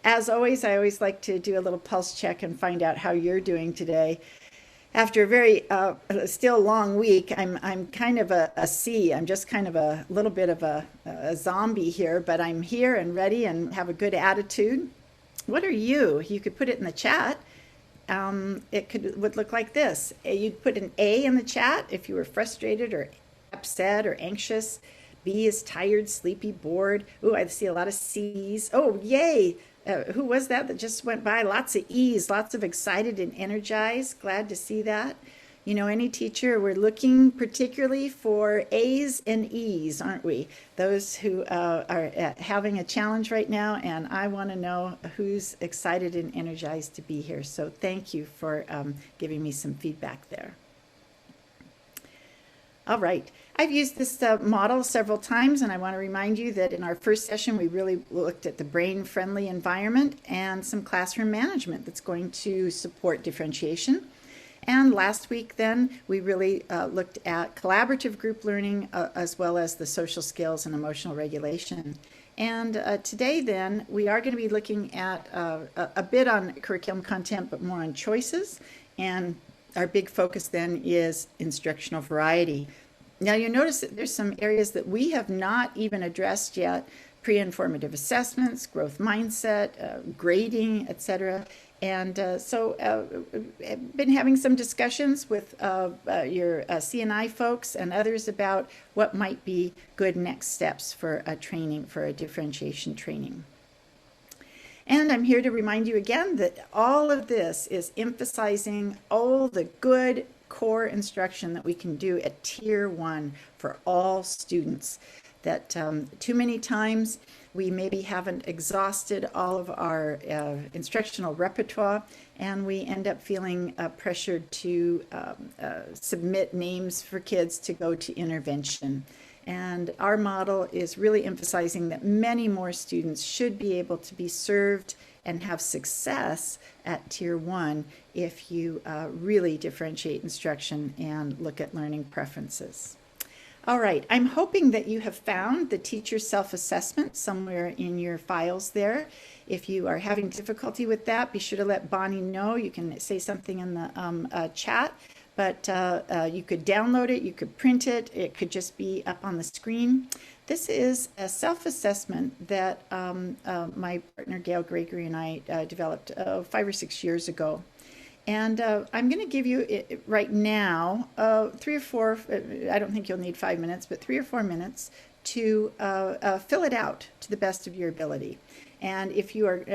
S2: As always, I always like to do a little pulse check and find out how you're doing today. After a very still long week, I'm kind of a C. I'm just kind of a little bit of a zombie here, but I'm here and ready and have a good attitude. What are you? You could put it in the chat. It would look like this. You'd put an A in the chat if you were frustrated or upset or anxious. B is tired, sleepy, bored. Ooh, I see a lot of C's. Oh, yay. Who was that just went by? Lots of E's, lots of excited and energized. Glad to see that. You know, any teacher, we're looking particularly for A's and E's, aren't we? Those who are having a challenge right now, and I want to know who's excited and energized to be here. So thank you for giving me some feedback there. All right. I've used this model several times, and I want to remind you that in our first session, we really looked at the brain-friendly environment and some classroom management that's going to support differentiation. And last week, then, we really looked at collaborative group learning as well as the social skills and emotional regulation. And today, then, we are going to be looking at a bit on curriculum content, but more on choices. And our big focus, then, is instructional variety. Now, you'll notice that there's some areas that we have not even addressed yet: pre-informative assessments, growth mindset, grading, etc. And so I've been having some discussions with your CNI folks and others about what might be good next steps for a training, for a differentiation training. And I'm here to remind you again that all of this is emphasizing all the good core instruction that we can do at Tier 1 for all students. That too many times we maybe haven't exhausted all of our instructional repertoire, and we end up feeling pressured to submit names for kids to go to intervention. And our model is really emphasizing that many more students should be able to be served and have success at Tier 1 if you really differentiate instruction and look at learning preferences. All right, I'm hoping that you have found the teacher self-assessment somewhere in your files there. If you are having difficulty with that, be sure to let Bonnie know. You can say something in the chat, but you could download it, you could print it, it could just be up on the screen. This is a self-assessment that my partner Gail Gregory and I developed 5 or 6 years ago. And I'm going to give you right now 3 or 4, I don't think you'll need 5 minutes, but 3 or 4 minutes to fill it out to the best of your ability. And if you are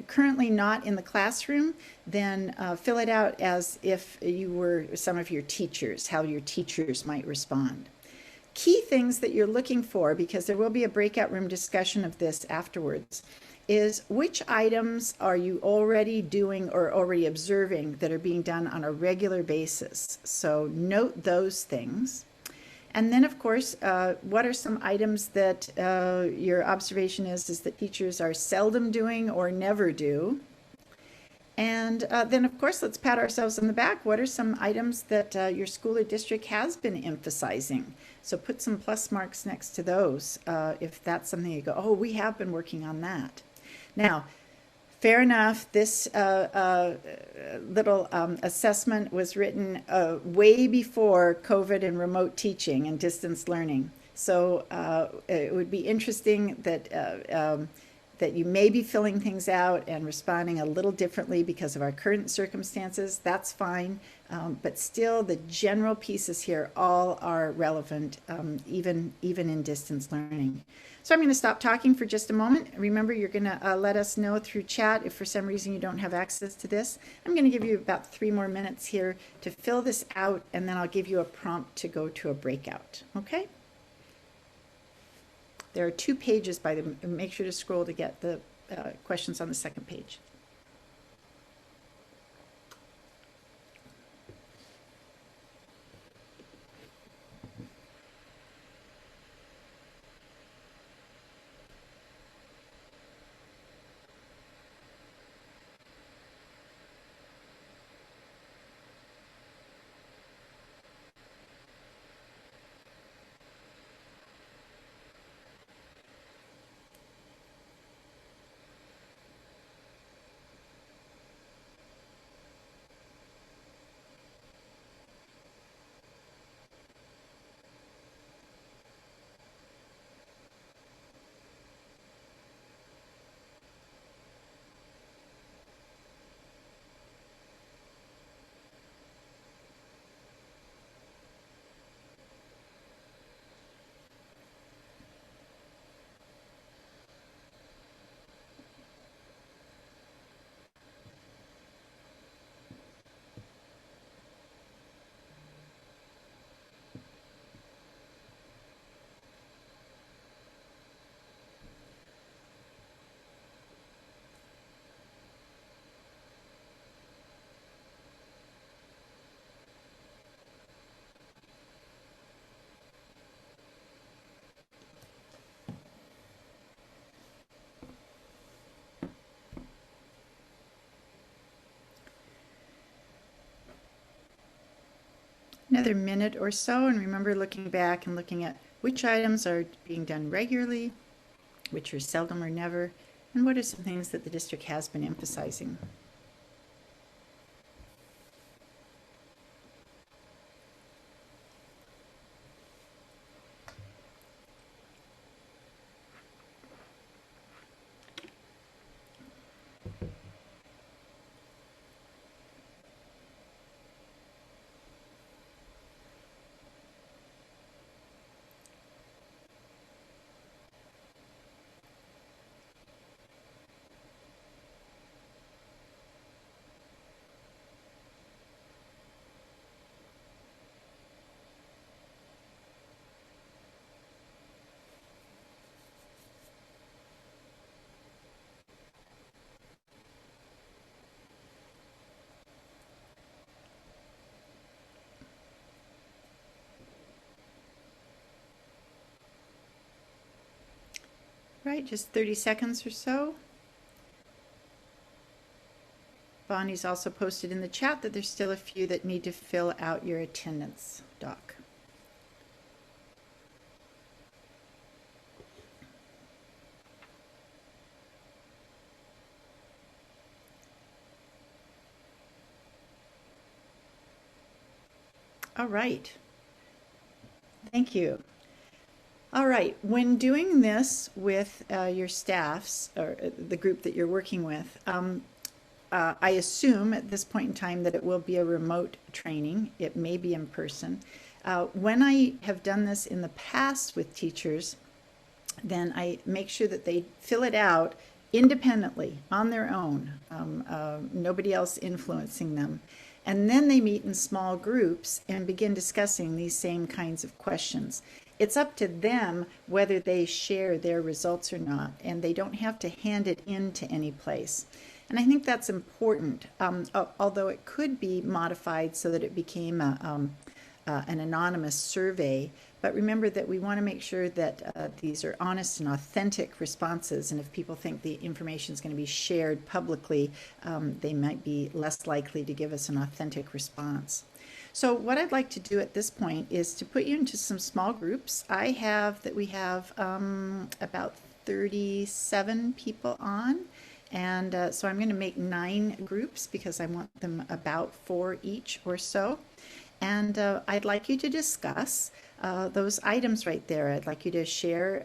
S2: currently not in the classroom, then fill it out as if you were some of your teachers, how your teachers might respond. Key things that you're looking for, because there will be a breakout room discussion of this afterwards, is which items are you already doing or already observing that are being done on a regular basis. So note those things. And then, of course, what are some items that your observation is that teachers are seldom doing or never do? And then, of course, let's pat ourselves on the back. What are some items that your school or district has been emphasizing? So put some plus marks next to those if that's something you go, oh, we have been working on that. Now, fair enough, this little assessment was written way before COVID and remote teaching and distance learning. So it would be interesting that that you may be filling things out and responding a little differently because of our current circumstances. That's fine, but still the general pieces here all are relevant, even in distance learning. So I'm going to stop talking for just a moment. Remember, you're going to let us know through chat if for some reason you don't have access to this. I'm going to give you about 3 more minutes here to fill this out, and then I'll give you a prompt to go to a breakout, okay? There are 2 pages by them. Make sure to scroll to get the questions on the second page. Another minute or so, and remember looking back and looking at which items are being done regularly, which are seldom or never, and what are some things that the district has been emphasizing. Right, just 30 seconds or so. Bonnie's also posted in the chat that there's still a few that need to fill out your attendance doc. All right. Thank you. All right. When doing this with your staffs or the group that you're working with, I assume at this point in time that it will be a remote training. It may be in person. When I have done this in the past with teachers, then I make sure that they fill it out independently on their own, nobody else influencing them. And then they meet in small groups and begin discussing these same kinds of questions. It's up to them whether they share their results or not, and they don't have to hand it in to any place. And I think that's important, although it could be modified so that it became an anonymous survey. But remember that we want to make sure that these are honest and authentic responses. And if people think the information is going to be shared publicly, they might be less likely to give us an authentic response. So what I'd like to do at this point is to put you into some small groups. We have about 37 people on. And so I'm going to make 9 groups because I want them about 4 each or so. And I'd like you to discuss those items right there. I'd like you to share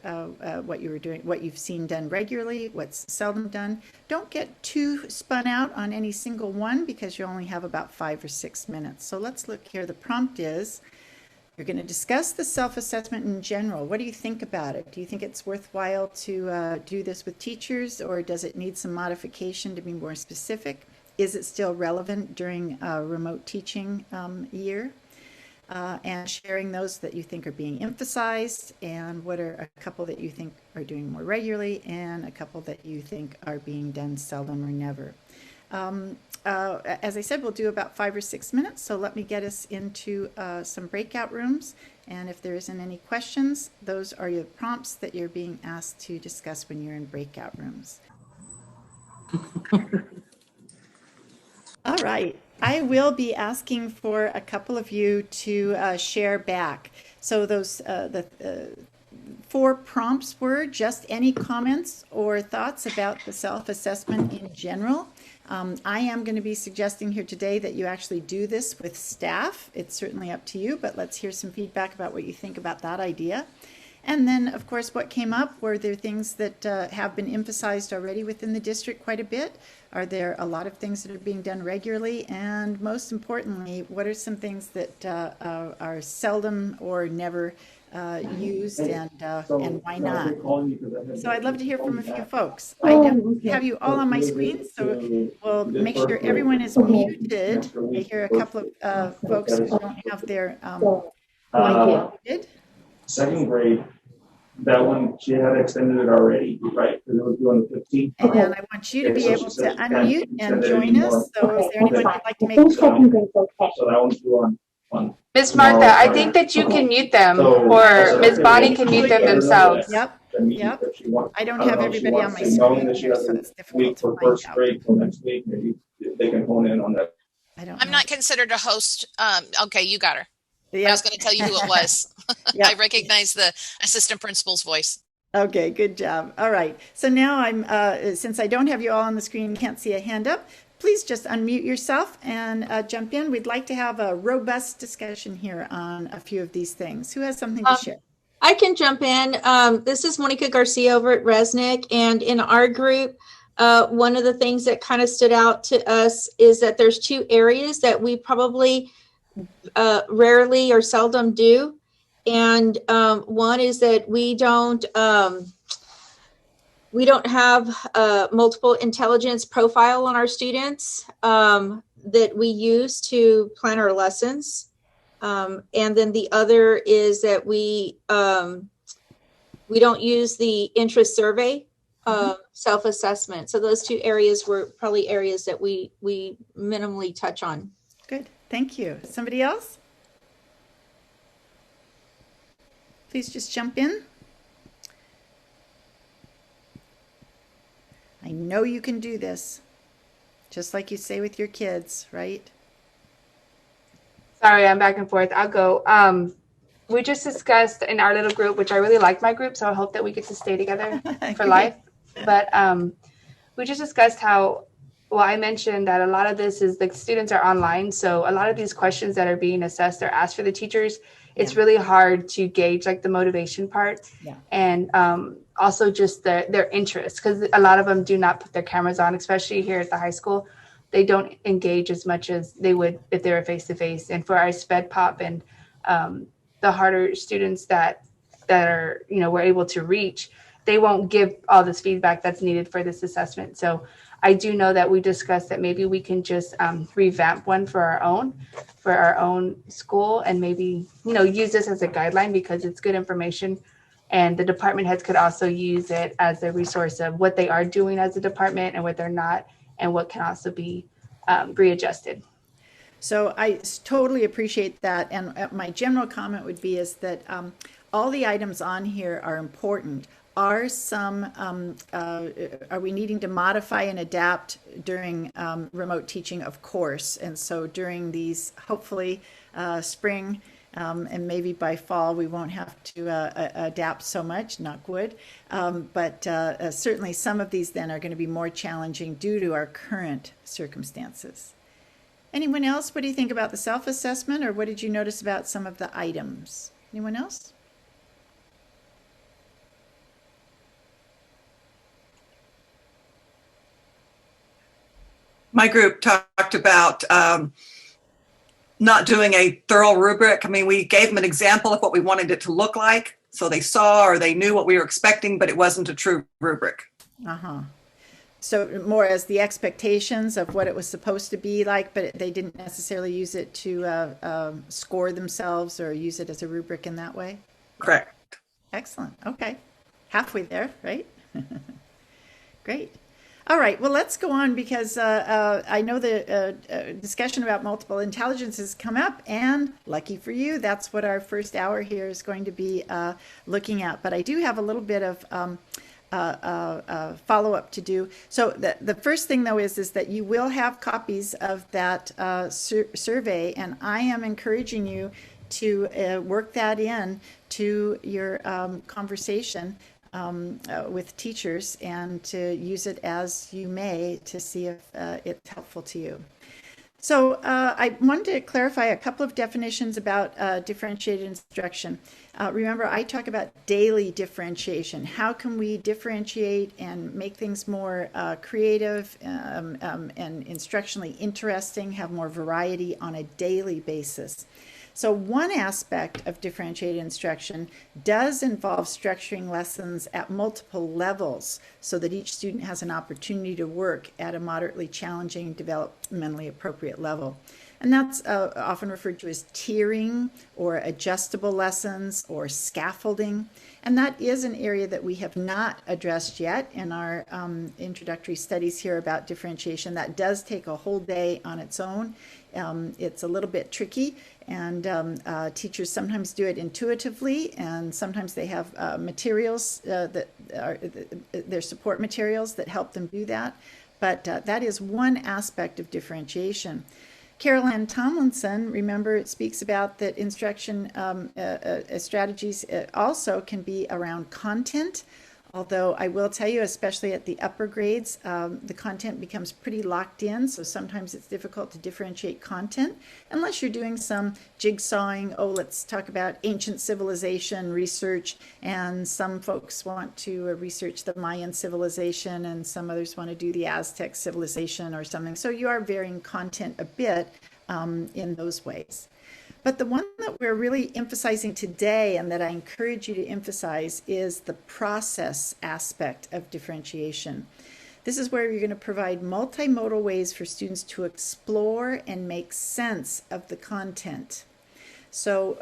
S2: what you were doing, what you've seen done regularly, what's seldom done. Don't get too spun out on any single one because you only have about 5 or 6 minutes. So let's look here. The prompt is, you're going to discuss the self-assessment in general. What do you think about it? Do you think it's worthwhile to do this with teachers, or does it need some modification to be more specific? Is it still relevant during a remote teaching year? And sharing those that you think are being emphasized, and what are a couple that you think are doing more regularly, and a couple that you think are being done seldom or never. As I said, we'll do about 5 or 6 minutes, so let me get us into some breakout rooms. And if there isn't any questions, those are your prompts that you're being asked to discuss when you're in breakout rooms. All right. I will be asking for a couple of you to share back. So those the 4 prompts were just any comments or thoughts about the self-assessment in general. I am going to be suggesting here today that you actually do this with staff. It's certainly up to you, but let's hear some feedback about what you think about that idea. And then, of course, what came up, were there things that have been emphasized already within the district quite a bit? Are there a lot of things that are being done regularly? And most importantly, what are some things that are seldom or never used, and why not? So I'd love to hear from a few folks. I don't have you all on my screen, so we'll make sure everyone is muted. I hear a couple of folks who don't have their mic muted.
S13: Second grade, that one, she had extended it already, right? Because it was due on the 15th.
S2: And I want you to be able to unmute and join us. So is there anyone who'd like to make a comment?
S13: So that one's due on
S14: Miss Martha, I think that you can mute them, or Miss Bonnie can mute them themselves.
S2: Yep. I don't have everybody on my screen here, so it's difficult to find
S13: first
S2: out.
S13: grade till next week, maybe they can hone in on that.
S1: I'm not considered a host. Okay, you got her.
S2: Yeah.
S1: I was going to tell you who it was.
S2: Yeah.
S1: I recognize the assistant principal's voice.
S2: Okay, good job. All right. So now I'm, since I don't have you all on the screen, can't see a hand up, please just unmute yourself and jump in. We'd like to have a robust discussion here on a few of these things. Who has something to share?
S15: I can jump in. This is Monica Garcia over at Resnick, and in our group, one of the things that kind of stood out to us is that there's 2 areas that we probably rarely or seldom do. And one is that we don't have a multiple intelligence profile on our students that we use to plan our lessons. And then the other is that we don't use the interest survey self-assessment. So those 2 areas were probably areas that we minimally touch on.
S2: Good. Thank you. Somebody else? Please just jump in. I know you can do this. just like you say with your kids, right?
S14: Sorry, I'm back and forth. I'll go. We just discussed in our little group, which I really like my group, so I hope that we get to stay together for life. But we just discussed how, well, I mentioned that a lot of this is the students are online. So a lot of these questions that are being assessed or asked for the teachers, it's really hard to gauge like the motivation part.
S2: Yeah.
S14: And also just their interest, because a lot of them do not put their cameras on, especially here at the high school. They don't engage as much as they would if they were face-to-face. And for our sped pop and the harder students that are, we're able to reach, they won't give all this feedback that's needed for this assessment. So I do know that we discussed that maybe we can just revamp one for our own school, and maybe, use this as a guideline because it's good information. And the department heads could also use it as a resource of what they are doing as a department and what they're not, and what can also be readjusted.
S2: So I totally appreciate that. And my general comment would be is that all the items on here are important. Are we needing to modify and adapt during remote teaching? Of course. And so during these, hopefully spring and maybe by fall, we won't have to adapt so much, knock wood. But certainly some of these then are going to be more challenging due to our current circumstances. Anyone else? What do you think about the self-assessment, or what did you notice about some of the items? Anyone else?
S16: My group talked about not doing a thorough rubric. I mean, we gave them an example of what we wanted it to look like, so they saw or they knew what we were expecting, but it wasn't a true rubric.
S2: Uh-huh. So more as the expectations of what it was supposed to be like, but they didn't necessarily use it to score themselves or use it as a rubric in that way?
S16: Correct.
S2: Excellent. Okay. Halfway there, right? Great. All right. Well, let's go on because I know the discussion about multiple intelligence has come up, and lucky for you, that's what our first hour here is going to be looking at. But I do have a little bit of follow-up to do. So the first thing, though, is that you will have copies of that survey, and I am encouraging you to work that in to your conversation with teachers, and to use it as you may to see if it's helpful to you. So I wanted to clarify a couple of definitions about differentiated instruction. Remember, I talk about daily differentiation. How can we differentiate and make things more creative and instructionally interesting, have more variety on a daily basis? So one aspect of differentiated instruction does involve structuring lessons at multiple levels so that each student has an opportunity to work at a moderately challenging, developmentally appropriate level. And that's often referred to as tiering or adjustable lessons or scaffolding. And that is an area that we have not addressed yet in our introductory studies here about differentiation. That does take a whole day on its own. It's a little bit tricky, and teachers sometimes do it intuitively, and sometimes they have materials that are their support materials that help them do that. But that is one aspect of differentiation. Carol Ann Tomlinson, remember, it speaks about that instruction strategies also can be around content. Although I will tell you, especially at the upper grades, the content becomes pretty locked in, so sometimes it's difficult to differentiate content unless you're doing some jigsawing. Oh, let's talk about ancient civilization research, and some folks want to research the Mayan civilization, and some others want to do the Aztec civilization or something. So you are varying content a bit in those ways. But the one that we're really emphasizing today, and that I encourage you to emphasize, is the process aspect of differentiation. This is where you're going to provide multimodal ways for students to explore and make sense of the content. So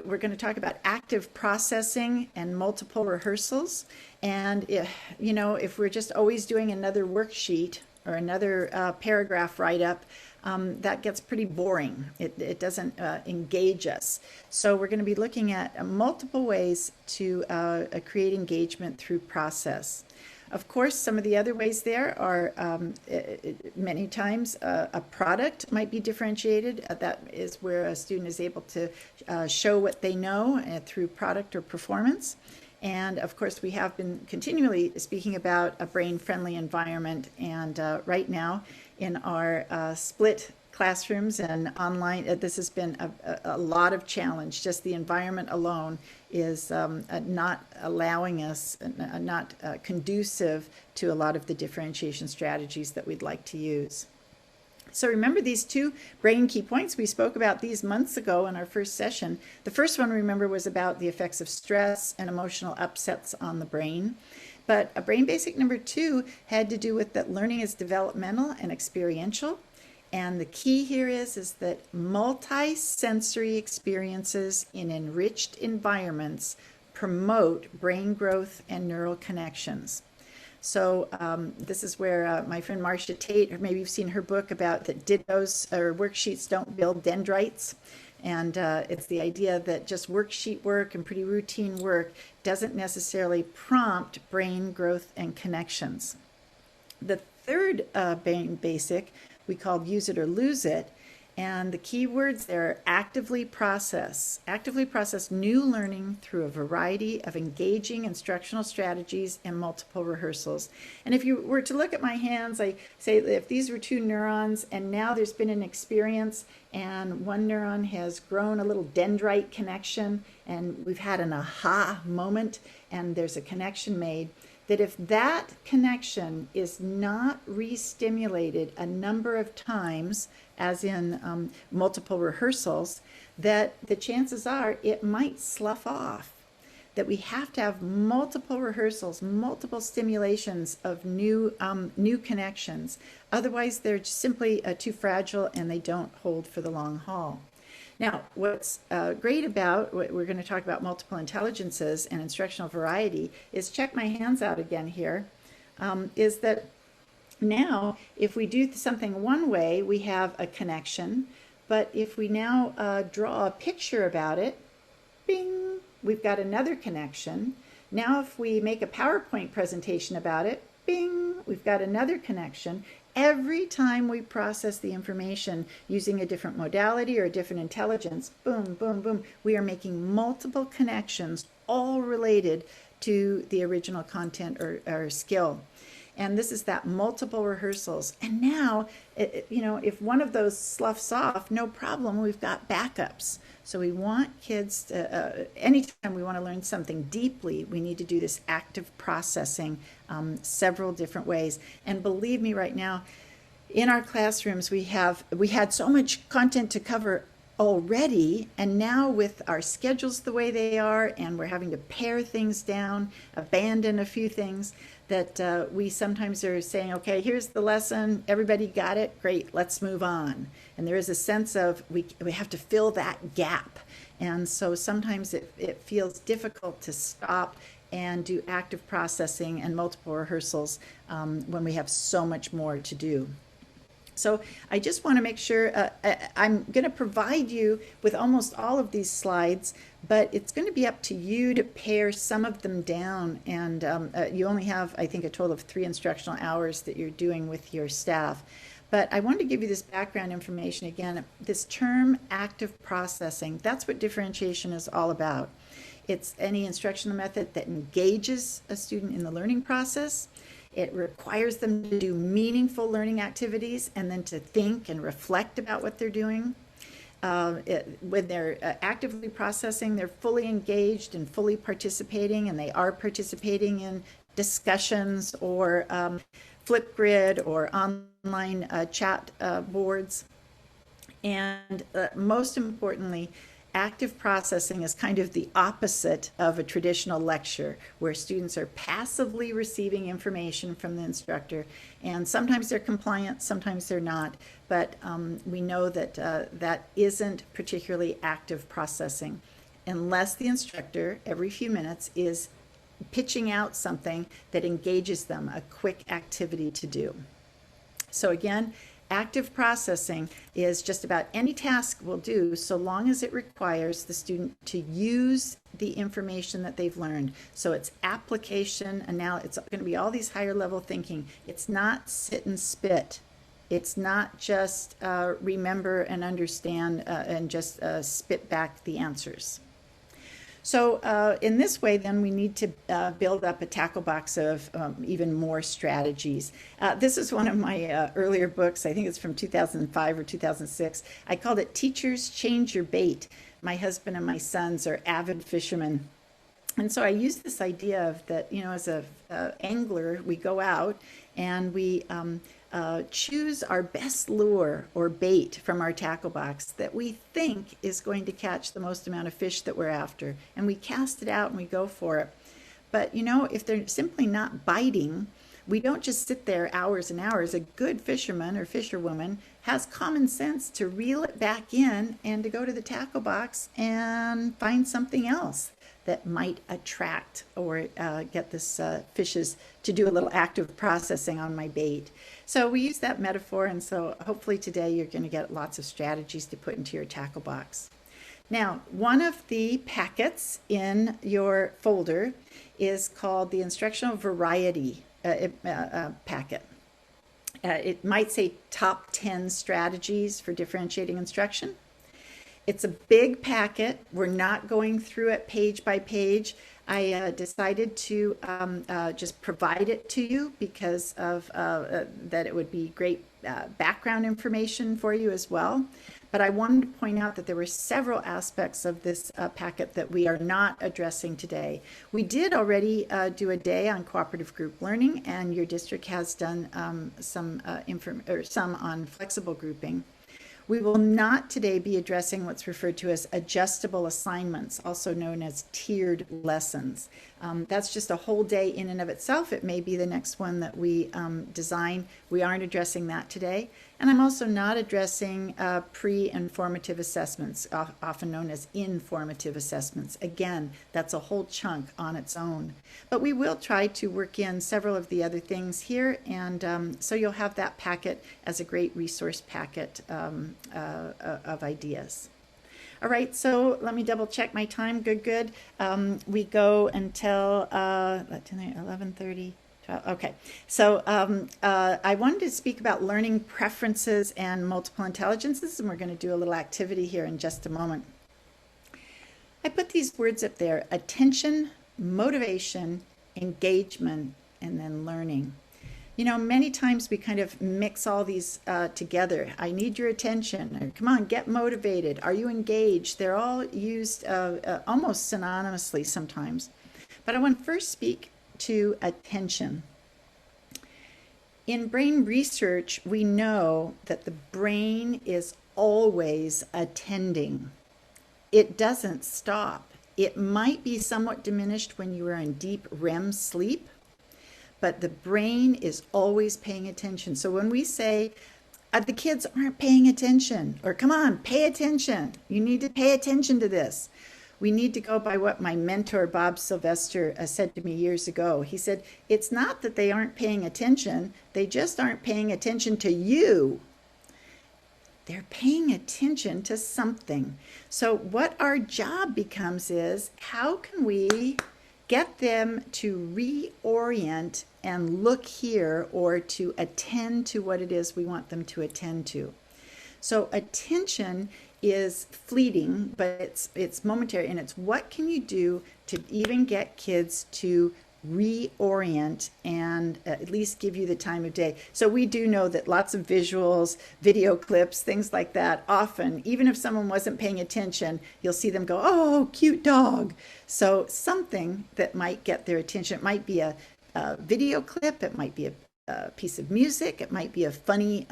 S2: we're going to talk about active processing and multiple rehearsals. And if we're just always doing another worksheet or another paragraph write-up, that gets pretty boring. It doesn't engage us. So we're going to be looking at multiple ways to create engagement through process. Of course, some of the other ways there are many times a product might be differentiated. That is where a student is able to show what they know through product or performance. And of course, we have been continually speaking about a brain-friendly environment. And right now, in our split classrooms and online, this has been a lot of challenge. Just the environment alone is not allowing us, not conducive to a lot of the differentiation strategies that we'd like to use. So remember these 2 brain key points. We spoke about these months ago in our first session. The first one, remember, was about the effects of stress and emotional upsets on the brain. But a brain basic number 2 had to do with that learning is developmental and experiential. And the key here is that multi-sensory experiences in enriched environments promote brain growth and neural connections. So this is where my friend Marcia Tate, or maybe you've seen her book about that dittos or worksheets don't build dendrites. And it's the idea that just worksheet work and pretty routine work doesn't necessarily prompt brain growth and connections. The third brain basic we called use it or lose it. And the key words there are actively process new learning through a variety of engaging instructional strategies and multiple rehearsals. And if you were to look at my hands, I say that if these were 2 neurons and now there's been an experience and one neuron has grown a little dendrite connection and we've had an aha moment and there's a connection made, that if that connection is not re-stimulated a number of times, as in multiple rehearsals, that the chances are it might slough off. That we have to have multiple rehearsals, multiple stimulations of new connections. Otherwise, they're simply too fragile and they don't hold for the long haul. Now, what's great about, we're going to talk about multiple intelligences and instructional variety, is check my hands out again here, is that now if we do something one way, we have a connection, but if we now draw a picture about it, bing, we've got another connection. Now if we make a PowerPoint presentation about it, bing, we've got another connection. Every time we process the information using a different modality or a different intelligence, boom, boom, boom, we are making multiple connections, all related to the original content or skill. And this is that multiple rehearsals. And now, if one of those sloughs off, no problem, we've got backups. So we want kids to, anytime we want to learn something deeply, we need to do this active processing several different ways. And believe me right now, in our classrooms, we had so much content to cover already, and now with our schedules the way they are, and we're having to pare things down, abandon a few things, that we sometimes are saying, okay, here's the lesson, everybody got it, great, let's move on. And there is a sense of we have to fill that gap. And so sometimes it feels difficult to stop and do active processing and multiple rehearsals when we have so much more to do. So I just want to make sure, I'm going to provide you with almost all of these slides, but it's going to be up to you to pare some of them down. And you only have, I think, a total of 3 instructional hours that you're doing with your staff. But I wanted to give you this background information again. This term active processing, that's what differentiation is all about. It's any instructional method that engages a student in the learning process. It requires them to do meaningful learning activities and then to think and reflect about what they're doing. When they're actively processing, they're fully engaged and fully participating, and they are participating in discussions or Flipgrid or online chat boards. And most importantly, active processing is kind of the opposite of a traditional lecture, where students are passively receiving information from the instructor, and sometimes they're compliant, sometimes they're not, but we know that that isn't particularly active processing unless the instructor every few minutes is pitching out something that engages them, a quick activity to do. So again, Active processing is just about any task we'll do so long as it requires the student to use the information that they've learned. So it's application, and now it's going to be all these higher level thinking. It's not sit and spit. It's not just remember and understand and just spit back the answers. So in this way, then, we need to build up a tackle box of even more strategies. This is one of my earlier books. I think it's from 2005 or 2006. I called it Teachers Change Your Bait. My husband and my sons are avid fishermen. And so I use this idea of that, you know, as a angler, we go out and we choose our best lure or bait from our tackle box that we think is going to catch the most amount of fish that we're after. And we cast it out and we go for it. But, you know, if they're simply not biting, we don't just sit there hours and hours. A good fisherman or fisherwoman has common sense to reel it back in and to go to the tackle box and find something else that might attract or get this fishes to do a little active processing on my bait. So we use that metaphor, and so hopefully today you're going to get lots of strategies to put into your tackle box. Now, one of the packets in your folder is called the Instructional Variety packet. It might say Top 10 Strategies for Differentiating Instruction. It's a big packet. We're not going through it page by page. I decided to just provide it to you because of that it would be great background information for you as well. But I wanted to point out that there were several aspects of this packet that we are not addressing today. We did already do a day on cooperative group learning, and your district has done some on flexible grouping. We will not today be addressing what's referred to as adjustable assignments, also known as tiered lessons. That's just a whole day in and of itself. It may be the next one that we design. We aren't addressing that today. And I'm also not addressing pre-informative assessments, often known as informative assessments. Again, that's a whole chunk on its own. But we will try to work in several of the other things here, and so you'll have that packet as a great resource packet of ideas. All right, so let me double check my time. Good. We go until 11:30. Okay, so I wanted to speak about learning preferences and multiple intelligences, and we're going to do a little activity here in just a moment. I put these words up there: attention, motivation, engagement, and then learning. You know, many times we kind of mix all these together. I need your attention. Or, come on, get motivated. Are you engaged? They're all used almost synonymously sometimes. But I want to first speak to attention. In brain research, we know that the brain is always attending. It doesn't stop. It might be somewhat diminished when you are in deep REM sleep, but the brain is always paying attention. So when we say, the kids aren't paying attention, or come on, pay attention. You need to pay attention to this. We need to go by what my mentor, Bob Sylvester, said to me years ago. He said, it's not that they aren't paying attention, they just aren't paying attention to you. They're paying attention to something. So what our job becomes is, how can we get them to reorient and look here, or to attend to what it is we want them to attend to? So attention is fleeting, but it's momentary, and it's what can you do to even get kids to reorient and at least give you the time of day. So we do know that lots of visuals, video clips, things like that, often, even if someone wasn't paying attention, you'll see them go, oh, cute dog. So something that might get their attention. It might be a video clip, it might be a piece of music, it might be a funny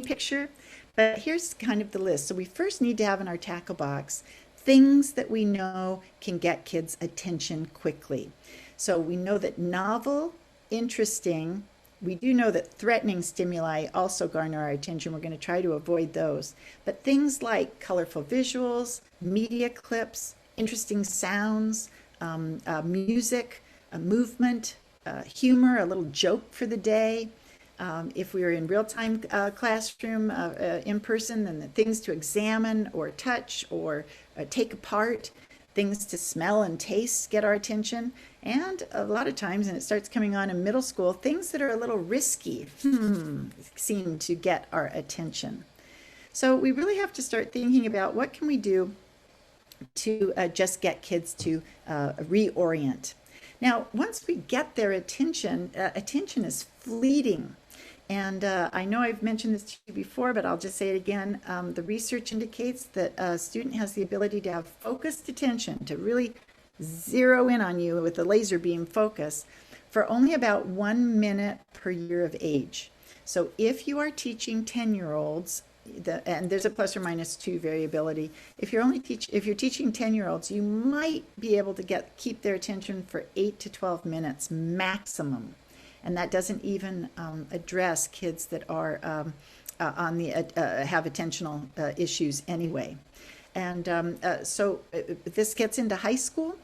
S2: picture. But here's kind of the list. So we first need to have in our tackle box things that we know can get kids' attention quickly. So we know that novel, interesting, we do know that threatening stimuli also garner our attention. We're going to try to avoid those. But things like colorful visuals, media clips, interesting sounds, music, movement, humor, a little joke for the day, If we were in real-time classroom in person, then the things to examine or touch or take apart, things to smell and taste get our attention. And a lot of times, and it starts coming on in middle school, things that are a little risky seem to get our attention. So we really have to start thinking about what can we do to just get kids to reorient. Now, once we get their attention, attention is fleeting. And I know I've mentioned this to you before, but I'll just say it again. The research indicates that a student has the ability to have focused attention, to really zero in on you with a laser beam focus for only about 1 minute per year of age. So if you are teaching 10-year-olds, and there's a plus or minus 2 variability. If you're teaching 10-year-olds, you might be able to keep their attention for 8 to 12 minutes maximum, and that doesn't even address kids that are have attentional issues anyway. And so this gets into high school.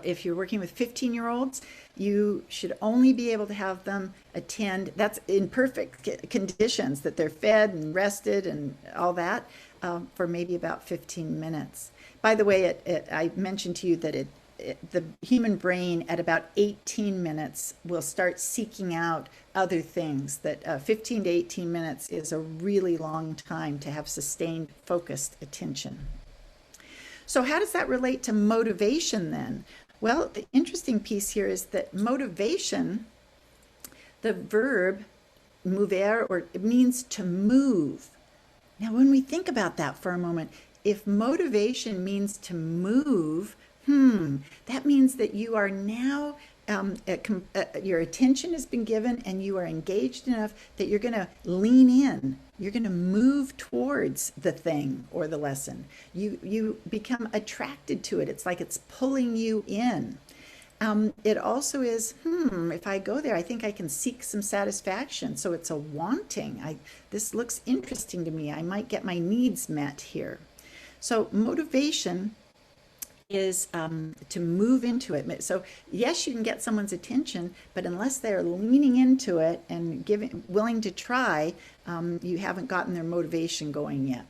S2: If you're working with 15-year-olds, you should only be able to have them attend, that's in perfect conditions, that they're fed and rested and all that, for maybe about 15 minutes. By the way, I mentioned to you that the human brain at about 18 minutes will start seeking out other things, that 15 to 18 minutes is a really long time to have sustained, focused attention. So how does that relate to motivation then? Well, the interesting piece here is that motivation, the verb mover, or it means to move. Now, when we think about that for a moment, if motivation means to move, that means that you are now, your attention has been given and you are engaged enough that you're going to lean in. You're going to move towards the thing or the lesson. You become attracted to it. It's like it's pulling you in. It also is, if I go there, I think I can seek some satisfaction. So it's a wanting. This looks interesting to me. I might get my needs met here. So motivation is to move into it. So yes, you can get someone's attention, but unless they're leaning into it and willing to try, you haven't gotten their motivation going yet.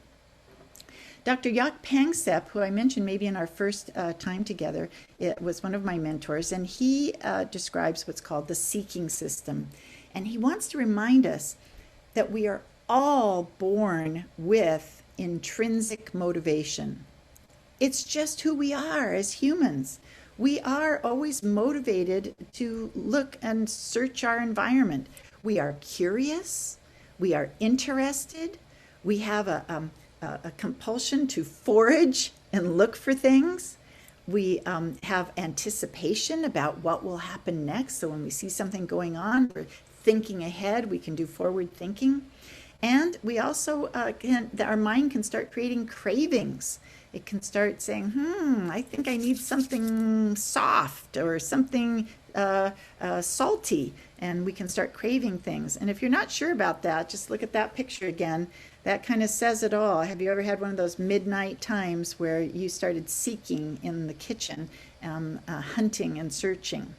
S2: Dr. Jaak Panksepp, who I mentioned maybe in our first time together, it was one of my mentors, and he describes what's called the seeking system. And he wants to remind us that we are all born with intrinsic motivation. It's just who we are as humans. We are always motivated to look and search our environment. We are curious. We are interested. We have a compulsion to forage and look for things. We have anticipation about what will happen next. So when we see something going on, we're thinking ahead. We can do forward thinking. And we also, our mind can start creating cravings. It can start saying, I think I need something soft or something salty, and we can start craving things. And if you're not sure about that, just look at that picture again. That kind of says it all. Have you ever had one of those midnight times where you started seeking in the kitchen, hunting and searching?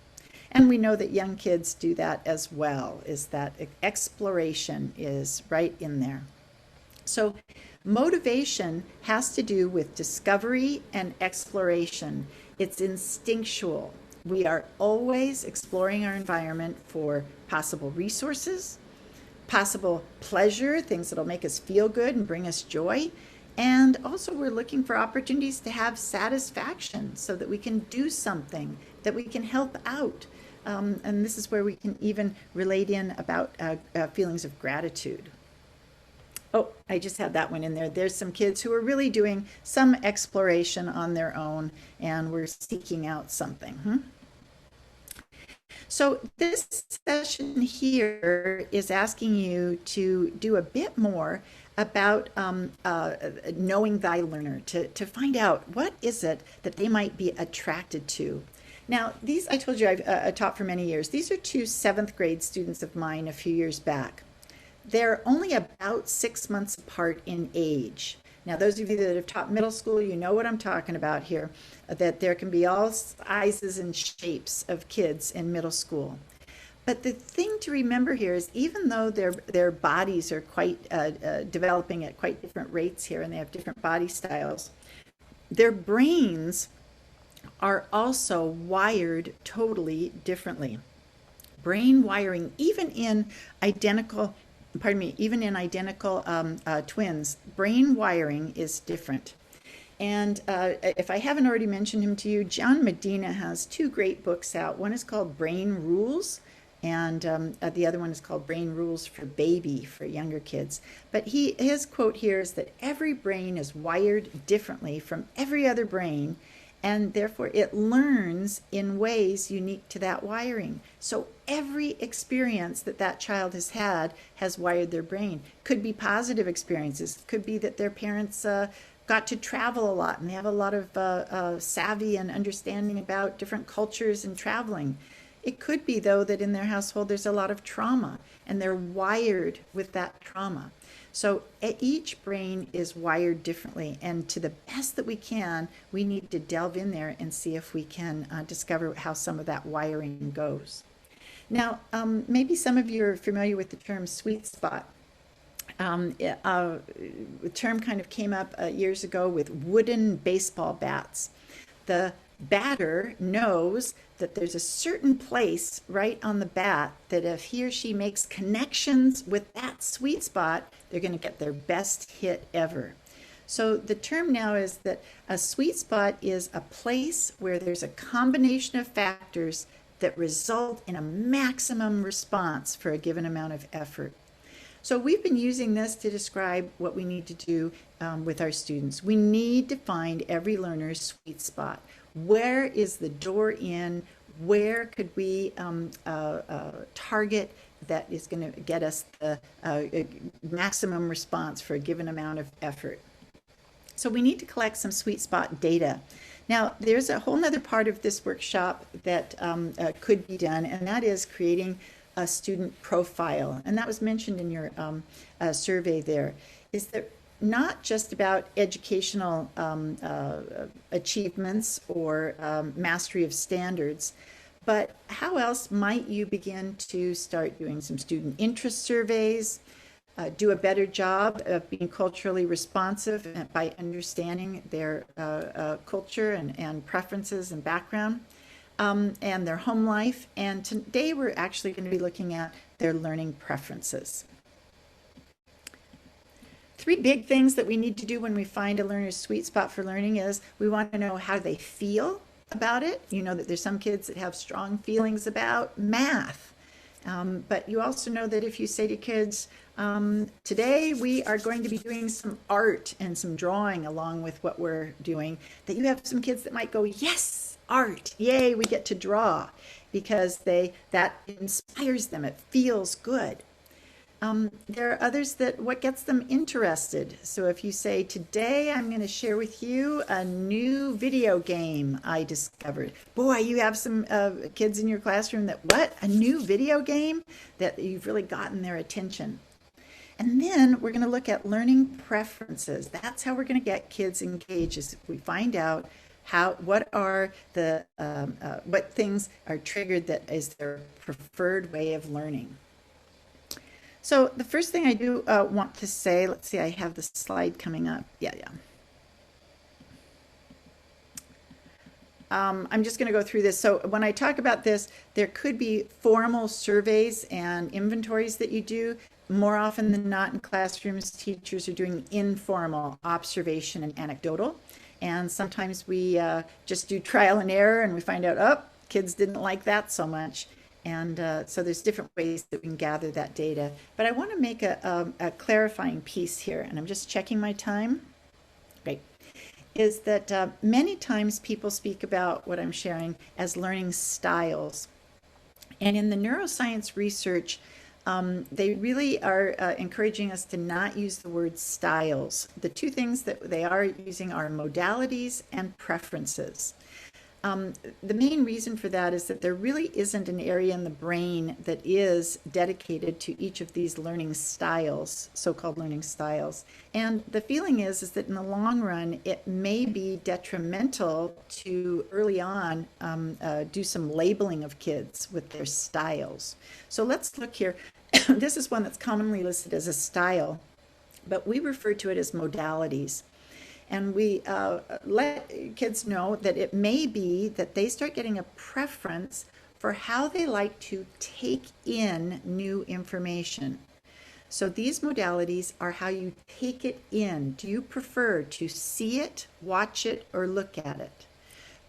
S2: And we know that young kids do that as well, is that exploration is right in there. So motivation has to do with discovery and exploration. It's instinctual. We are always exploring our environment for possible resources, possible pleasure, things that'll make us feel good and bring us joy. And also we're looking for opportunities to have satisfaction so that we can do something, that we can help out. And this is where we can even relate in about feelings of gratitude. Oh, I just had that one in there. There's some kids who are really doing some exploration on their own, and we're seeking out something. So this session here is asking you to do a bit more about knowing thy learner, to find out what is it that they might be attracted to. Now, these, I told you I've taught for many years. These are 2 7th grade students of mine a few years back. They're only about 6 months apart in age. Now, those of you that have taught middle school, you know what I'm talking about here, that there can be all sizes and shapes of kids in middle school. But the thing to remember here is even though their bodies are quite developing at quite different rates here, and they have different body styles, their brains are also wired totally differently. Brain wiring, even in identical twins, brain wiring is different. And if I haven't already mentioned him to you, John Medina has 2 great books out. One is called Brain Rules, and the other one is called Brain Rules for Baby, for younger kids. But his quote here is that every brain is wired differently from every other brain, and therefore it learns in ways unique to that wiring. So every experience that child has had has wired their brain. Could be positive experiences, could be that their parents got to travel a lot and they have a lot of savvy and understanding about different cultures and traveling. It could be, though, that in their household there's a lot of trauma and they're wired with that trauma. So each brain is wired differently, and to the best that we can, we need to delve in there and see if we can discover how some of that wiring goes. Now, maybe some of you are familiar with the term sweet spot. The term kind of came up years ago with wooden baseball bats. The batter knows that there's a certain place right on the bat that if he or she makes connections with that sweet spot, they're going to get their best hit ever. So the term now is that a sweet spot is a place where there's a combination of factors that result in a maximum response for a given amount of effort. So we've been using this to describe what we need to do with our students. We need to find every learner's sweet spot. Where is the door in? Where could we target that is going to get us the maximum response for a given amount of effort? So we need to collect some sweet spot data. Now, there's a whole other part of this workshop that could be done, and that is creating a student profile. And that was mentioned in your survey there, is that not just about educational achievements or mastery of standards, but how else might you begin to start doing some student interest surveys, do a better job of being culturally responsive by understanding their culture and preferences and background, and their home life. And today we're actually going to be looking at their learning preferences. 3 big things that we need to do when we find a learner's sweet spot for learning is we want to know how they feel about it. You know that there's some kids that have strong feelings about math. But you also know that if you say to kids, today we are going to be doing some art and some drawing along with what we're doing, that you have some kids that might go, yes, art, yay, we get to draw, because that inspires them, it feels good. There are others that what gets them interested. So if you say, today I'm going to share with you a new video game I discovered. Boy, you have some kids in your classroom that, what, a new video game? That you've really gotten their attention. And then we're going to look at learning preferences. That's how we're going to get kids engaged, is we find out what things are triggered that is their preferred way of learning. So the first thing I do want to say, let's see, I have the slide coming up. Yeah. I'm just going to go through this. So when I talk about this, there could be formal surveys and inventories that you do. More often than not in classrooms, teachers are doing informal observation and anecdotal. And sometimes we just do trial and error and we find out, oh, kids didn't like that so much. And so there's different ways that we can gather that data. But I want to make a clarifying piece here, and I'm just checking my time. Great. Is that many times people speak about what I'm sharing as learning styles. And in the neuroscience research, they really are encouraging us to not use the word styles. The 2 things that they are using are modalities and preferences. The main reason for that is that there really isn't an area in the brain that is dedicated to each of these learning styles, so-called learning styles. And the feeling is that in the long run, it may be detrimental to early on do some labeling of kids with their styles. So let's look here. This is one that's commonly listed as a style, but we refer to it as modalities. And we let kids know that it may be that they start getting a preference for how they like to take in new information. So these modalities are how you take it in. Do you prefer to see it, watch it, or look at it?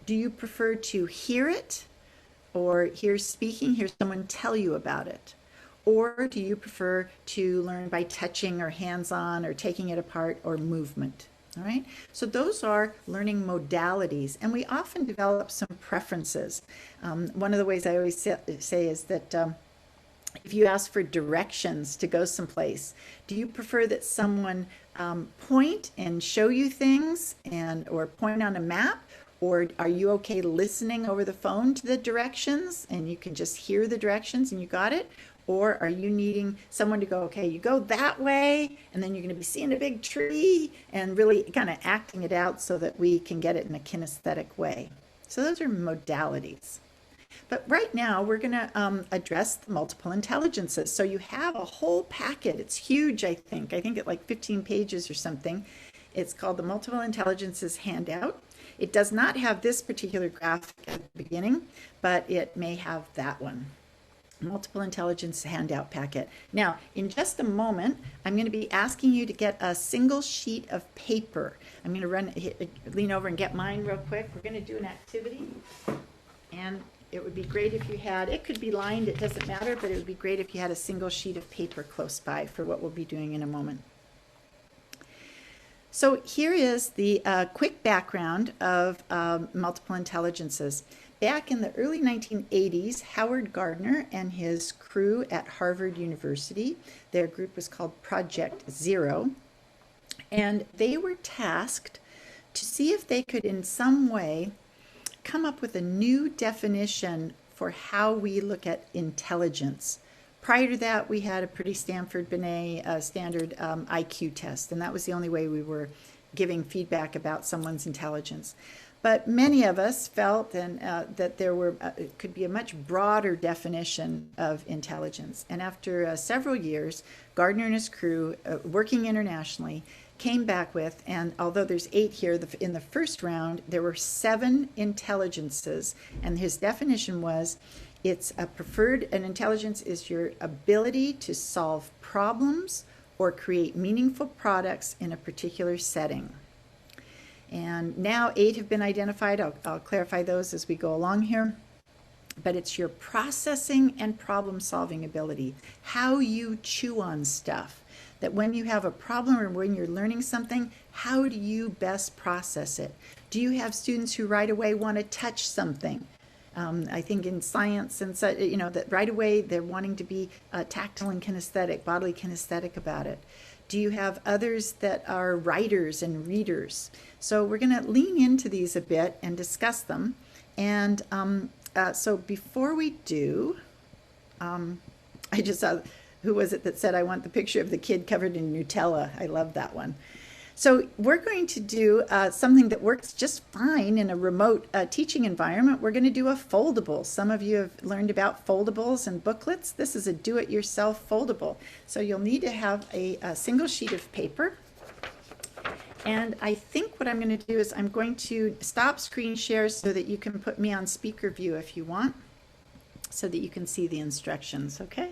S2: Do you prefer to hear it, or hear someone tell you about it? Or do you prefer to learn by touching or hands-on or taking it apart or movement? All right, so those are learning modalities, and we often develop some preferences. One of the ways I always say is that if you ask for directions to go someplace, do you prefer that someone point and show you things or point on a map? Or are you okay listening over the phone to the directions and you can just hear the directions and you got it? Or are you needing someone to go, okay, you go that way, and then you're going to be seeing a big tree, and really kind of acting it out so that we can get it in a kinesthetic way. So those are modalities. But right now, we're going to address the multiple intelligences. So you have a whole packet. It's huge, I think. I think it's like 15 pages or something. It's called the Multiple Intelligences Handout. It does not have this particular graphic at the beginning, but it may have that one. Multiple Intelligence Handout Packet. Now, in just a moment, I'm going to be asking you to get a single sheet of paper. I'm going to lean over and get mine real quick. We're going to do an activity, and it would be great if you had, it could be lined, it doesn't matter, but it would be great if you had a single sheet of paper close by for what we'll be doing in a moment. So here is the quick background of multiple intelligences. Back in the early 1980s, Howard Gardner and his crew at Harvard University, their group was called Project Zero, and they were tasked to see if they could in some way come up with a new definition for how we look at intelligence. Prior to that, we had a pretty Stanford Binet standard IQ test, and that was the only way we were giving feedback about someone's intelligence. But many of us felt that there could be a much broader definition of intelligence. And after several years, Gardner and his crew, working internationally, came back with, and although there's 8 here, in the first round, there were 7 intelligences. And his definition was, an intelligence is your ability to solve problems or create meaningful products in a particular setting. And now 8 have been identified. I'll clarify those as we go along here. But it's your processing and problem-solving ability, how you chew on stuff. That when you have a problem or when you're learning something, how do you best process it? Do you have students who right away want to touch something? I think in science and so, that right away they're wanting to be tactile and kinesthetic, bodily kinesthetic about it. Do you have others that are writers and readers? So we're going to lean into these a bit and discuss them. And so before we do, I just saw, who was it that said, I want the picture of the kid covered in Nutella? I love that one. So we're going to do something that works just fine in a remote teaching environment. We're going to do a foldable. Some of you have learned about foldables and booklets. This is a do-it-yourself foldable. So you'll need to have a single sheet of paper. And I think what I'm going to do is I'm going to stop screen share so that you can put me on speaker view if you want, so that you can see the instructions, okay?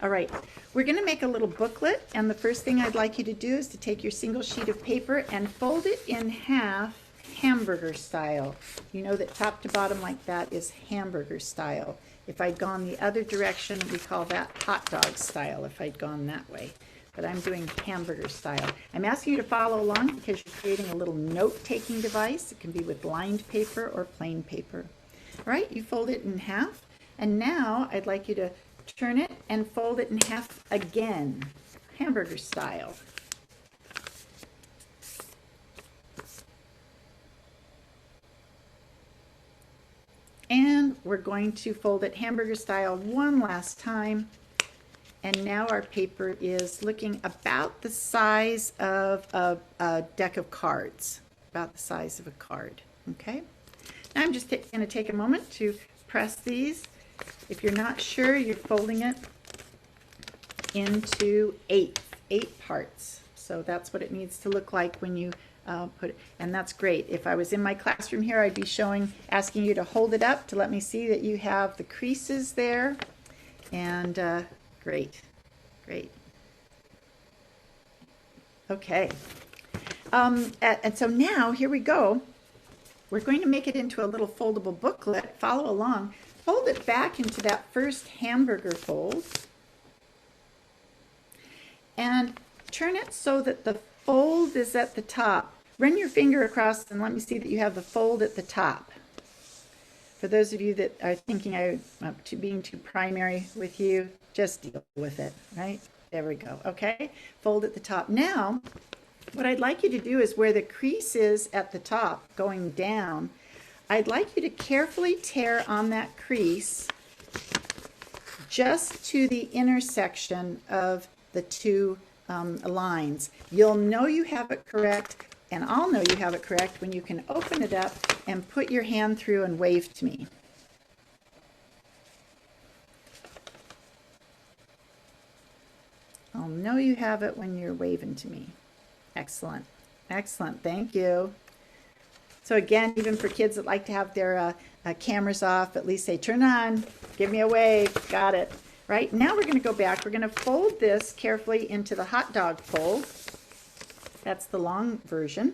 S2: All right, we're going to make a little booklet, and the first thing I'd like you to do is to take your single sheet of paper and fold it in half, hamburger style. You know that top to bottom like that is hamburger style. If I'd gone the other direction, we call that hot dog style, if I'd gone that way. But I'm doing hamburger style. I'm asking you to follow along because you're creating a little note-taking device. It can be with lined paper or plain paper. All right, you fold it in half, and now I'd like you to turn it and fold it in half again, hamburger style. And we're going to fold it hamburger style one last time. And now our paper is looking about the size of a deck of cards, about the size of a card, okay? Now I'm just going to take a moment to press these. If you're not sure, you're folding it into eight parts. So that's what it needs to look like when you put it, and that's great. If I was in my classroom here, I'd be asking you to hold it up to let me see that you have the creases there, and great. Okay, and so now here we go. We're going to make it into a little foldable booklet. Follow along. Fold it back into that first hamburger fold, and turn it so that the fold is at the top. Run your finger across and let me see that you have the fold at the top. For those of you that are thinking I'm being too primary with you, just deal with it, right? There we go, okay? Fold at the top. Now, what I'd like you to do is where the crease is at the top, going down, I'd like you to carefully tear on that crease just to the intersection of the two lines. You'll know you have it correct, and I'll know you have it correct when you can open it up and put your hand through and wave to me. I'll know you have it when you're waving to me. Excellent. Excellent. Thank you. So again, even for kids that like to have their cameras off, at least say, turn on, give me a wave. Got it. Right? Now we're going to go back. We're going to fold this carefully into the hot dog fold. That's the long version.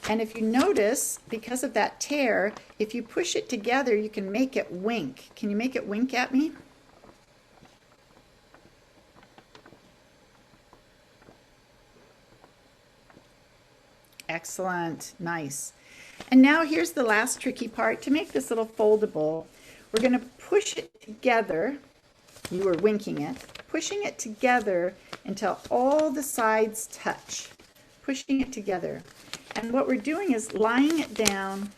S2: And if you notice, because of that tear, if you push it together, you can make it wink. Can you make it wink at me? Excellent. Nice. And now here's the last tricky part. To make this little foldable, we're going to push it together. You were winking it. Pushing it together until all the sides touch. Pushing it together. And what we're doing is lying it down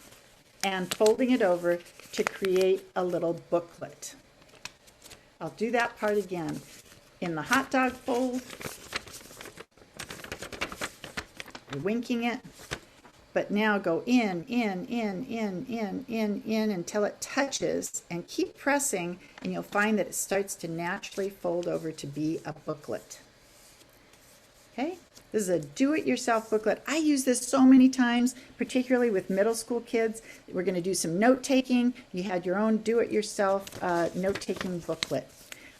S2: and folding it over to create a little booklet. I'll do that part again. In the hot dog fold, you're winking it, but now go in until it touches, and keep pressing, and you'll find that it starts to naturally fold over to be a booklet. Okay, this is a do-it-yourself booklet. I use this so many times, particularly with middle school kids. We're going to do some note-taking. You had your own do-it-yourself note-taking booklet.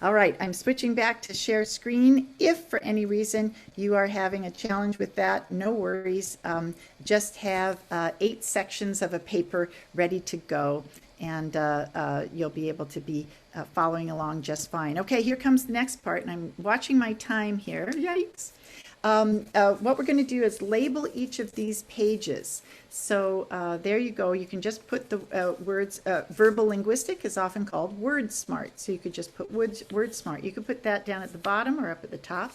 S2: All right, I'm switching back to share screen. If for any reason you are having a challenge with that, no worries. Just have 8 sections of a paper ready to go, and you'll be able to be following along just fine. Okay, here comes the next part, and I'm watching my time here. Yikes. What we're going to do is label each of these pages. So there you go. You can just put the words, verbal linguistic is often called word smart. So you could just put word smart. You could put that down at the bottom or up at the top.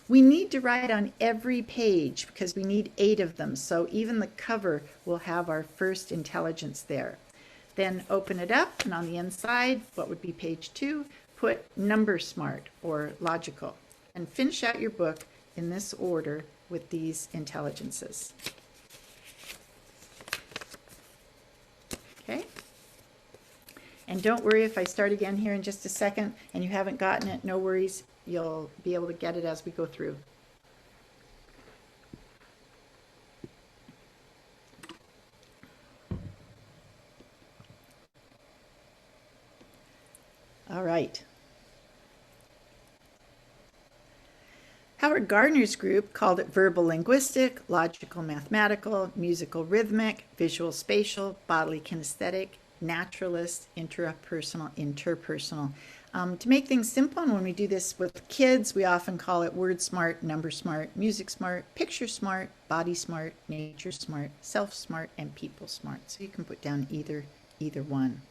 S2: We need to write on every page because we need 8 of them. So even the cover will have our first intelligence there. Then open it up, and on the inside, what would be page 2, put number smart or logical, and finish out your book in this order with these intelligences. Okay? And don't worry if I start again here in just a second and you haven't gotten it, no worries. You'll be able to get it as we go through. All right. Howard Gardner's group called it verbal linguistic, logical mathematical, musical rhythmic, visual spatial, bodily kinesthetic, naturalist, interpersonal. To make things simple, and when we do this with kids, we often call it word smart, number smart, music smart, picture smart, body smart, nature smart, self smart, and people smart. So you can put down either one.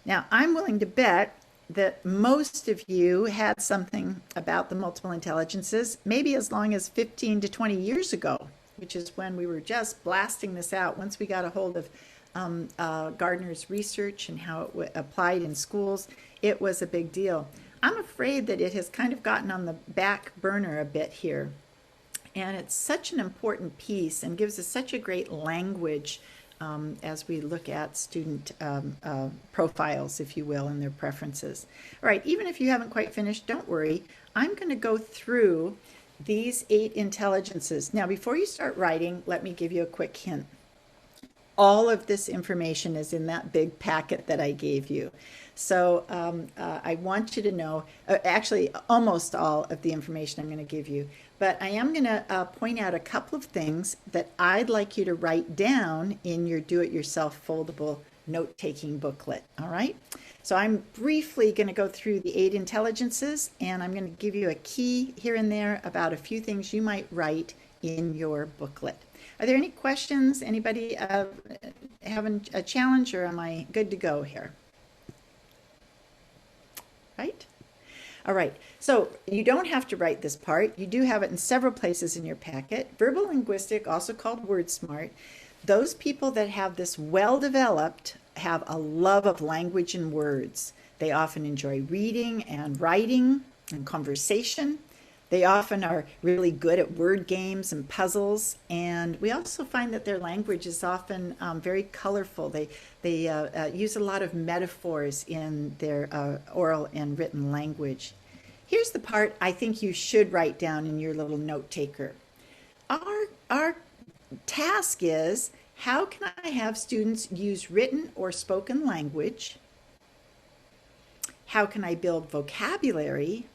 S2: Now, I'm willing to bet that most of you had something about the multiple intelligences, maybe as long as 15 to 20 years ago, which is when we were just blasting this out. Once we got a hold of Gardner's research and how it applied in schools, it was a big deal. I'm afraid that it has kind of gotten on the back burner a bit here. And it's such an important piece and gives us such a great language as we look at student profiles, if you will, and their preferences. All right, even if you haven't quite finished, don't worry. I'm going to go through these 8 intelligences. Now, before you start writing, let me give you a quick hint. All of this information is in that big packet that I gave you. So I want you to know, actually, almost all of the information I'm going to give you. But I am going to point out a couple of things that I'd like you to write down in your do-it-yourself foldable note-taking booklet. All right? So I'm briefly going to go through the 8 intelligences, and I'm going to give you a key here and there about a few things you might write in your booklet. Are there any questions? Anybody having a challenge, or am I good to go here? Right? All right, so you don't have to write this part. You do have it in several places in your packet. Verbal linguistic, also called WordSmart. Those people that have this well developed have a love of language and words. They often enjoy reading and writing and conversation. They often are really good at word games and puzzles, and we also find that their language is often very colorful. They use a lot of metaphors in their oral and written language. Here's the part I think you should write down in your little note taker. Our task is, how can I have students use written or spoken language? How can I build vocabulary?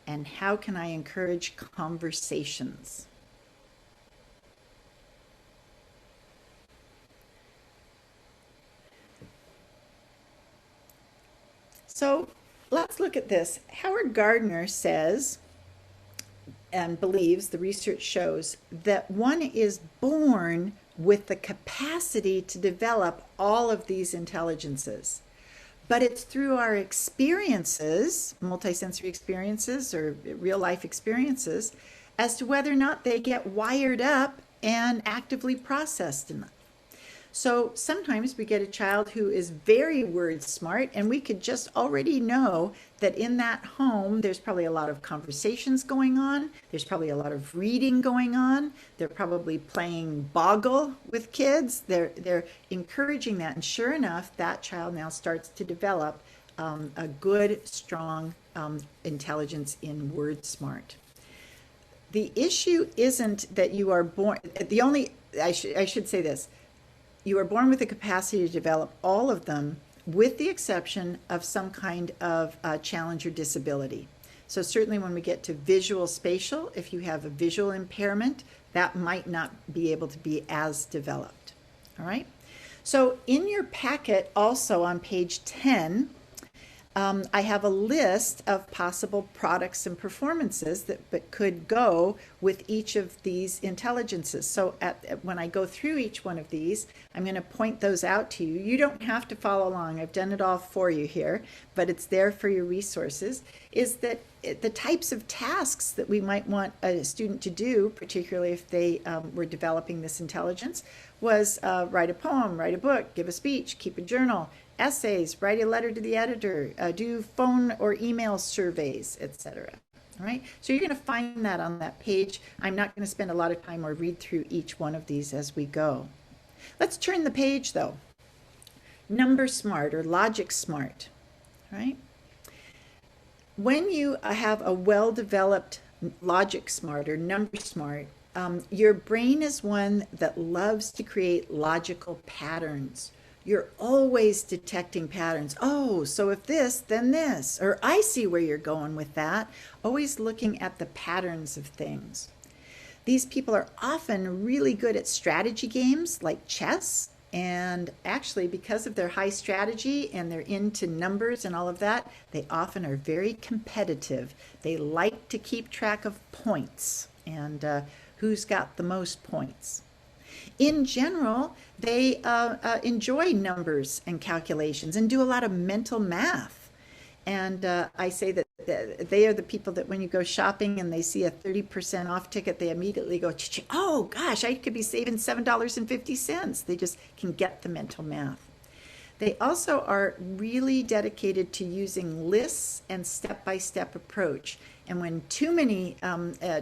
S2: And how can I encourage conversations? So let's look at this. Howard Gardner says and believes, the research shows, that one is born with the capacity to develop all of these intelligences. But it's through our experiences, multisensory experiences or real life experiences, as to whether or not they get wired up and actively processed enough. So sometimes we get a child who is very word smart, and we could just already know that in that home there's probably a lot of conversations going on, there's probably a lot of reading going on, they're probably playing Boggle with kids, they're encouraging that, and sure enough, that child now starts to develop a good, strong intelligence in word smart. The issue isn't that you are born, I should say this, you are born with the capacity to develop all of them, with the exception of some kind of challenge or disability. So certainly when we get to visual spatial, if you have a visual impairment, that might not be able to be as developed. All right. So in your packet, also on page 10, I have a list of possible products and performances that could go with each of these intelligences. So when I go through each one of these, I'm going to point those out to you. You don't have to follow along. I've done it all for you here, but it's there for your resources. Is that the types of tasks that we might want a student to do, particularly if they were developing this intelligence, was write a poem, write a book, give a speech, keep a journal, essays, write a letter to the editor, do phone or email surveys, etc. All right, so you're going to find that on that page. I'm not going to spend a lot of time or read through each one of these as we go. Let's turn the page though. Number smart or logic smart, right? When you have a well-developed logic smart or number smart, your brain is one that loves to create logical patterns. You're always detecting patterns. Oh, so if this, then this, or I see where you're going with that. Always looking at the patterns of things. These people are often really good at strategy games like chess. And actually, because of their high strategy and they're into numbers and all of that, they often are very competitive. They like to keep track of points and who's got the most points. In general, they enjoy numbers and calculations and do a lot of mental math. And I say that they are the people that when you go shopping and they see a 30% off ticket, they immediately go, oh gosh, I could be saving $7.50. They just can get the mental math. They also are really dedicated to using lists and step-by-step approach. And when too many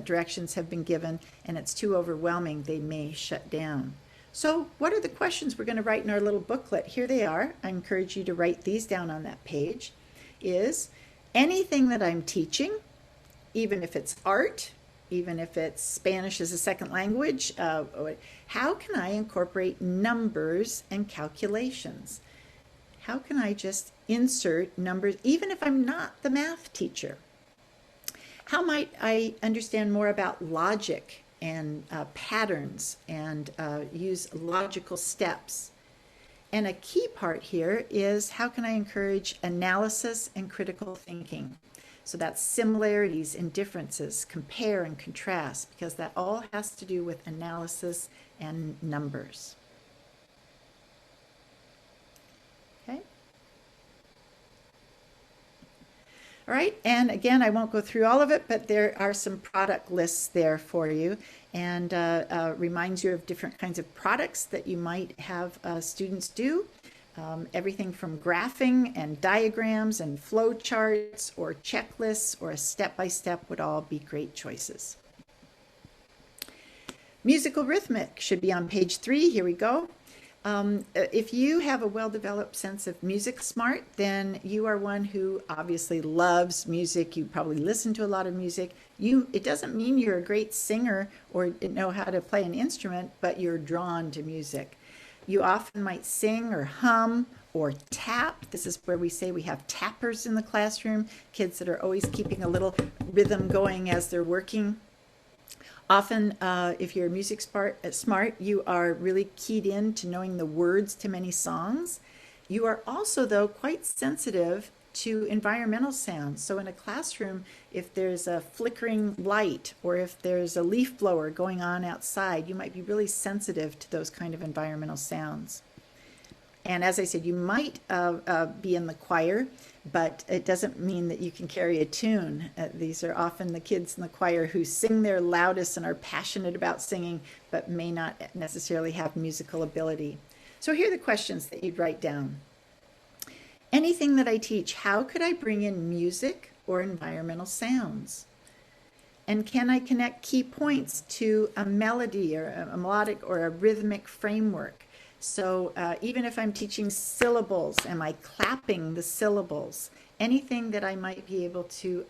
S2: directions have been given and it's too overwhelming, they may shut down. So what are the questions we're going to write in our little booklet? Here they are. I encourage you to write these down on that page. Is anything that I'm teaching, even if it's art, even if it's Spanish as a second language, how can I incorporate numbers and calculations? How can I just insert numbers, even if I'm not the math teacher? How might I understand more about logic and patterns and use logical steps? And a key part here is how can I encourage analysis and critical thinking? So that's similarities and differences, compare and contrast, because that all has to do with analysis and numbers. Okay. All right, and again, I won't go through all of it, but there are some product lists there for you, and reminds you of different kinds of products that you might have students do. Everything from graphing and diagrams and flow charts or checklists or a step-by-step would all be great choices. Musical rhythmic should be on page 3. Here we go. If you have a well-developed sense of music smart, then you are one who obviously loves music. You probably listen to a lot of music. It doesn't mean you're a great singer or know how to play an instrument, but you're drawn to music. You often might sing or hum or tap. This is where we say we have tappers in the classroom, kids that are always keeping a little rhythm going as they're working. Often, if you're music smart, you are really keyed in to knowing the words to many songs. You are also, though, quite sensitive to environmental sounds. So in a classroom, if there's a flickering light or if there's a leaf blower going on outside, you might be really sensitive to those kind of environmental sounds. And as I said, you might be in the choir, but it doesn't mean that you can carry a tune. These are often the kids in the choir who sing their loudest and are passionate about singing, but may not necessarily have musical ability. So here are the questions that you'd write down. Anything that I teach, how could I bring in music or environmental sounds? And can I connect key points to a melody or a melodic or a rhythmic framework? So even if I'm teaching syllables, am I clapping the syllables? Anything that I might be able to,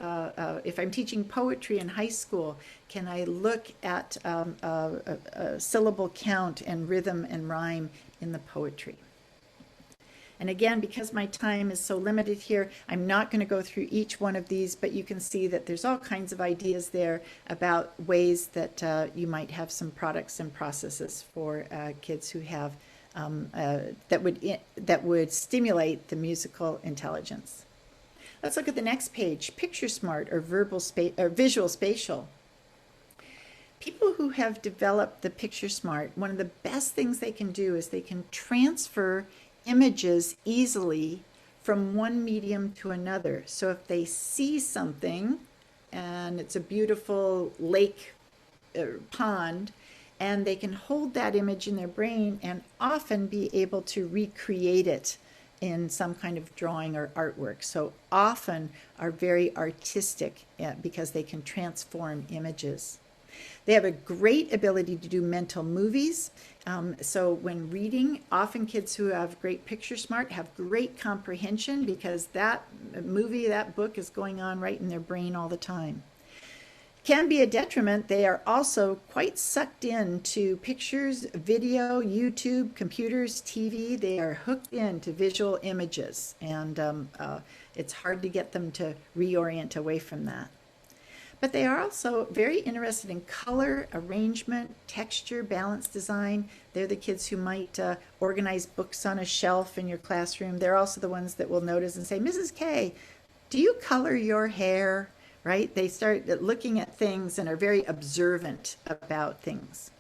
S2: if I'm teaching poetry in high school, can I look at a syllable count and rhythm and rhyme in the poetry? And again, because my time is so limited here, I'm not going to go through each one of these, but you can see that there's all kinds of ideas there about ways that you might have some products and processes for kids who have that would stimulate the musical intelligence. Let's look at the next page, picture smart or visual spatial. People who have developed the picture smart, one of the best things they can do is they can transfer images easily from one medium to another. So if they see something and it's a beautiful lake or pond, and they can hold that image in their brain and often be able to recreate it in some kind of drawing or artwork. So often are very artistic because they can transform images. They have a great ability to do mental movies. So when reading, often kids who have great picture smart have great comprehension because that movie, that book is going on right in their brain all the time. Can be a detriment. They are also quite sucked into pictures, video, YouTube, computers, TV. They are hooked into visual images, and it's hard to get them to reorient away from that. But they are also very interested in color, arrangement, texture, balance design. They're the kids who might organize books on a shelf in your classroom. They're also the ones that will notice and say, Mrs. K, do you color your hair? Right? They start looking at things and are very observant about things.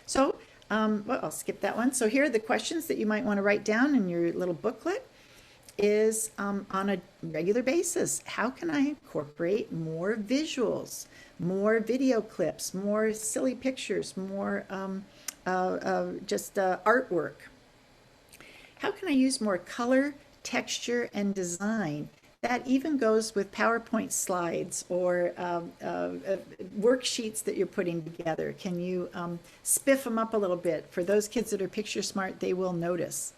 S2: So, well, I'll skip that one. So here are the questions that you might want to write down in your little booklet. is on a regular basis, how can I incorporate more visuals, more video clips, more silly pictures, more artwork? How can I use more color, texture, and design? That even goes with PowerPoint slides or worksheets that you're putting together. Can you spiff them up a little bit? For those kids that are picture smart, they will notice.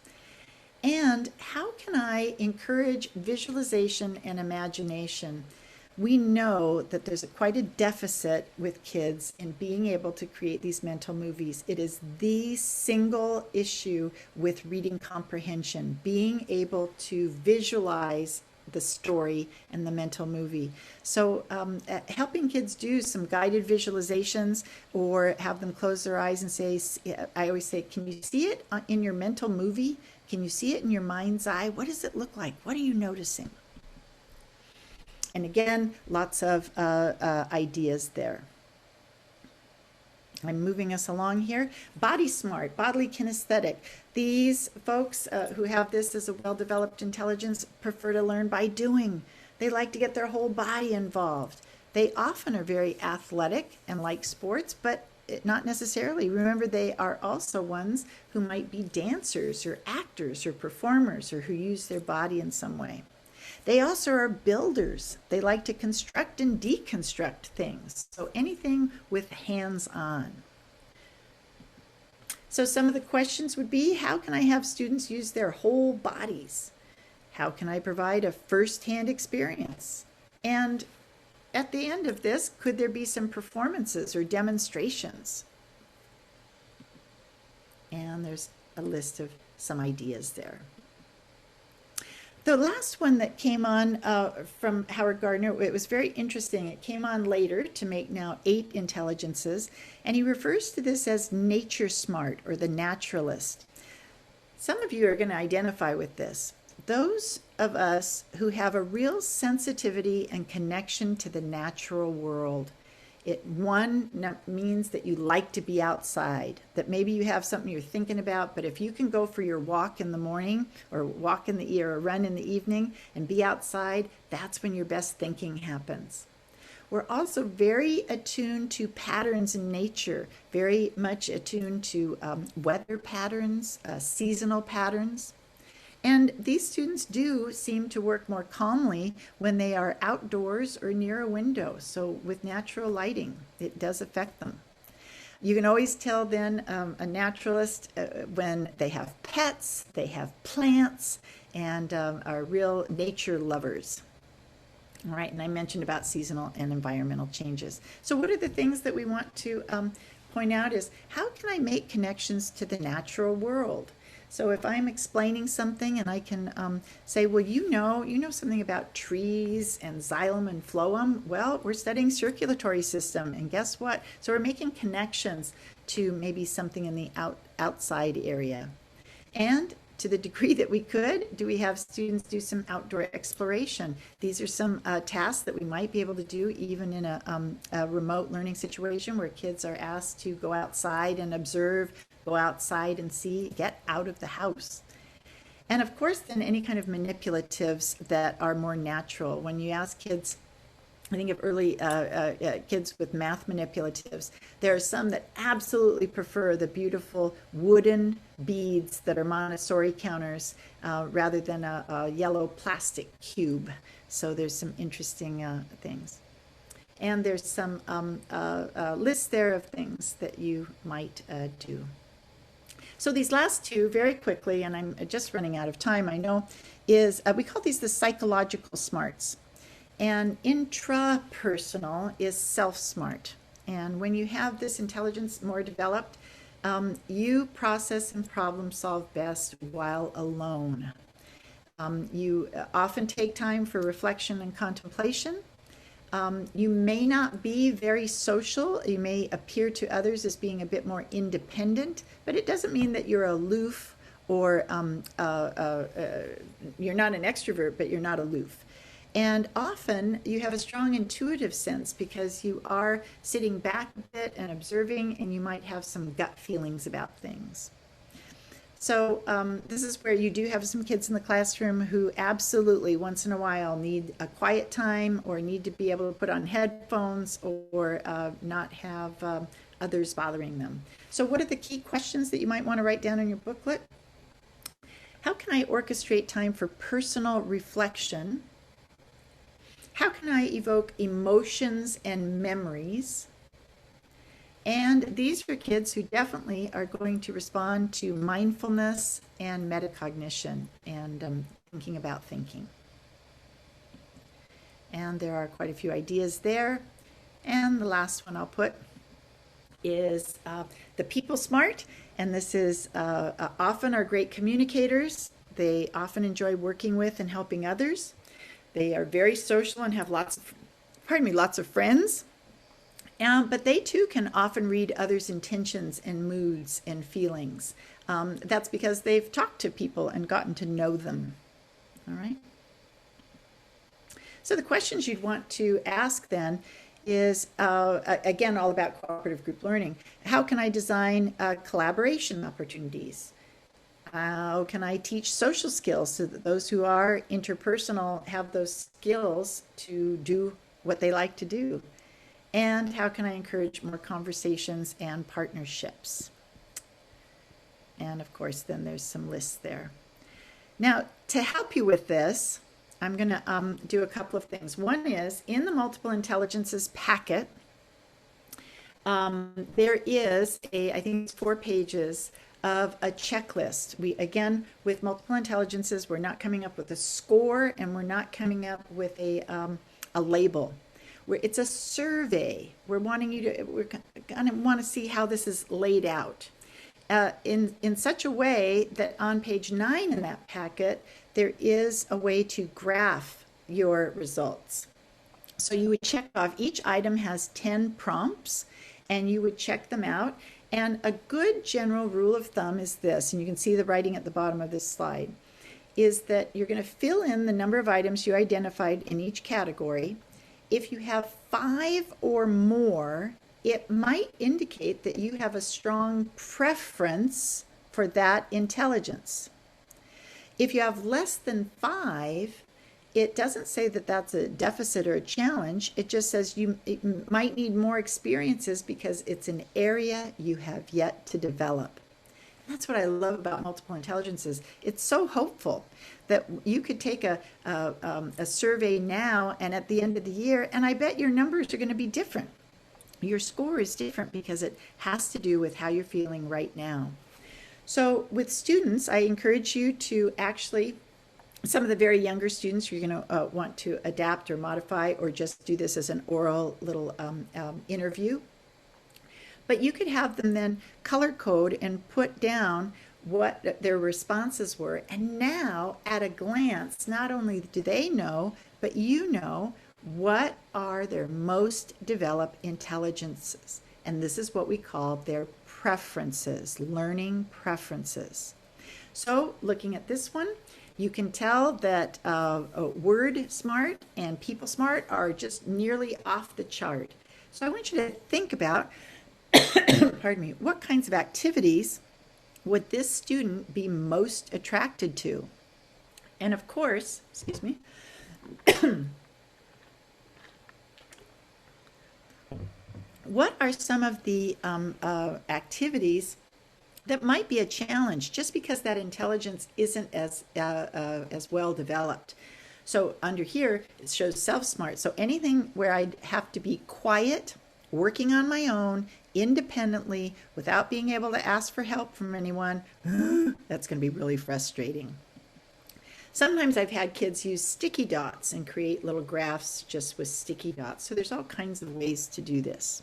S2: And how can I encourage visualization and imagination? We know that there's quite a deficit with kids in being able to create these mental movies. It is the single issue with reading comprehension, being able to visualize the story and the mental movie. So helping kids do some guided visualizations or have them close their eyes and say, I always say, can you see it in your mental movie? Can you see it in your mind's eye? What does it look like? What are you noticing? And again, lots of ideas there. I'm moving us along here. Body smart, bodily kinesthetic. These folks who have this as a well-developed intelligence prefer to learn by doing. They like to get their whole body involved. They often are very athletic and like sports, but not necessarily. Remember, they are also ones who might be dancers or actors or performers or who use their body in some way. They also are builders. They like to construct and deconstruct things. So anything with hands-on. So some of the questions would be, how can I have students use their whole bodies? How can I provide a first-hand experience? And at the end of this, could there be some performances or demonstrations? And there's a list of some ideas there. The last one that came on from Howard Gardner, it was very interesting. It came on later to make now 8 intelligences, and he refers to this as nature smart or the naturalist. Some of you are going to identify with this. Those of us who have a real sensitivity and connection to the natural world. It means that you like to be outside, that maybe you have something you're thinking about, but if you can go for your walk in the morning or walk in the or run in the evening and be outside, that's when your best thinking happens. We're also very attuned to patterns in nature, very much attuned to weather patterns, seasonal patterns. And these students do seem to work more calmly when they are outdoors or near a window. So with natural lighting, it does affect them. You can always tell then a naturalist when they have pets, they have plants, and are real nature lovers. All right, and I mentioned about seasonal and environmental changes. So what are the things that we want to point out is, how can I make connections to the natural world? So if I'm explaining something and I can say, well, you know something about trees and xylem and phloem. Well, we're studying circulatory system, and guess what? So we're making connections to maybe something in the outside area. And to the degree that we could, do we have students do some outdoor exploration? These are some tasks that we might be able to do even in a remote learning situation where kids are asked to go outside and observe, go outside and see, get out of the house. And of course, then any kind of manipulatives that are more natural. When you ask kids, I think of early kids with math manipulatives, there are some that absolutely prefer the beautiful wooden beads that are Montessori counters rather than a yellow plastic cube. So there's some interesting things. And there's some lists there of things that you might do. So these last two, very quickly, and I'm just running out of time, I know, is we call these the psychological smarts. And intrapersonal is self-smart. And when you have this intelligence more developed, you process and problem solve best while alone. You often take time for reflection and contemplation. You may not be very social. You may appear to others as being a bit more independent, but it doesn't mean that you're aloof or you're not an extrovert, but you're not aloof. And often you have a strong intuitive sense because you are sitting back a bit and observing, and you might have some gut feelings about things. So this is where you do have some kids in the classroom who absolutely once in a while need a quiet time or need to be able to put on headphones or not have others bothering them. So what are the key questions that you might want to write down in your booklet? How can I orchestrate time for personal reflection? How can I evoke emotions and memories? And these are kids who definitely are going to respond to mindfulness and metacognition and thinking about thinking. And there are quite a few ideas there. And the last one I'll put is the people smart. And this is often are great communicators. They often enjoy working with and helping others. They are very social and have lots of friends. But they too can often read others' intentions and moods and feelings. That's because they've talked to people and gotten to know them. All right. So the questions you'd want to ask then is, again, all about cooperative group learning. How can I design collaboration opportunities? How can I teach social skills so that those who are interpersonal have those skills to do what they like to do? And how can I encourage more conversations and partnerships? And of course, then there's some lists there. Now, to help you with this, I'm going to do a couple of things. One is in the Multiple Intelligences packet, there is I think it's 4 pages of a checklist. Again, with Multiple Intelligences, we're not coming up with a score and we're not coming up with a label. It's a survey. We're going to want to see how this is laid out in such a way that on page 9 in that packet, there is a way to graph your results. So you would check off, each item has 10 prompts, and you would check them out. And a good general rule of thumb is this, and you can see the writing at the bottom of this slide, is that you're going to fill in the number of items you identified in each category. If you have 5 or more, it might indicate that you have a strong preference for that intelligence. If you have less than 5, it doesn't say that that's a deficit or a challenge. It just says you might need more experiences because it's an area you have yet to develop. That's what I love about Multiple Intelligences. It's so hopeful that you could take a survey now and at the end of the year, and I bet your numbers are going to be different. Your score is different because it has to do with how you're feeling right now. So with students, I encourage you to actually, some of the very younger students, you're going to want to adapt or modify or just do this as an oral little interview. But you could have them then color code and put down what their responses were. And now, at a glance, not only do they know, but you know what are their most developed intelligences. And this is what we call their preferences, learning preferences. So looking at this one, you can tell that word smart and people smart are just nearly off the chart. So I want you to think about pardon me, what kinds of activities would this student be most attracted to? And of course, excuse me, what are some of the activities that might be a challenge just because that intelligence isn't as well developed? So under here, it shows self-smart. So anything where I'd have to be quiet, working on my own, independently, without being able to ask for help from anyone, that's going to be really frustrating. Sometimes I've had kids use sticky dots and create little graphs just with sticky dots. So there's all kinds of ways to do this.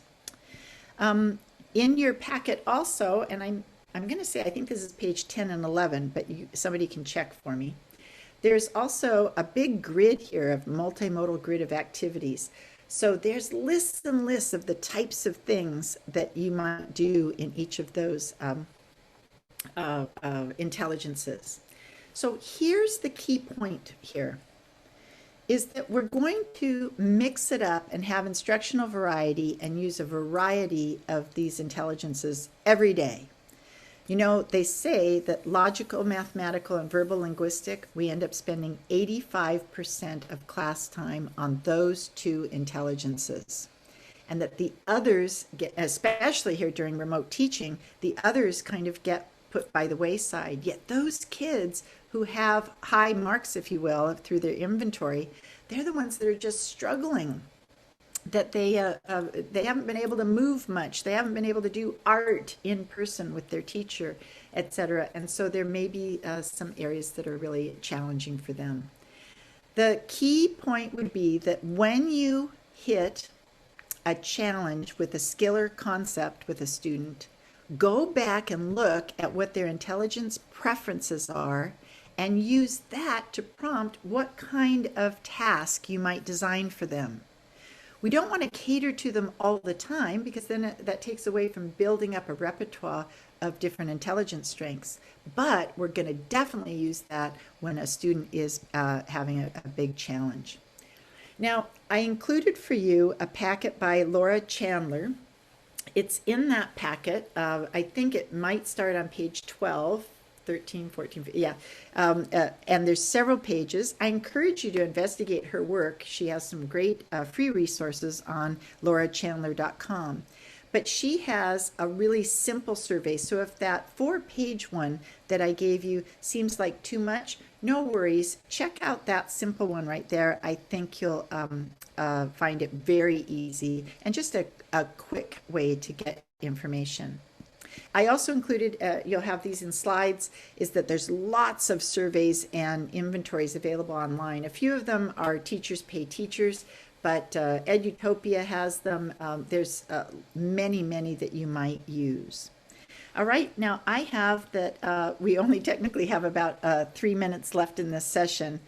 S2: In your packet also, and I'm going to say, I think this is page 10 and 11, but somebody can check for me. There's also a big grid here of multimodal grid of activities. So there's lists and lists of the types of things that you might do in each of those intelligences. So here's the key point here, is that we're going to mix it up and have instructional variety and use a variety of these intelligences every day. You know, they say that logical, mathematical, and verbal linguistic, we end up spending 85% of class time on those two intelligences. And that the others get, especially here during remote teaching, the others kind of get put by the wayside. Yet those kids who have high marks, if you will, through their inventory, they're the ones that are just struggling, that they haven't been able to move much. They haven't been able to do art in person with their teacher, etc. And so there may be some areas that are really challenging for them. The key point would be that when you hit a challenge with a skill or concept with a student, go back and look at what their intelligence preferences are and use that to prompt what kind of task you might design for them. We don't want to cater to them all the time, because then that takes away from building up a repertoire of different intelligence strengths. But we're going to definitely use that when a student is having a big challenge. Now, I included for you a packet by Laura Chandler. It's in that packet. I think it might start on page 12. 13, 14, yeah. And there's several pages. I encourage you to investigate her work. She has some great free resources on laurachandler.com. But she has a really simple survey. So if that 4-page one that I gave you seems like too much, no worries. Check out that simple one right there. I think you'll find it very easy and just a quick way to get information. I also included, you'll have these in slides, is that there's lots of surveys and inventories available online. A few of them are Teachers Pay Teachers, but Edutopia has them. There's many that you might use. All right, now I have that we only technically have about 3 minutes left in this session.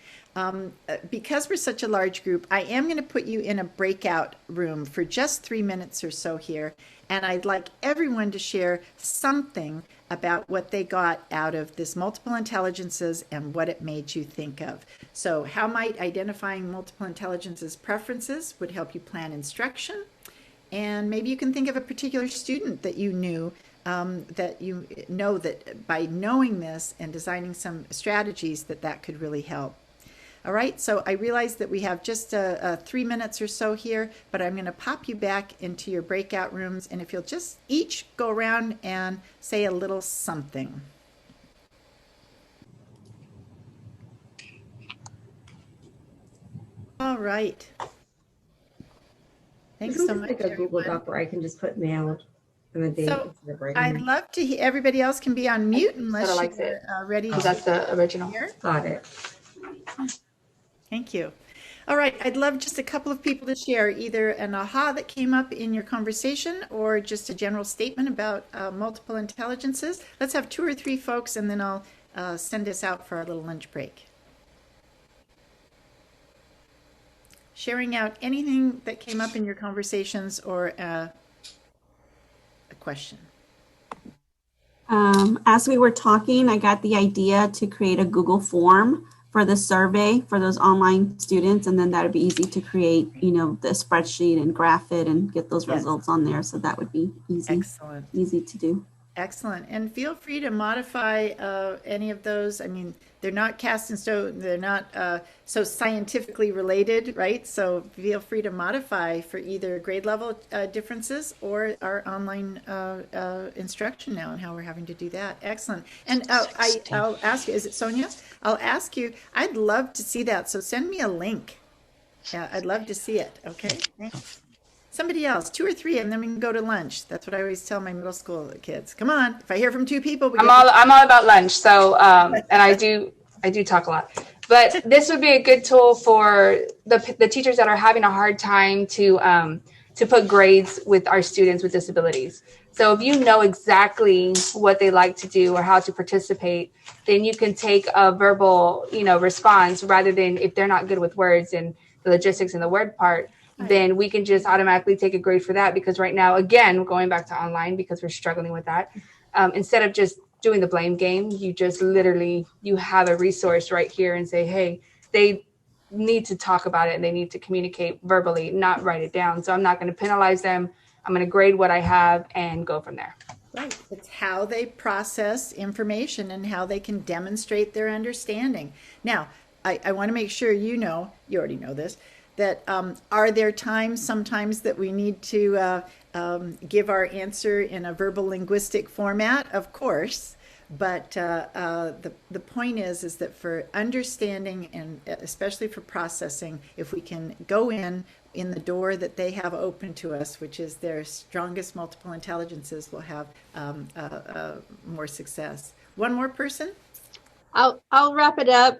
S2: Because we're such a large group, I am going to put you in a breakout room for just 3 minutes or so here. And I'd like everyone to share something about what they got out of this multiple intelligences and what it made you think of. So how might identifying multiple intelligences preferences would help you plan instruction? And maybe you can think of a particular student that you knew, that you know that by knowing this and designing some strategies that could really help. All right, so I realize that we have just 3 minutes or so here, but I'm going to pop you back into your breakout rooms, and if you'll just each go around and say a little something. All right. Thanks so much.
S17: Like a Google Doc where I can just put mail and the date.
S2: So I'd love to hear, everybody else can be on mute unless you're ready.
S14: Oh, that's the original.
S17: Got it.
S2: Thank you. All right, I'd love just a couple of people to share either an aha that came up in your conversation or just a general statement about multiple intelligences. Let's have 2 or 3 folks, and then I'll send us out for our little lunch break. Sharing out anything that came up in your conversations or a question.
S18: As we were talking, I got the idea to create a Google form for the survey for those online students, and then that would be easy to create, you know, the spreadsheet and graph it and get those results on there. So that would be easy.
S2: Excellent.
S18: Easy to do.
S2: Excellent. And feel free to modify any of those. I mean, they're not cast in stone. They're not so scientifically related, right? So feel free to modify for either grade level differences or our online instruction now and how we're having to do that. Excellent. And I'll ask you, is it Sonia? I'll ask you, I'd love to see that. So send me a link. Yeah, I'd love to see it. Okay. Thanks. Somebody else, 2 or 3, and then we can go to lunch. That's what I always tell my middle school kids. Come on, if I hear from 2 people,
S14: I'm all about lunch. So, and I do talk a lot. But this would be a good tool for the teachers that are having a hard time to put grades with our students with disabilities. So if you know exactly what they like to do or how to participate, then you can take a verbal, response rather than if they're not good with words and the logistics and the word part. Then we can just automatically take a grade for that, because right now, again, going back to online because we're struggling with that, instead of just doing the blame game, you just literally, you have a resource right here and say, hey, they need to talk about it and they need to communicate verbally, not write it down. So I'm not going to penalize them. I'm going to grade what I have and go from there.
S2: Right. It's how they process information and how they can demonstrate their understanding. Now, I want to make sure you know, you already know this, that are there times sometimes that we need to give our answer in a verbal linguistic format? Of course. But the point is that for understanding and especially for processing, if we can go in the door that they have open to us, which is their strongest multiple intelligences, we'll have more success. One more person?
S15: I'll wrap it up.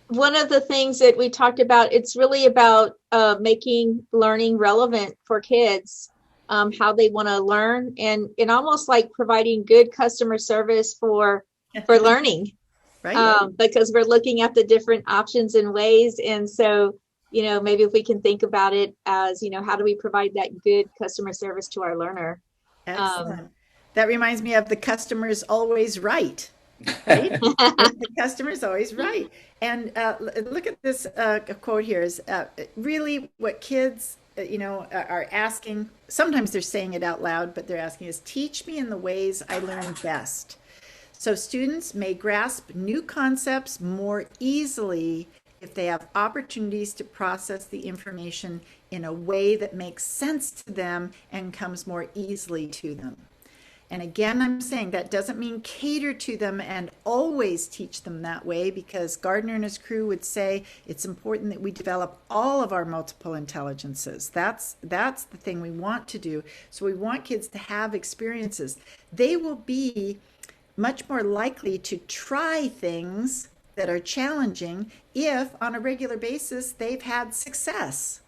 S15: One of the things that we talked about, it's really about making learning relevant for kids, how they want to learn, and almost like providing good customer service for learning,
S2: right?
S15: Because we're looking at the different options and ways. And so, maybe if we can think about it as, how do we provide that good customer service to our learner?
S2: Excellent. That reminds me of the customer's always right. Right? The customer's always right. And look at this quote here is really what kids, are asking. Sometimes they're saying it out loud, but they're asking is, teach me in the ways I learn best. So students may grasp new concepts more easily if they have opportunities to process the information in a way that makes sense to them and comes more easily to them. And again, I'm saying that doesn't mean cater to them and always teach them that way, because Gardner and his crew would say it's important that we develop all of our multiple intelligences. That's the thing we want to do. So we want kids to have experiences. They will be much more likely to try things that are challenging if on a regular basis they've had success.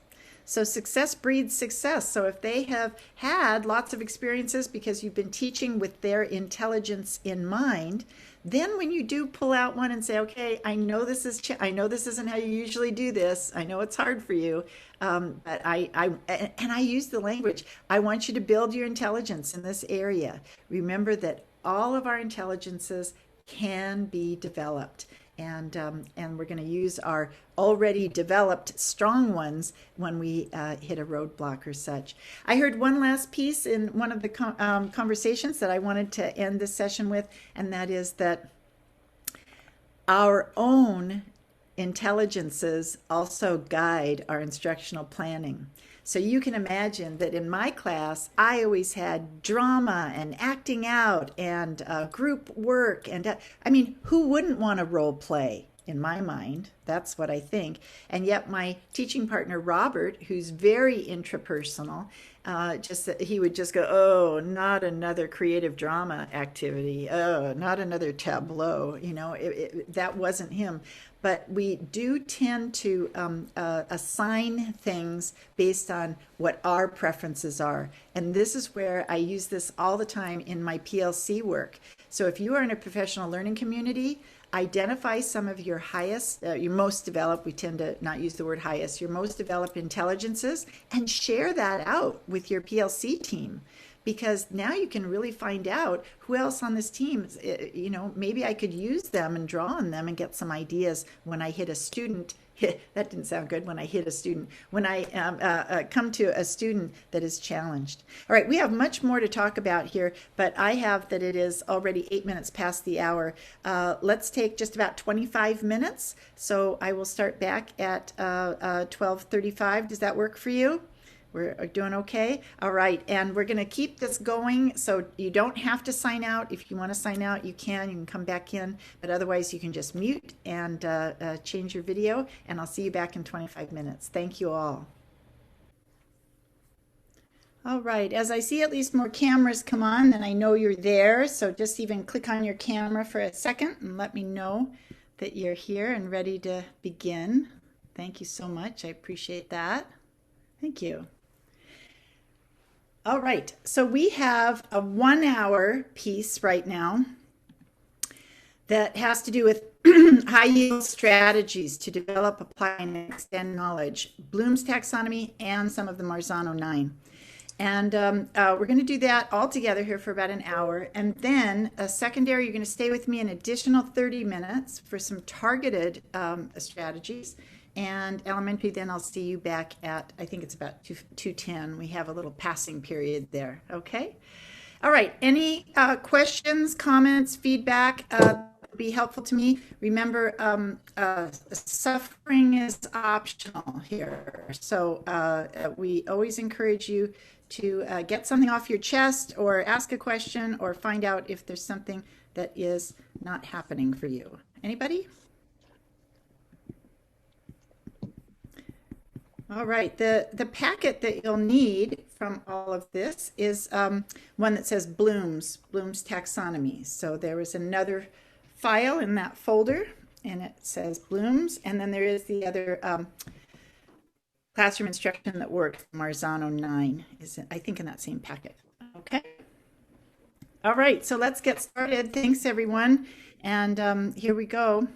S2: So success breeds success. So if they have had lots of experiences because you've been teaching with their intelligence in mind, then when you do pull out one and say, okay, I know this isn't how you usually do this. I know it's hard for you. But I use the language. I want you to build your intelligence in this area. Remember that all of our intelligences can be developed. And we're going to use our already developed strong ones when we hit a roadblock or such. I heard one last piece in one of the conversations that I wanted to end this session with, and that is that our own intelligences also guide our instructional planning. So you can imagine that in my class, I always had drama and acting out and group work. And who wouldn't want to role play? In my mind, that's what I think. And yet my teaching partner, Robert, who's very intrapersonal, he would just go, oh, not another creative drama activity. Oh, not another tableau. That wasn't him. But we do tend to assign things based on what our preferences are. And this is where I use this all the time in my PLC work. So if you are in a professional learning community, identify some of your highest, your most developed, we tend to not use the word highest, your most developed intelligences, and share that out with your PLC team. Because now you can really find out who else on this team, maybe I could use them and draw on them and get some ideas when I hit a student. That didn't sound good, when I hit a student. When I come to a student that is challenged. All right, we have much more to talk about here, but I have that it is already 8 minutes past the hour. Let's take just about 25 minutes. So I will start back at 12:35. Does that work for you? We're doing okay? All right, and we're going to keep this going, so you don't have to sign out. If you want to sign out, you can come back in, but otherwise you can just mute and change your video, and I'll see you back in 25 minutes. Thank you all. All right, as I see at least more cameras come on, then I know you're there, so just even click on your camera for a second and let me know that you're here and ready to begin. Thank you so much. I appreciate that. Thank you. All right, so we have a 1 hour piece right now that has to do with high yield strategies to develop, apply, and extend knowledge, Bloom's taxonomy, and some of the Marzano 9. And we're going to do that all together here for about an hour. And then a secondary, you're going to stay with me an additional 30 minutes for some targeted strategies. And elementary, then I'll see you back at, I think it's about 2:10. We have a little passing period there, okay? All right. Any questions, comments, feedback? Would be helpful to me. Remember, suffering is optional here. So we always encourage you to get something off your chest or ask a question or find out if there's something that is not happening for you. Anybody? All right, the packet that you'll need from all of this is one that says Bloom's Taxonomy. So there is another file in that folder, and it says Bloom's, and then there is the other classroom instruction that works, Marzano 9, is I think in that same packet. Okay. All right, so let's get started. Thanks, everyone, and here we go.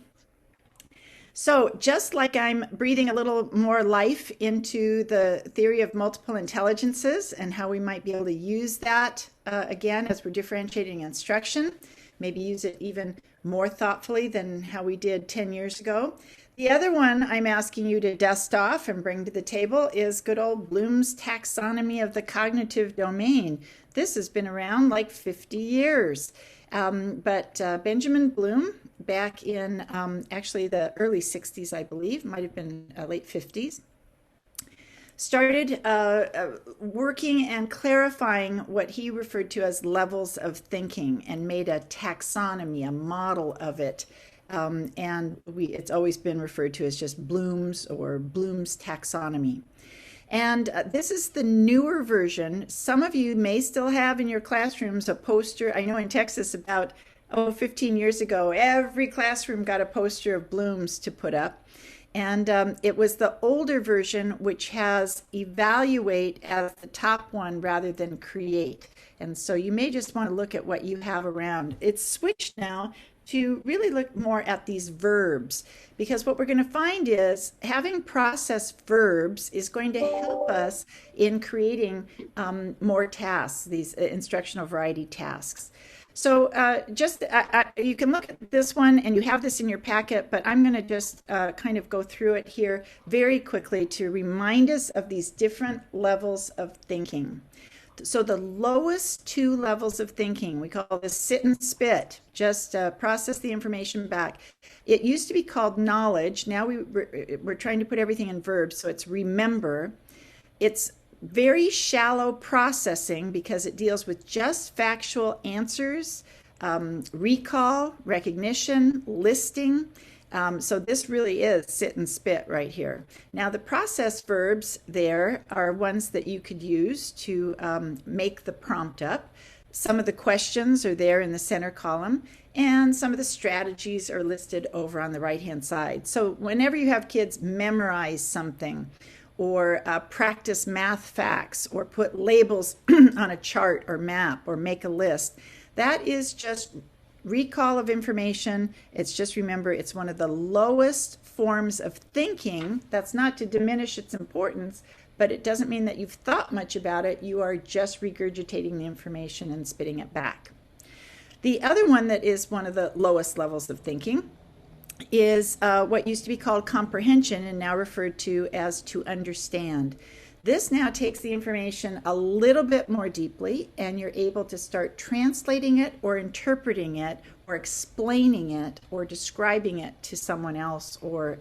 S2: So just like I'm breathing a little more life into the theory of multiple intelligences and how we might be able to use that again as we're differentiating instruction, maybe use it even more thoughtfully than how we did 10 years ago. The other one I'm asking you to dust off and bring to the table is good old Bloom's Taxonomy of the Cognitive Domain. This has been around like 50 years. But Benjamin Bloom, back in actually the early 60s, I believe, might have been late 50s, started working and clarifying what he referred to as levels of thinking and made a taxonomy, a model of it. And it's always been referred to as just Bloom's or Bloom's Taxonomy. And this is the newer version. Some of you may still have in your classrooms a poster. I know in Texas about 15 years ago, every classroom got a poster of Bloom's to put up. And it was the older version, which has evaluate as the top one rather than create. And so you may just want to look at what you have around. It's switched now to really look more at these verbs, because what we're going to find is having processed verbs is going to help us in creating more tasks, these instructional variety tasks. So you can look at this one and you have this in your packet, but I'm going to just kind of go through it here very quickly to remind us of these different levels of thinking. So the lowest two levels of thinking, we call this sit and spit, just process the information back. It used to be called knowledge. Now we're trying to put everything in verbs, so it's remember. It's very shallow processing because it deals with just factual answers, recall, recognition, listing. So this really is sit and spit right here. Now the processed verbs there are ones that you could use to make the prompt up. Some of the questions are there in the center column, and some of the strategies are listed over on the right-hand side. So whenever you have kids memorize something, or practice math facts, or put labels on a chart or map, or make a list, that is just recall of information. It's just remember, it's one of the lowest forms of thinking. That's not to diminish its importance, but it doesn't mean that you've thought much about it. You are just regurgitating the information and spitting it back. The other one that is one of the lowest levels of thinking is what used to be called comprehension and now referred to as to understand. This now takes the information a little bit more deeply, and you're able to start translating it or interpreting it or explaining it or describing it to someone else or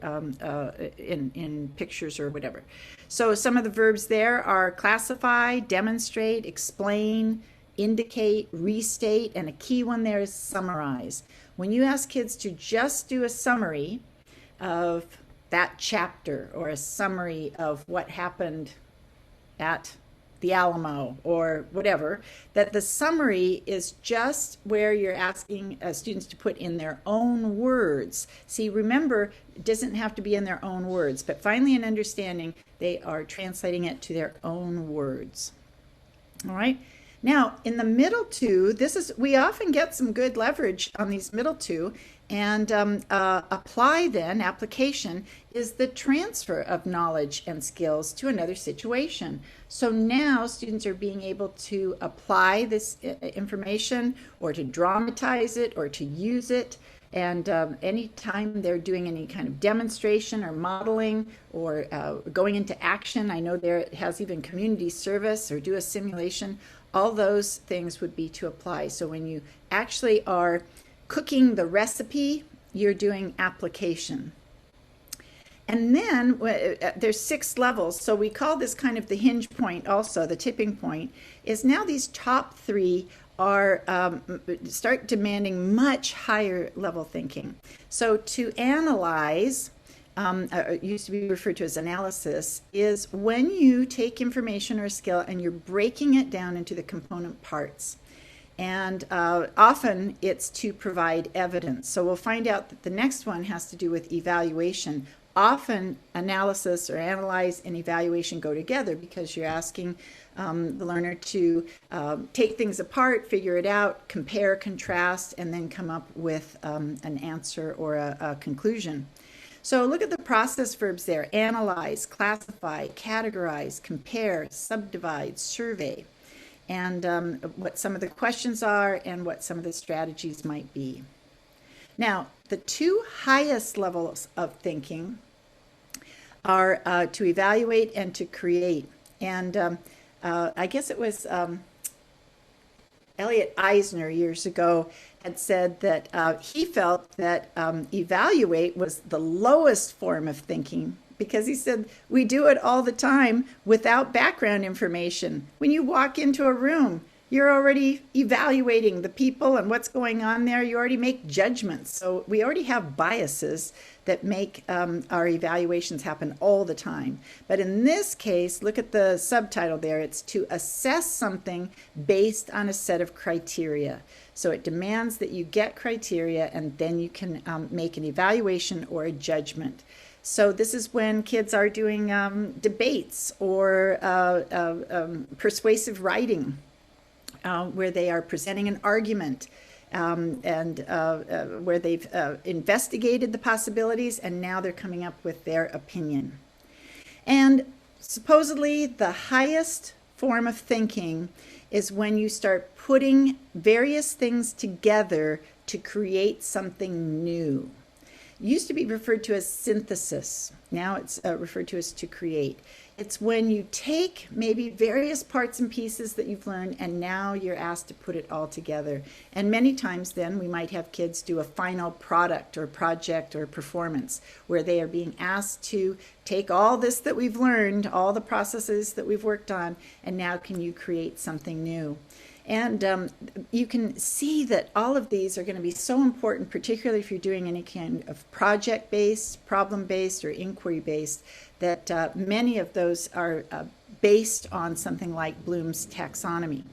S2: in pictures or whatever. So some of the verbs there are classify, demonstrate, explain, indicate, restate, and a key one there is summarize. When you ask kids to just do a summary of that chapter or a summary of what happened at the Alamo or whatever, that the summary is just where you're asking students to put in their own words. See, remember, it doesn't have to be in their own words, but finally in understanding, they are translating it to their own words. All right. Now, in the middle two, we often get some good leverage on these middle two, and application is the transfer of knowledge and skills to another situation. So now students are being able to apply this information or to dramatize it or to use it. And anytime they're doing any kind of demonstration or modeling or going into action, I know there it has even community service or do a simulation, all those things would be to apply. So when you actually are cooking the recipe, you're doing application. And then there's 6 levels. So we call this kind of the hinge point also, the tipping point, is now these top 3 are start demanding much higher level thinking. So to analyze, it used to be referred to as analysis, is when you take information or a skill and you're breaking it down into the component parts. And often it's to provide evidence. So we'll find out that the next one has to do with evaluation. Often analysis or analyze and evaluation go together because you're asking the learner to take things apart, figure it out, compare, contrast, and then come up with an answer or a conclusion. So look at the process verbs there: analyze, classify, categorize, compare, subdivide, survey, and what some of the questions are and what some of the strategies might be. Now, the 2 highest levels of thinking are to evaluate and to create. And I guess it was Elliot Eisner years ago had said that he felt that evaluate was the lowest form of thinking, because he said we do it all the time without background information. When you walk into a room, you're already evaluating the people and what's going on there. You already make judgments. So we already have biases that make our evaluations happen all the time. But in this case, look at the subtitle there. It's to assess something based on a set of criteria. So it demands that you get criteria and then you can make an evaluation or a judgment. So this is when kids are doing debates or persuasive writing, where they are presenting an argument and where they've investigated the possibilities and now they're coming up with their opinion. And supposedly the highest form of thinking is when you start putting various things together to create something new. It used to be referred to as synthesis. Now it's referred to as to create. It's when you take maybe various parts and pieces that you've learned and now you're asked to put it all together. And many times then we might have kids do a final product or project or performance where they are being asked to take all this that we've learned, all the processes that we've worked on, and now can you create something new? And you can see that all of these are going to be so important, particularly if you're doing any kind of project-based, problem-based, or inquiry-based, that many of those are based on something like Bloom's taxonomy.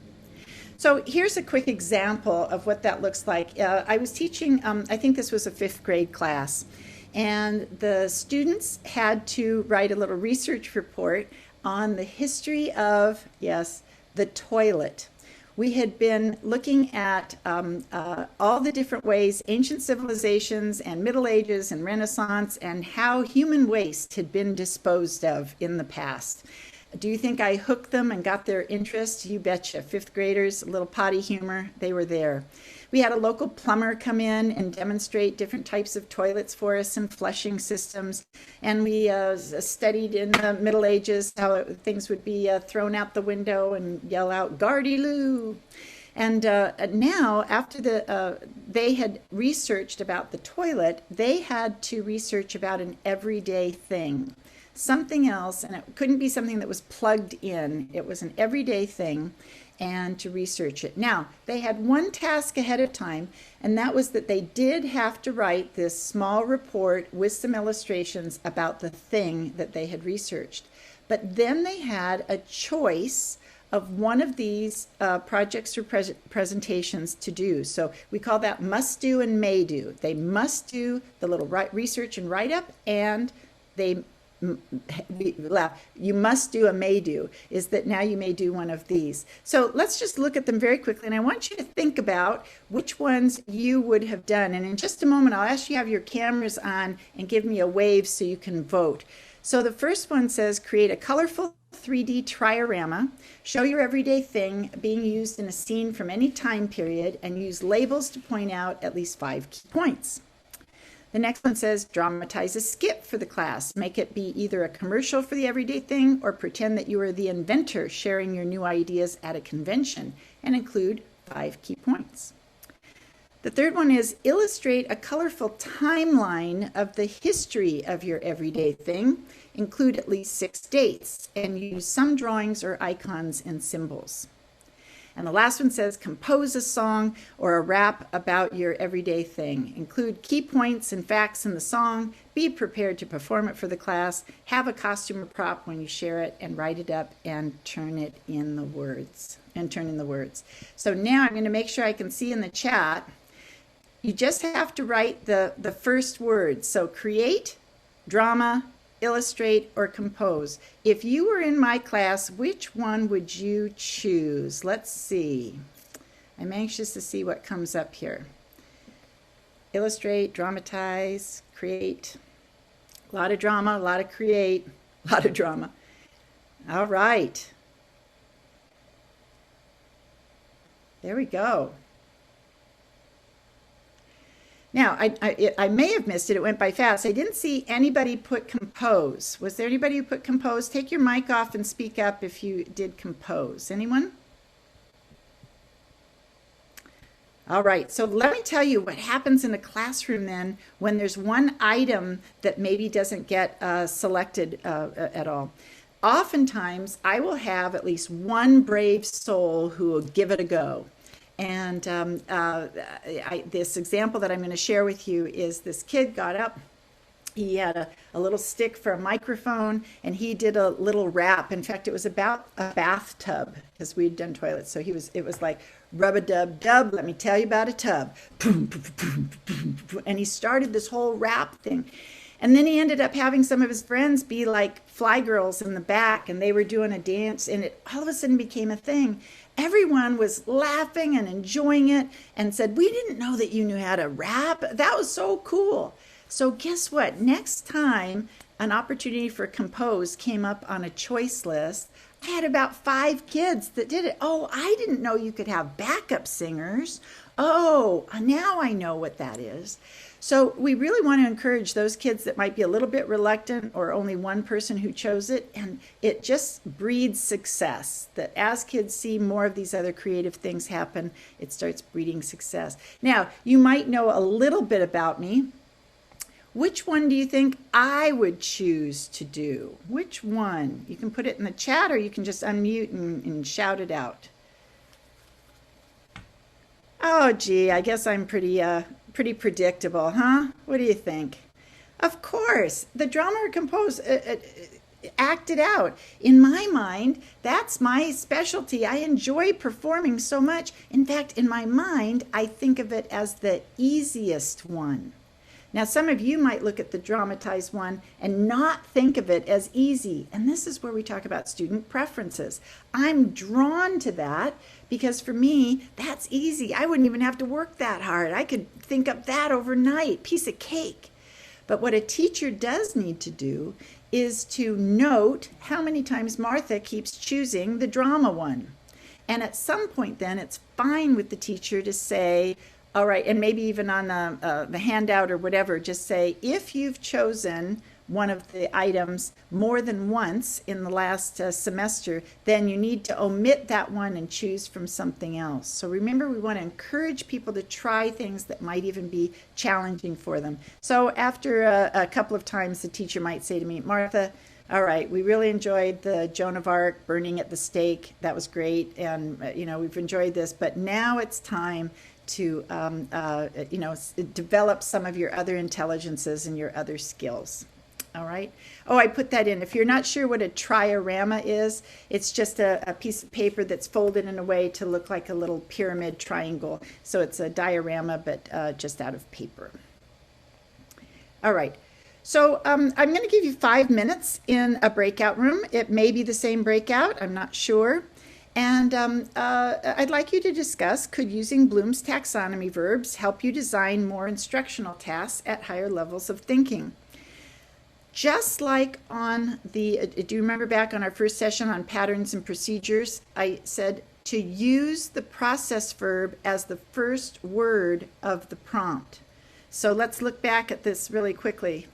S2: So here's a quick example of what that looks like. I was teaching, I think this was a 5th grade class, and the students had to write a little research report on the history of, yes, the toilet. We had been looking at all the different ways, ancient civilizations and Middle Ages and Renaissance, and how human waste had been disposed of in the past. Do you think I hooked them and got their interest? You betcha. 5th graders, a little potty humor, they were there. We had a local plumber come in and demonstrate different types of toilets for us and flushing systems. And we studied in the Middle Ages how things would be thrown out the window and yell out, "Gardy-loo!" And now, after they had researched about the toilet, they had to research about an everyday thing. Something else, and it couldn't be something that was plugged in. It was an everyday thing, and to research it. Now, they had one task ahead of time, and that was that they did have to write this small report with some illustrations about the thing that they had researched. But then they had a choice of one of these projects or presentations to do. So we call that must do and may do. They must do the little research and write-up, and you must do a may do, is that now you may do one of these. So let's just look at them very quickly, and I want you to think about which ones you would have done. And in just a moment, I'll ask you to have your cameras on and give me a wave so you can vote. So the first one says, create a colorful 3D triorama, show your everyday thing being used in a scene from any time period, and use labels to point out at least 5 key points. The next one says dramatize a skit for the class. Make it be either a commercial for the everyday thing or pretend that you are the inventor sharing your new ideas at a convention, and include 5 key points. The third one is illustrate a colorful timeline of the history of your everyday thing. Include at least 6 dates and use some drawings or icons and symbols. And the last one says compose a song or a rap about your everyday thing. Include key points and facts in the song. Be prepared to perform it for the class. Have a costume or prop when you share it, and write it up and turn in the words. So now I'm going to make sure I can see in the chat. You just have to write the first word. So create, drama, illustrate, or compose. If you were in my class, which one would you choose? Let's see. I'm anxious to see what comes up here. Illustrate, dramatize, create. A lot of drama, a lot of create, a lot of drama. All right. There we go. Now, I may have missed it. It went by fast. I didn't see anybody put compose. Was there anybody who put compose? Take your mic off and speak up if you did compose. Anyone? All right. So let me tell you what happens in a classroom then when there's one item that maybe doesn't get selected at all. Oftentimes, I will have at least one brave soul who will give it a go. And this example that I'm going to share with you is this kid got up. He had a little stick for a microphone, and he did a little rap. In fact, it was about a bathtub, because we'd done toilets. So it was like, rub-a-dub-dub, let me tell you about a tub. And he started this whole rap thing. And then he ended up having some of his friends be like fly girls in the back, and they were doing a dance, and it all of a sudden became a thing. Everyone was laughing and enjoying it and said, we didn't know that you knew how to rap. That was so cool. So guess what? Next time an opportunity for compose came up on a choice list, I had about 5 kids that did it. Oh, I didn't know you could have backup singers. Oh, now I know what that is. So we really want to encourage those kids that might be a little bit reluctant, or only one person who chose it, and it just breeds success. That as kids see more of these other creative things happen, it starts breeding success. Now, you might know a little bit about me. Which one do you think I would choose to do? Which one? You can put it in the chat, or you can just unmute and shout it out. Oh, gee, I guess I'm pretty predictable, huh? What do you think? Of course, the drama or compose, act it out. In my mind, that's my specialty. I enjoy performing so much. In fact, in my mind, I think of it as the easiest one. Now, some of you might look at the dramatized one and not think of it as easy. And this is where we talk about student preferences. I'm drawn to that because for me, that's easy. I wouldn't even have to work that hard. I could think up that overnight, piece of cake. But what a teacher does need to do is to note how many times Martha keeps choosing the drama one. And at some point then, it's fine with the teacher to say, all right, and maybe even on the handout or whatever, just say, if you've chosen one of the items more than once in the last semester, then you need to omit that one and choose from something else. So remember, we want to encourage people to try things that might even be challenging for them. So after a couple of times, the teacher might say to me, Martha, all right, we really enjoyed the Joan of Arc burning at the stake. That was great. And, we've enjoyed this, but now it's time to develop some of your other intelligences and your other skills. All right. Oh, I put that in. If you're not sure what a triorama is, it's just a piece of paper that's folded in a way to look like a little pyramid triangle. So it's a diorama, but just out of paper. All right. So I'm going to give you 5 minutes in a breakout room. It may be the same breakout. I'm not sure. And I'd like you to discuss, could using Bloom's taxonomy verbs help you design more instructional tasks at higher levels of thinking? Just like on do you remember back on our first session on patterns and procedures, I said to use the process verb as the first word of the prompt. So let's look back at this really quickly.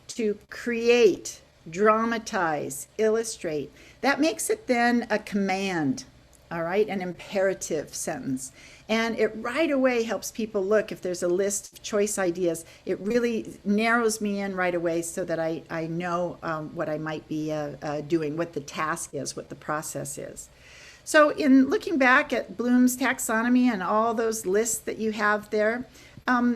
S2: To create, dramatize, illustrate. That makes it then a command, all right, an imperative sentence. And it right away helps people look, if there's a list of choice ideas, it really narrows me in right away so that I know what I might be doing, what the task is, what the process is. So in looking back at Bloom's taxonomy and all those lists that you have there,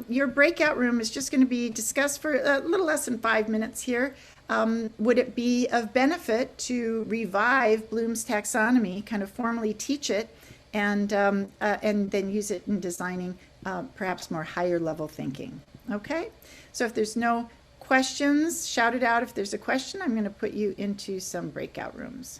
S2: your breakout room is just going to be discussed for a little less than 5 minutes here. Would it be of benefit to revive Bloom's taxonomy, kind of formally teach it, and then use it in designing perhaps more higher level thinking? Okay, so if there's no questions, shout it out if there's a question. I'm going to put you into some breakout rooms.